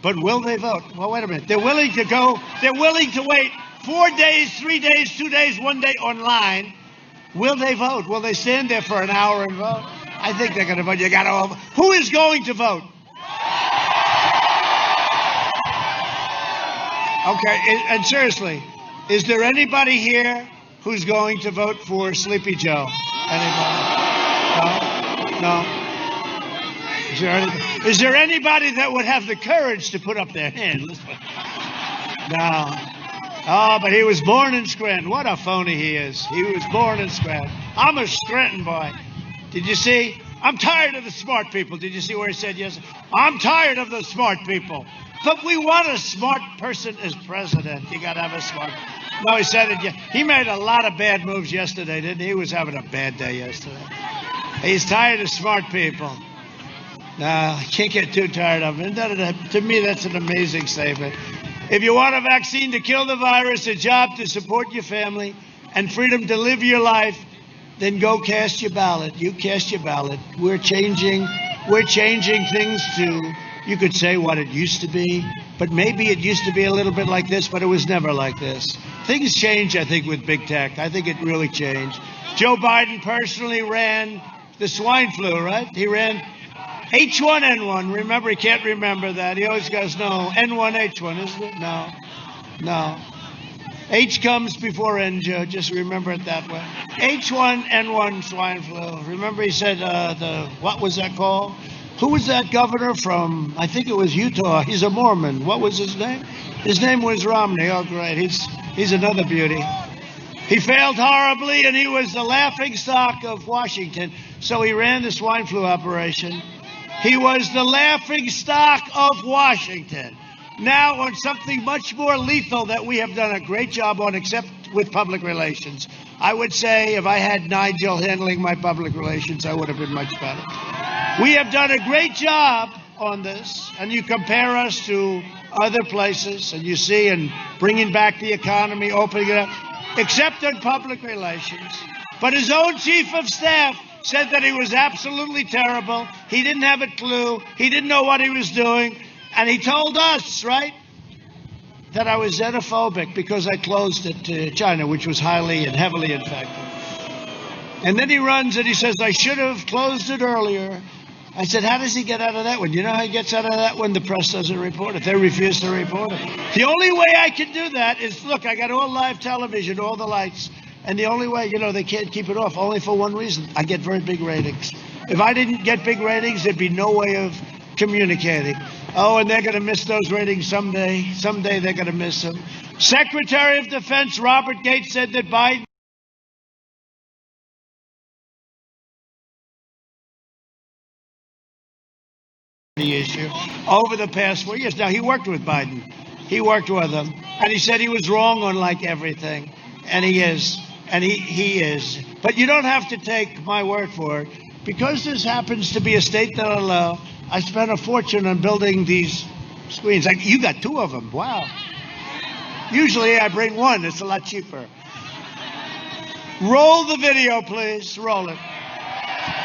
but will they vote? Well, wait a minute. They're willing to wait 4 days, 3 days, 2 days, 1 day online. Will they vote? Will they stand there for an hour and vote? I think they're going to vote. You got to. Who is going to vote? Okay, and seriously, is there anybody here who's going to vote for Sleepy Joe? Anybody? No? Is there anybody that would have the courage to put up their hand? No. Oh, but he was born in Scranton. What a phony he is. He was born in Scranton. I'm a Scranton boy. Did you see? I'm tired of the smart people. Did you see where he said yes? I'm tired of the smart people. But we want a smart person as president. You got to have a smart. No, he said it. He made a lot of bad moves yesterday, didn't he? He was having a bad day yesterday. He's tired of smart people. No, I can't get too tired of him. To me, that's an amazing statement. If you want a vaccine to kill the virus, a job to support your family, and freedom to live your life, then go cast your ballot. You cast your ballot. We're changing things to, you could say, what it used to be, but maybe it used to be a little bit like this, but it was never like this. Things change, I think, with big tech. I think it really changed. Joe Biden personally ran the swine flu, right? He ran H1N1. Remember, he can't remember that. He always goes, no, N1H1, isn't it? No. H comes before N, Joe. Just remember it that way. H1N1 swine flu. Remember he said, what was that called? Who was that governor from, I think it was Utah. He's a Mormon. What was his name? His name was Romney. Oh, great. He's another beauty. He failed horribly, and he was the laughingstock of Washington. So he ran the swine flu operation. He was the laughingstock of Washington. Now on something much more lethal that we have done a great job on, except with public relations. I would say if I had Nigel handling my public relations, I would have been much better. We have done a great job on this, and you compare us to other places, and you see, and bringing back the economy, opening it up, except on public relations. But his own chief of staff said that he was absolutely terrible. He didn't have a clue. He didn't know what he was doing. And he told us, right, that I was xenophobic because I closed it to China, which was highly and heavily infected. And then he runs and he says, I should have closed it earlier. I said, how does he get out of that one? You know how he gets out of that one? The press doesn't report it. They refuse to report it. The only way I can do that is, look, I got all live television, all the lights. And the only way, they can't keep it off, only for one reason. I get very big ratings. If I didn't get big ratings, there'd be no way of communicating. Oh, and they're going to miss those ratings someday. Someday they're going to miss them. Secretary of Defense Robert Gates said that Biden the issue over the past 4 years. Now, he worked with Biden. He worked with him. And he said he was wrong on like everything. And he is. And he is. But you don't have to take my word for it. Because this happens to be a state that allows, I spent a fortune on building these screens. Like, you got 2 of them. Wow. Usually I bring 1. It's a lot cheaper. Roll the video, please. Roll it.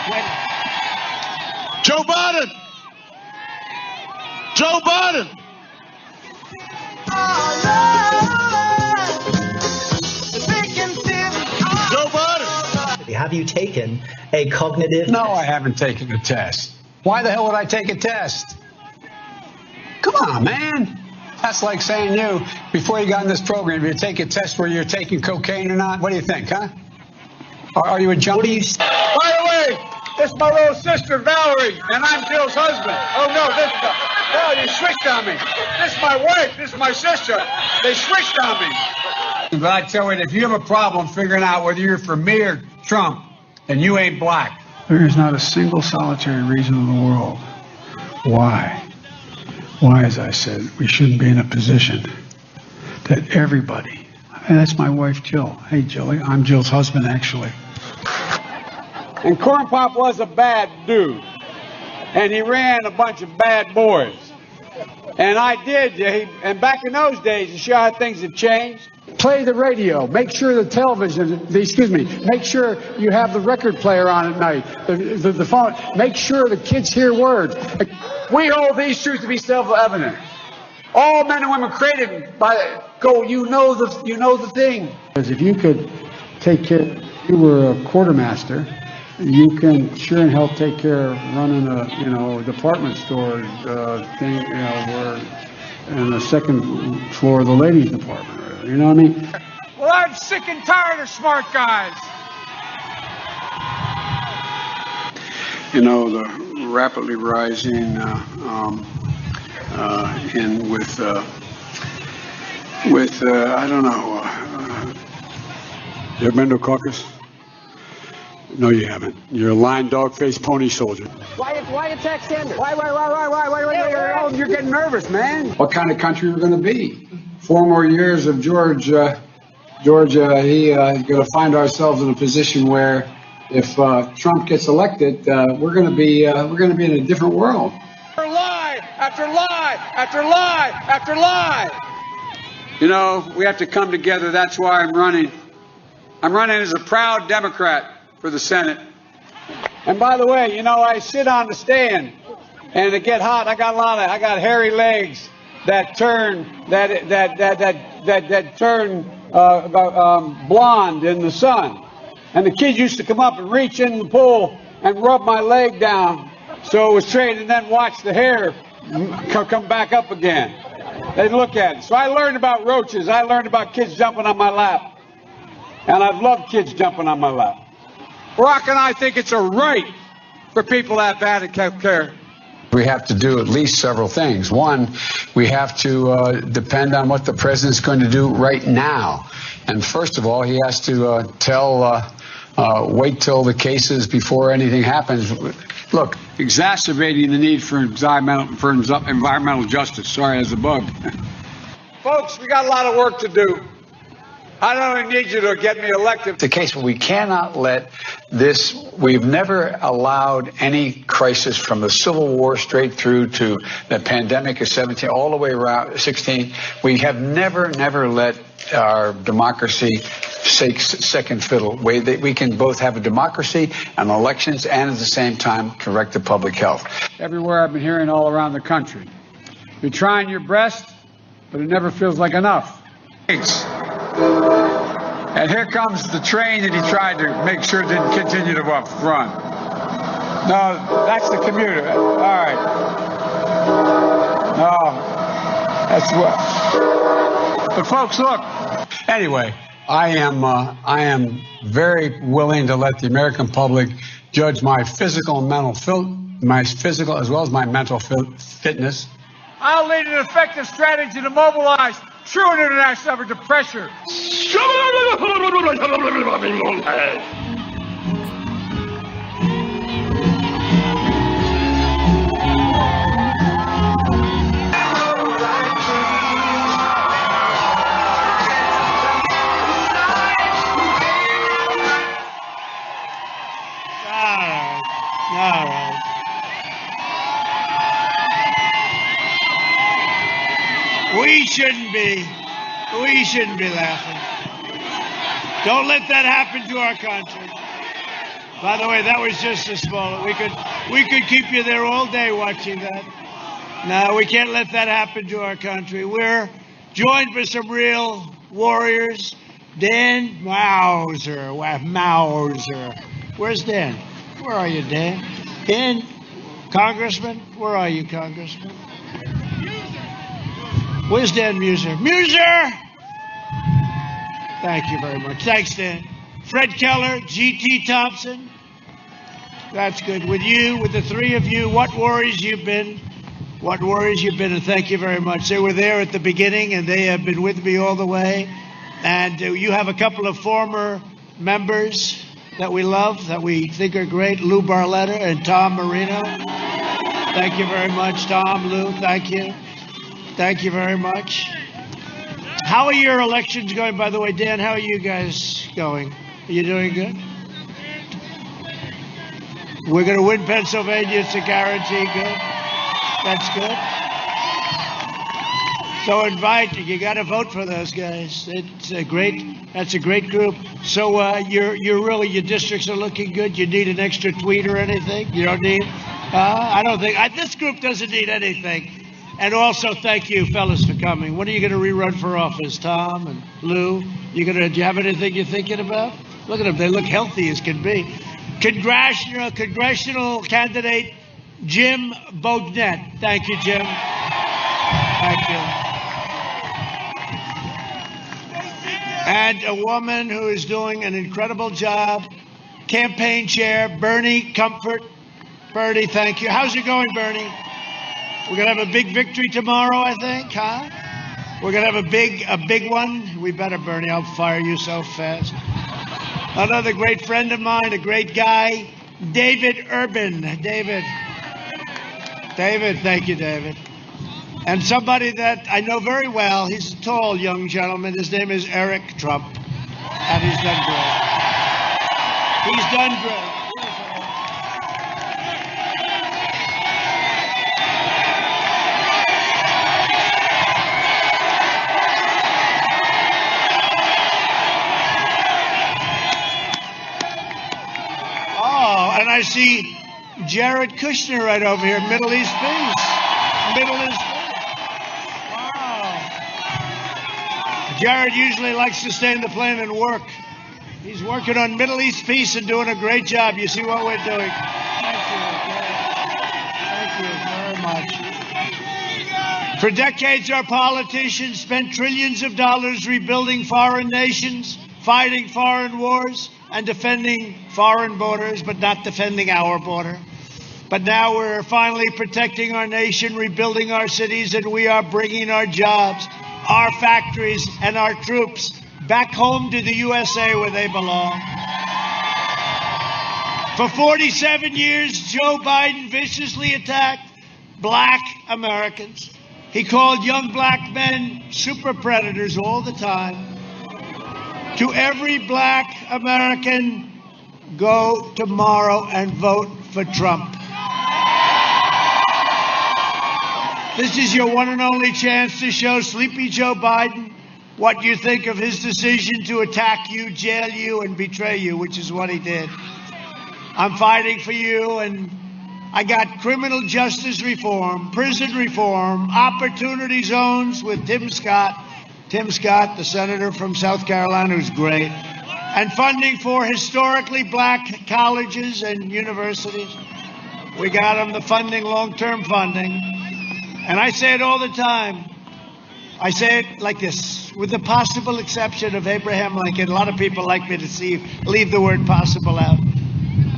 Wait. Joe Biden. Joe Biden. Joe Biden. Have you taken a cognitive? No, I haven't taken a test. Why the hell would I take a test? Come on, man. That's like saying before you got in this program, you take a test where you're taking cocaine or not. What do you think, huh? Are you a junkie? By the way, this is my little sister, Valerie, and I'm Jill's husband. Oh, no, you switched on me. This is my wife. This is my sister. They switched on me. But I tell you, if you have a problem figuring out whether you're for me or Trump, then you ain't black. There is not a single solitary reason in the world why, as I said, we shouldn't be in a position that everybody, and that's my wife, Jill. Hey, Jilly, I'm Jill's husband, actually. And Corn Pop was a bad dude. And he ran a bunch of bad boys. And I did. And back in those days, you see how things have changed? Play the radio. Make sure the television, make sure you have the record player on at night, the phone. Make sure the kids hear words. We hold these truths to be self-evident. All men and women created by you know the thing. Because if you could take care, you were a quartermaster, you can sure and help take care of running a department store thing, where in the second floor of the ladies department. You know what I mean? Well, I'm sick and tired of smart guys. You know, the rapidly rising I don't know. You ever been to a caucus? No, you haven't. You're a lying dog-faced pony soldier. Why attack Sanders? Why? Oh, you're getting nervous, man. What kind of country we're going to be? 4 more years of Georgia, he's going to find ourselves in a position where, if Trump gets elected, we're going to be in a different world. Lie after lie after lie after lie. You know, we have to come together. That's why I'm running. I'm running as a proud Democrat for the Senate. And by the way, I sit on the stand, and it get hot. I got hairy legs that turn blonde in the sun. And the kids used to come up and reach in the pool and rub my leg down so it was straight, and then watch the hair come back up again. They'd look at it. So I learned about roaches. I learned about kids jumping on my lap. And I've loved kids jumping on my lap. Barack and I think it's a right for people to have bad health care. We have to do at least several things. One, we have to depend on what the president's going to do right now. And first of all, he has to wait till the cases before anything happens. Look, exacerbating the need for environmental justice. Sorry, as a bug. Folks, we got a lot of work to do. I don't even need you to get me elected. It's a case where we cannot let this. We've never allowed any crisis from the Civil War straight through to the pandemic of 17, all the way around 16. We have never let our democracy take second fiddle. We can both have a democracy and elections, and at the same time correct the public health. Everywhere I've been hearing all around the country. You're trying your best, but it never feels like enough. And here comes the train that he tried to make sure didn't continue to run. No, that's the commuter. All right. No, that's what. But folks, look. Anyway, I am very willing to let the American public judge my physical and mental as well as my mental fitness. I'll lead an effective strategy to mobilize true international effort to pressure. All right. We shouldn't be laughing. Don't let that happen to our country. By the way, that was just a small. We could keep you there all day watching that. No, we can't let that happen to our country. We're joined by some real warriors. Dan Mauser. Where's Dan? Where are you, Dan? Dan, Congressman? Where are you, Congressman? Where's Dan Muser? Muser! Thank you very much. Thanks, Dan. Fred Keller, G.T. Thompson. That's good. With you, with the three of you, what worries you've been. What worries you've been, and thank you very much. They were there at the beginning, and they have been with me all the way. And you have a couple of former members that we love, that we think are great, Lou Barletta and Tom Marino. Thank you very much, Tom, Lou, thank you. Thank you very much. How are your elections going, by the way? Dan, how are you guys going? Are you doing good? We're going to win Pennsylvania, it's a guarantee, good. That's good. So you got to vote for those guys. That's a great group. So your districts are looking good. You need an extra tweet or anything? You don't need? I don't think this group doesn't need anything. And also, thank you, fellas, for coming. When are you going to rerun for office, Tom and Lou? Do you have anything you're thinking about? Look at them; they look healthy as can be. Congressional candidate Jim Bognett. Thank you, Jim. Thank you. And a woman who is doing an incredible job, campaign chair, Bernie Comfort. Bernie, thank you. How's it going, Bernie? We're going to have a big victory tomorrow, I think, huh? We're going to have a big one. We better, Bernie. I'll fire you so fast. Another great friend of mine, a great guy, David Urban. David, thank you, David. And somebody that I know very well, he's a tall young gentleman. His name is Eric Trump. And he's done great. He's done great. And I see Jared Kushner right over here, Middle East Peace. Middle East Peace. Wow. Jared usually likes to stay in the plane and work. He's working on Middle East Peace and doing a great job. You see what we're doing? Thank you. Thank you very much. For decades, our politicians spent trillions of dollars rebuilding foreign nations, fighting foreign wars, and defending foreign borders, but not defending our border. But now we're finally protecting our nation, rebuilding our cities, and we are bringing our jobs, our factories, and our troops back home to the USA where they belong. For 47 years, Joe Biden viciously attacked black Americans. He called young black men super predators all the time. To every black American, go tomorrow and vote for Trump. This is your one and only chance to show Sleepy Joe Biden what you think of his decision to attack you, jail you, and betray you, which is what he did. I'm fighting for you, and I got criminal justice reform, prison reform, opportunity zones with Tim Scott. Tim Scott, the senator from South Carolina, who's great, and funding for historically black colleges and universities. We got them the funding, long-term funding. And I say it all the time. I say it like this, with the possible exception of Abraham Lincoln. A lot of people like me to leave the word possible out.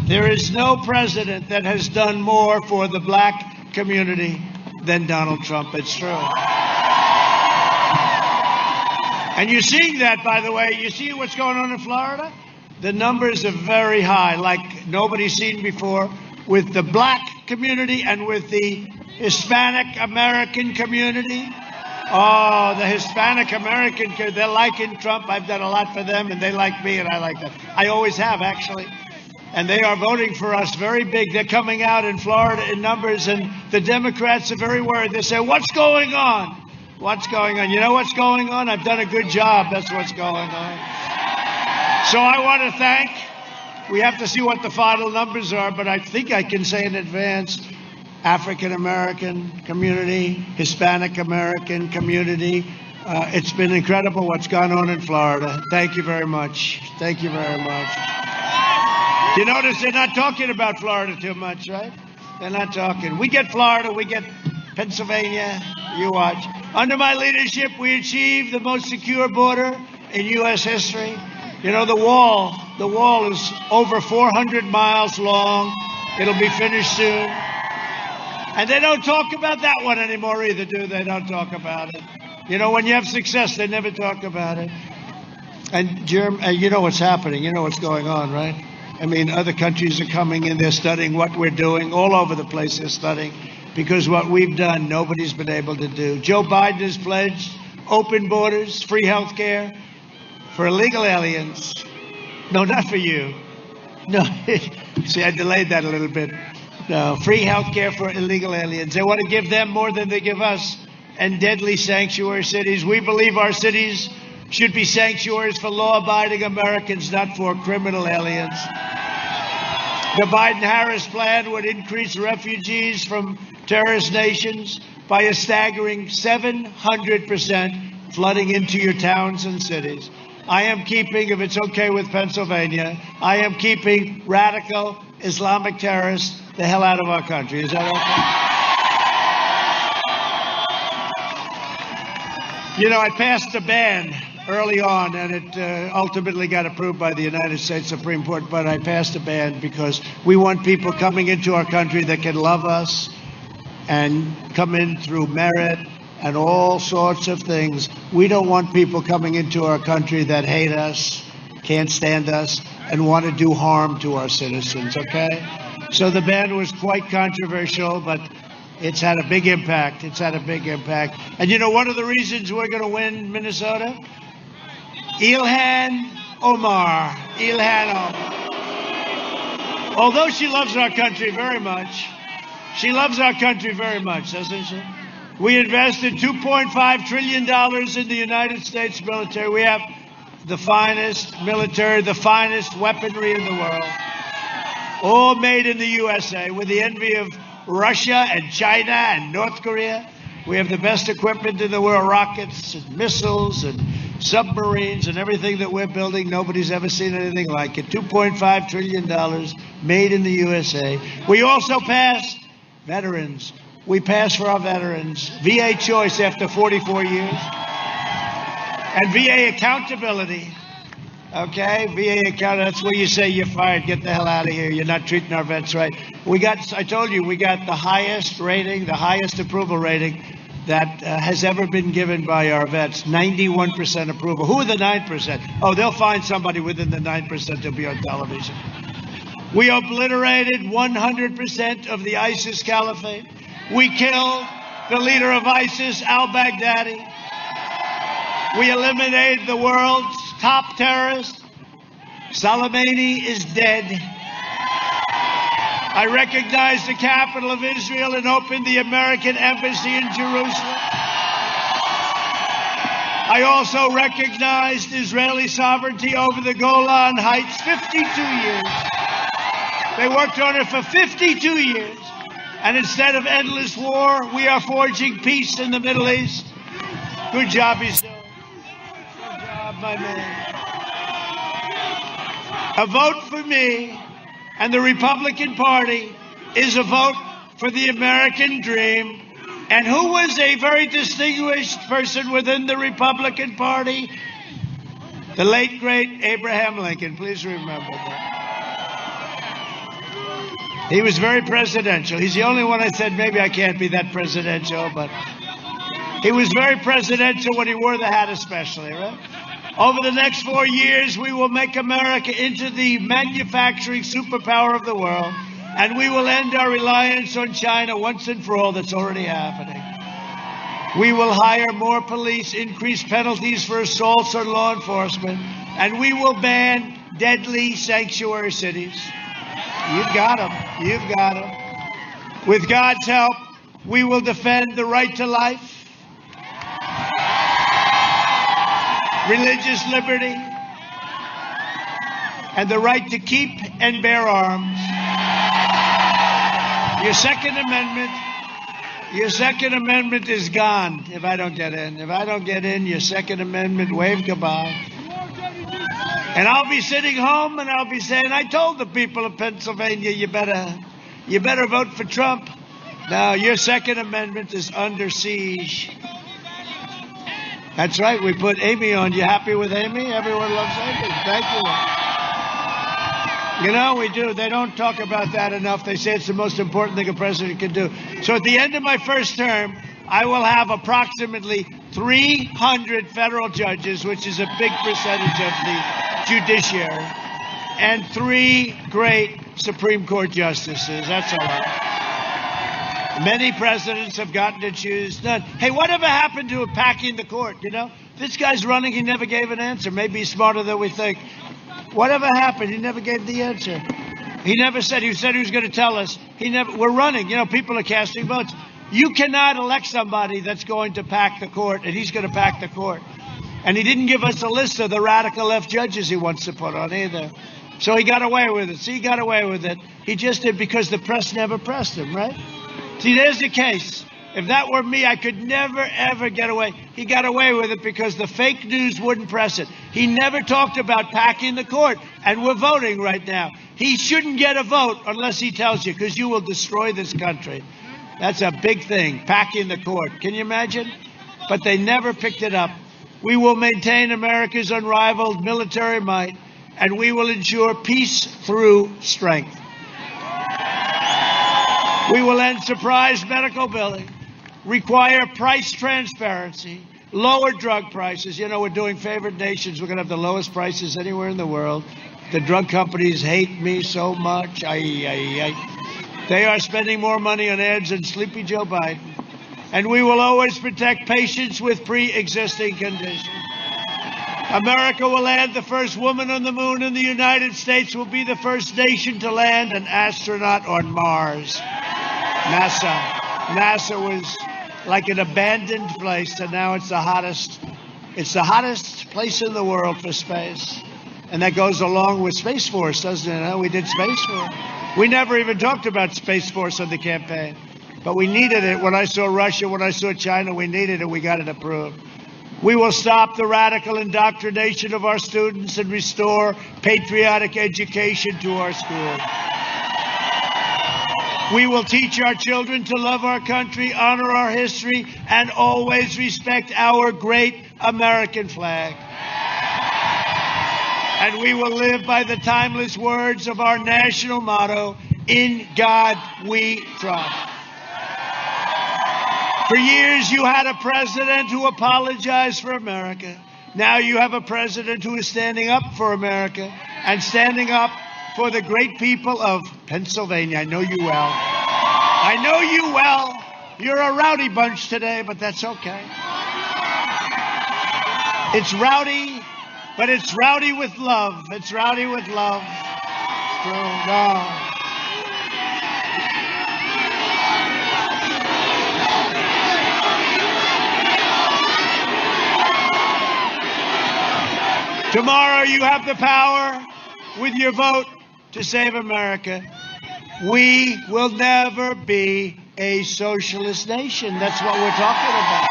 There is no president that has done more for the black community than Donald Trump. It's true. And you're seeing that, by the way. You see what's going on in Florida? The numbers are very high, like nobody's seen before, with the black community and with the Hispanic American community. Oh, the Hispanic American, they're liking Trump. I've done a lot for them, and they like me, and I like them. I always have, actually. And they are voting for us very big. They're coming out in Florida in numbers, and the Democrats are very worried. They say, what's going on? What's going on? You know what's going on? I've done a good job. That's what's going on. So I want to thank, we have to see what the final numbers are, but I think I can say in advance, African American community, Hispanic American community. It's been incredible what's gone on in Florida. Thank you very much. Thank you very much. You notice they're not talking about Florida too much, right? They're not talking. We get Florida, we get Pennsylvania, you watch. Under my leadership, we achieved the most secure border in U.S. history. You know, the wall is over 400 miles long. It'll be finished soon. And they don't talk about that one anymore either, do they? Don't talk about it. You know, when you have success, they never talk about it. And you know what's happening. You know what's going on, right? I mean, other countries are coming in. They're studying what we're doing. All over the place they're studying. Because what we've done, nobody's been able to do. Joe Biden has pledged open borders, free health care for illegal aliens. No, not for you. No, see, I delayed that a little bit. No, free health care for illegal aliens. They want to give them more than they give us. And deadly sanctuary cities. We believe our cities should be sanctuaries for law-abiding Americans, not for criminal aliens. The Biden-Harris plan would increase refugees from terrorist nations by a staggering 700%, flooding into your towns and cities. I am keeping, if it's okay with Pennsylvania, I am keeping radical Islamic terrorists the hell out of our country. Is that okay? You know, I passed a ban early on, and it ultimately got approved by the United States Supreme Court, but I passed a ban because we want people coming into our country that can love us and come in through merit and all sorts of things. We don't want people coming into our country that hate us, can't stand us, and want to do harm to our citizens, okay? So the ban was quite controversial, but it's had a big impact. It's had a big impact. And you know, one of the reasons we're going to win Minnesota? Ilhan Omar. Ilhan Omar. Although she loves our country very much, she loves our country very much, doesn't she? We invested $2.5 trillion in the United States military. We have the finest military, the finest weaponry in the world, all made in the USA, with the envy of Russia and China and North Korea. We have the best equipment in the world, rockets and missiles and submarines and everything that we're building. Nobody's ever seen anything like it. $2.5 trillion made in the USA. We also passed veterans. We passed for our veterans VA choice after 44 years and VA accountability. Okay, VA account, that's where you say you're fired, get the hell out of here, you're not treating our vets right. I told you, we got the highest rating, the highest approval rating that has ever been given by our vets, 91% approval. Who are the 9%? Oh, they'll find somebody within the 9% to be on television. We obliterated 100% of the ISIS caliphate. We killed the leader of ISIS, al-Baghdadi. We eliminated the world's top terrorist. Soleimani is dead. I recognized the capital of Israel and opened the American embassy in Jerusalem. I also recognized Israeli sovereignty over the Golan Heights 52 years. They worked on it for 52 years. And instead of endless war, we are forging peace in the Middle East. Good job, Israel. Good job, my man. A vote for me and the Republican Party is a vote for the American dream. And who was a very distinguished person within the Republican Party? The late, great Abraham Lincoln. Please remember that. He was very presidential. He's the only one I said, maybe I can't be that presidential, but he was very presidential when he wore the hat especially, right? Over the next 4 years, we will make America into the manufacturing superpower of the world, and we will end our reliance on China once and for all. That's already happening. We will hire more police, increase penalties for assaults on law enforcement, and we will ban deadly sanctuary cities. You've got them. You've got them. With God's help, we will defend the right to life, religious liberty, and the right to keep and bear arms. Your Second Amendment is gone if I don't get in. If I don't get in, your Second Amendment, wave goodbye. And I'll be sitting home and I'll be saying, I told the people of Pennsylvania, you better vote for Trump. Now, your Second Amendment is under siege. That's right. We put Amy on. You happy with Amy? Everyone loves Amy. Thank you. You know, we do. They don't talk about that enough. They say it's the most important thing a president can do. So at the end of my first term, I will have approximately 300 federal judges, which is a big percentage of the judiciary, and 3 great Supreme Court justices. That's a lot. Many presidents have gotten to choose none. Hey, whatever happened to packing the court? You know, this guy's running. He never gave an answer. Maybe he's smarter than we think. Whatever happened? He never gave the answer. He never said. He said he was going to tell us. He never. We're running. You know, people are casting votes. You cannot elect somebody that's going to pack the court, and he's going to pack the court. And he didn't give us a list of the radical left judges he wants to put on either. So he got away with it. See, he got away with it. He just did because the press never pressed him, right? See, there's the case. If that were me, I could never, ever get away. He got away with it because the fake news wouldn't press it. He never talked about packing the court, and we're voting right now. He shouldn't get a vote unless he tells you, because you will destroy this country. That's a big thing, packing the court. Can you imagine? But they never picked it up. We will maintain America's unrivaled military might, and we will ensure peace through strength. We will end surprise medical billing, require price transparency, lower drug prices. You know, we're doing favored nations. We're going to have the lowest prices anywhere in the world. The drug companies hate me so much. They are spending more money on ads than Sleepy Joe Biden. And we will always protect patients with pre-existing conditions. America will land the first woman on the moon, and the United States will be the first nation to land an astronaut on Mars. NASA was like an abandoned place, and now it's the hottest place in the world for space. And that goes along with Space Force, doesn't it? We did Space Force. We never even talked about Space Force on the campaign, but we needed it. When I saw Russia, when I saw China, we needed it. We got it approved. We will stop the radical indoctrination of our students and restore patriotic education to our schools. We will teach our children to love our country, honor our history, and always respect our great American flag. And we will live by the timeless words of our national motto, "In God we trust." For years, you had a president who apologized for America. Now you have a president who is standing up for America and standing up for the great people of Pennsylvania. I know you well. I know you well. You're a rowdy bunch today, but that's okay. It's rowdy, but it's rowdy with love. It's rowdy with love. Tomorrow you have the power with your vote to save America. We will never be a socialist nation. That's what we're talking about.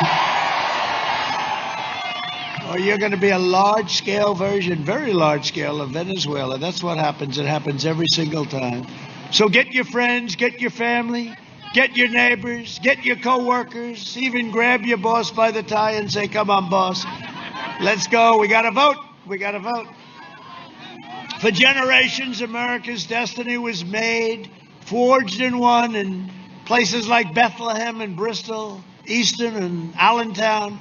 Or you're going to be a large-scale version, very large-scale, of Venezuela. That's what happens. It happens every single time. So get your friends, get your family, get your neighbors, get your co-workers, even grab your boss by the tie and say, "Come on, boss. Let's go. We got to vote. We got to vote." For generations, America's destiny was made, forged and won in places like Bethlehem and Bristol, Easton and Allentown,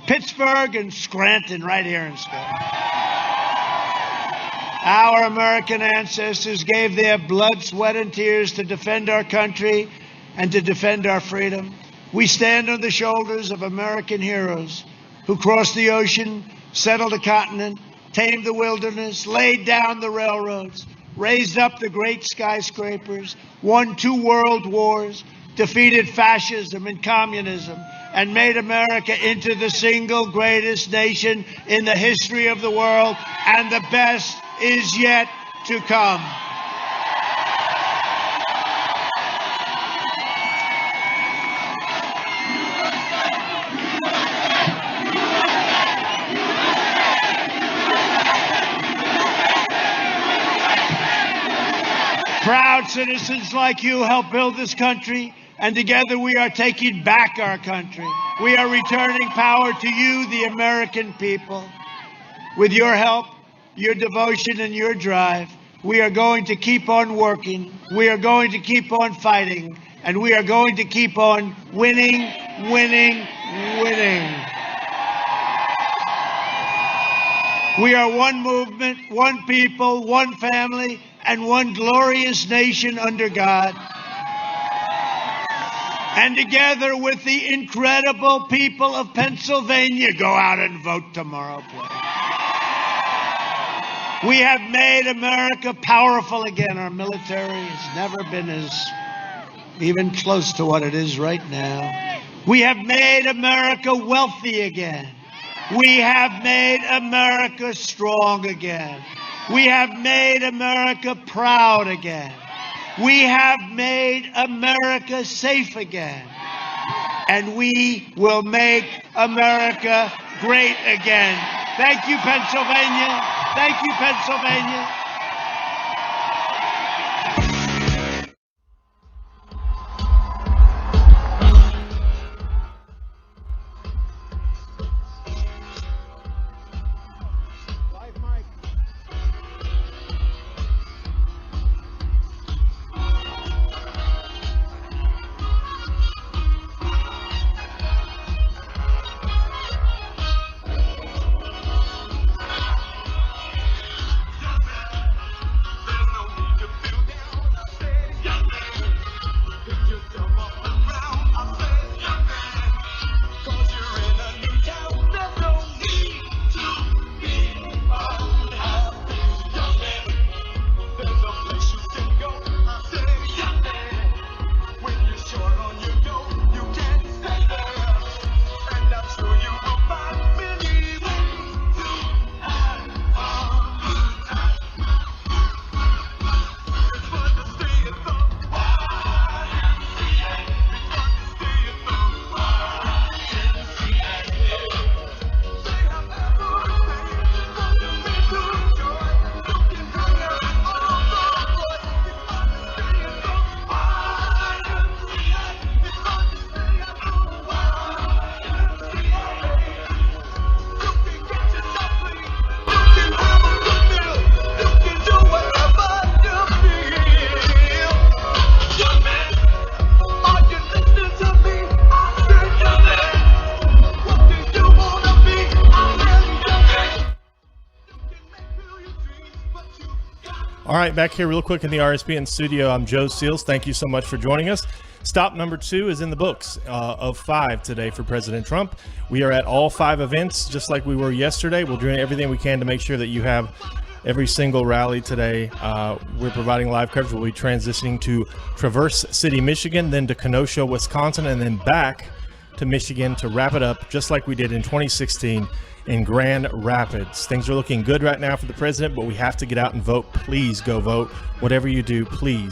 Pittsburgh and Scranton, right here in Scranton. Our American ancestors gave their blood, sweat, and tears to defend our country and to defend our freedom. We stand on the shoulders of American heroes who crossed the ocean, settled a continent, tamed the wilderness, laid down the railroads, raised up the great skyscrapers, won 2 world wars, defeated fascism and communism, and made America into the single greatest nation in the history of the world, and the best is yet to come. Proud citizens like you help build this country, And together we are taking back our country. We are returning power to you, the American people. With your help, your devotion, and your drive, we are going to keep on working. We are going to keep on fighting. And we are going to keep on winning, winning, winning. We are one movement, one people, one family, and one glorious nation under God. And together with the incredible people of Pennsylvania, go out and vote tomorrow, please. We have made America powerful again. Our military has never been as even close to what it is right now. We have made America wealthy again. We have made America strong again. We have made America proud again. We have made America safe again. And we will make America great again. Thank you, Pennsylvania. Thank you, Pennsylvania. All right, back here real quick in the RSPN studio. I'm Joe Seals. Thank you so much for joining us. Stop number 2 is in the books of 5 today for President Trump. We are at all 5 events, just like we were yesterday. We're doing everything we can to make sure that you have every single rally today. We're providing live coverage. We'll be transitioning to Traverse City, Michigan, then to Kenosha, Wisconsin, and then back to Michigan to wrap it up, just like we did in 2016 in Grand Rapids. Things are looking good right now for the president, but we have to get out and vote. Please go vote. Whatever you do, please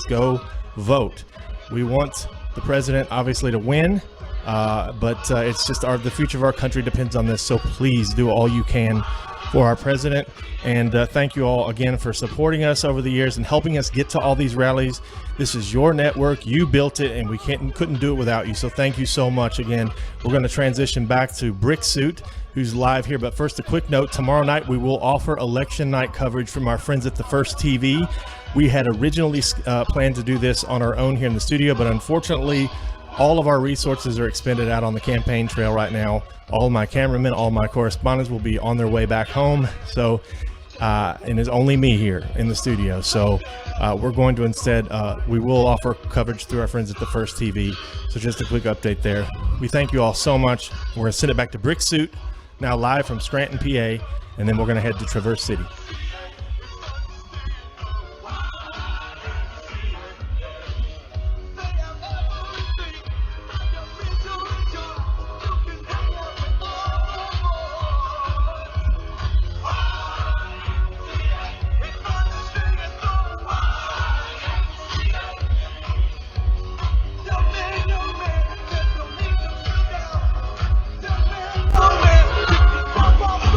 go vote. We want the president obviously to win, but it's just the future of our country depends on this. So please do all you can for our president. And thank you all again for supporting us over the years and helping us get to all these rallies. This is your network. You built it, and we couldn't do it without you. So thank you so much again. We're going to transition back to Brick Suit, who's live here. But first, a quick note. Tomorrow night, we will offer election night coverage from our friends at The First TV. We had originally planned to do this on our own here in the studio, but unfortunately, all of our resources are expended out on the campaign trail right now. All my cameramen, all my correspondents will be on their way back home. So, and it's only me here in the studio. So we're going to instead, we will offer coverage through our friends at The First TV. So just a quick update there. We thank you all so much. We're going to send it back to Brick Suit, now live from Scranton, PA, and then we're going to head to Traverse City.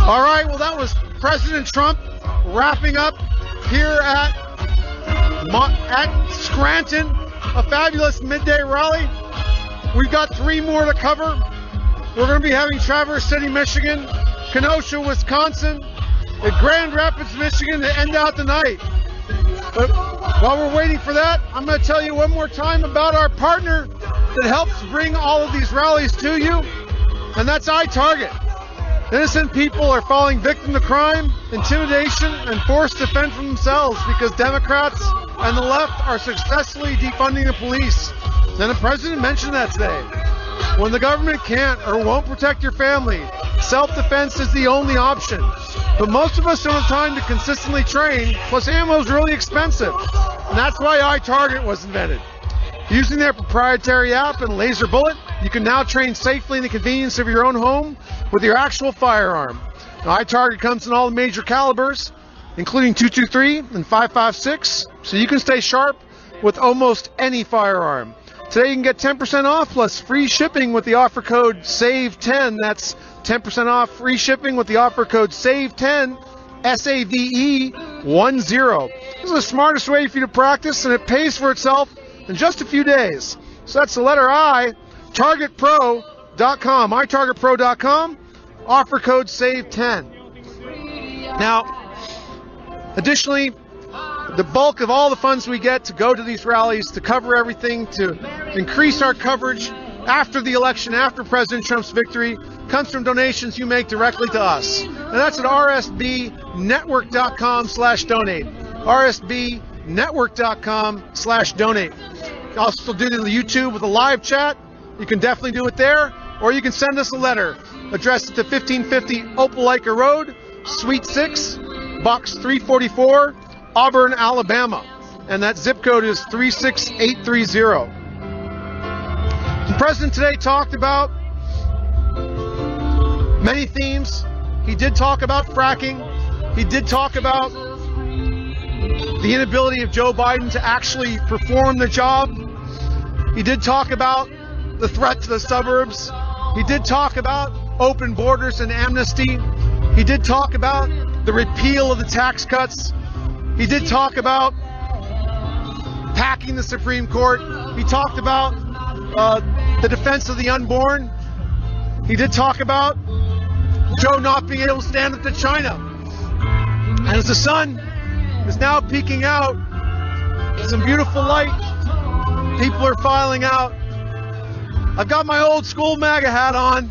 All right, well, that was President Trump wrapping up here at Scranton a fabulous midday rally. We've got 3 more to cover. We're going to be having Traverse City, Michigan, Kenosha, Wisconsin, and Grand Rapids, Michigan to end out the night. But while we're waiting for that, I'm going to tell you one more time about our partner that helps bring all of these rallies to you, and that's iTarget. Innocent people are falling victim to crime, intimidation, and forced to fend for themselves because Democrats and the left are successfully defunding the police. And the president mentioned that today. When the government can't or won't protect your family, self-defense is the only option. But most of us don't have time to consistently train, plus ammo is really expensive. And that's why iTarget was invented. Using their proprietary app and laser bullet, you can now train safely in the convenience of your own home with your actual firearm. Now, iTarget comes in all the major calibers, including .223 and .556, so you can stay sharp with almost any firearm. Today you can get 10% off plus free shipping with the offer code SAVE10. That's 10% off free shipping with the offer code SAVE10, SAVE10. This is the smartest way for you to practice, and it pays for itself in just a few days. So that's the letter I, targetpro.com, itargetpro.com, offer code SAVE10. Now, additionally, the bulk of all the funds we get to go to these rallies, to cover everything, to increase our coverage after the election, after President Trump's victory, comes from donations you make directly to us. And that's at rsbnetwork.com/donate. rsbnetwork.com/donate. You also do the YouTube with a live chat. You can definitely do it there, or you can send us a letter addressed to 1550 Opelika Road, Suite 6, Box 344, Auburn, Alabama, and that zip code is 36830. The president today talked about many themes. He did talk about fracking. He did talk about the inability of Joe Biden to actually perform the job. He did talk about the threat to the suburbs. He did talk about open borders and amnesty. He did talk about the repeal of the tax cuts. He did talk about packing the Supreme Court. He talked about the defense of the unborn. He did talk about Joe not being able to stand up to China. And as the sun is now peeking out, some beautiful light, people are filing out. I've got my old school MAGA hat on,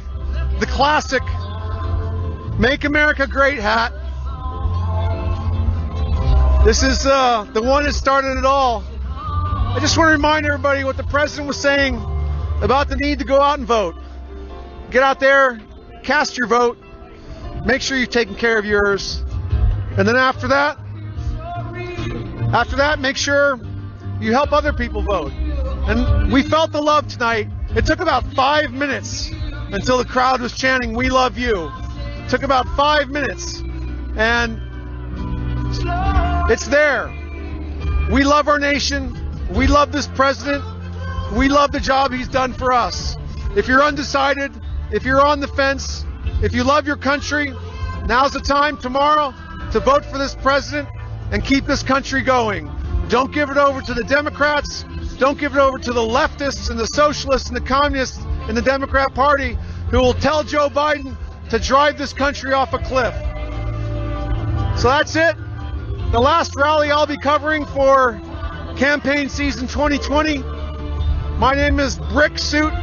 the classic Make America Great hat. This is the one that started it all. I just want to remind everybody what the president was saying about the need to go out and vote. Get out there, cast your vote, make sure you've taken care of yours. And then after that, make sure you help other people vote. And we felt the love tonight. It took about 5 minutes until the crowd was chanting, "We love you." It took about 5 minutes. And it's there. We love our nation. We love this president. We love the job he's done for us. If you're undecided, if you're on the fence, if you love your country, now's the time tomorrow to vote for this president and keep this country going. Don't give it over to the Democrats. Don't give it over to the leftists and the socialists and the communists in the Democrat Party who will tell Joe Biden to drive this country off a cliff. So that's it. The last rally I'll be covering for campaign season 2020. My name is Brick Suit.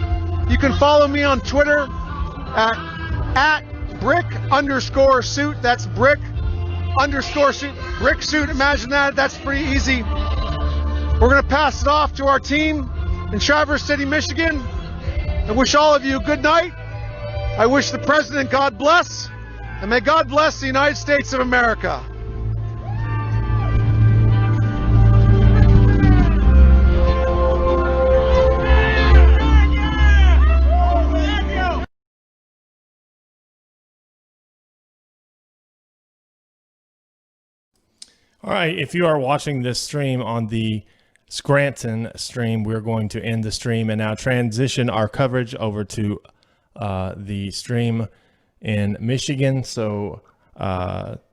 You can follow me on Twitter at Brick_Suit. That's Brick_Suit. Brick Suit. Imagine that. That's pretty easy. We're going to pass it off to our team in Traverse City, Michigan. I wish all of you a good night. I wish the president God bless, and may God bless the United States of America. All right, if you are watching this stream on the Scranton stream, we're going to end the stream and now transition our coverage over to the stream in Michigan. So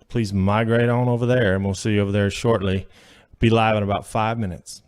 please migrate on over there, and we'll see you over there shortly. Be live in about 5 minutes.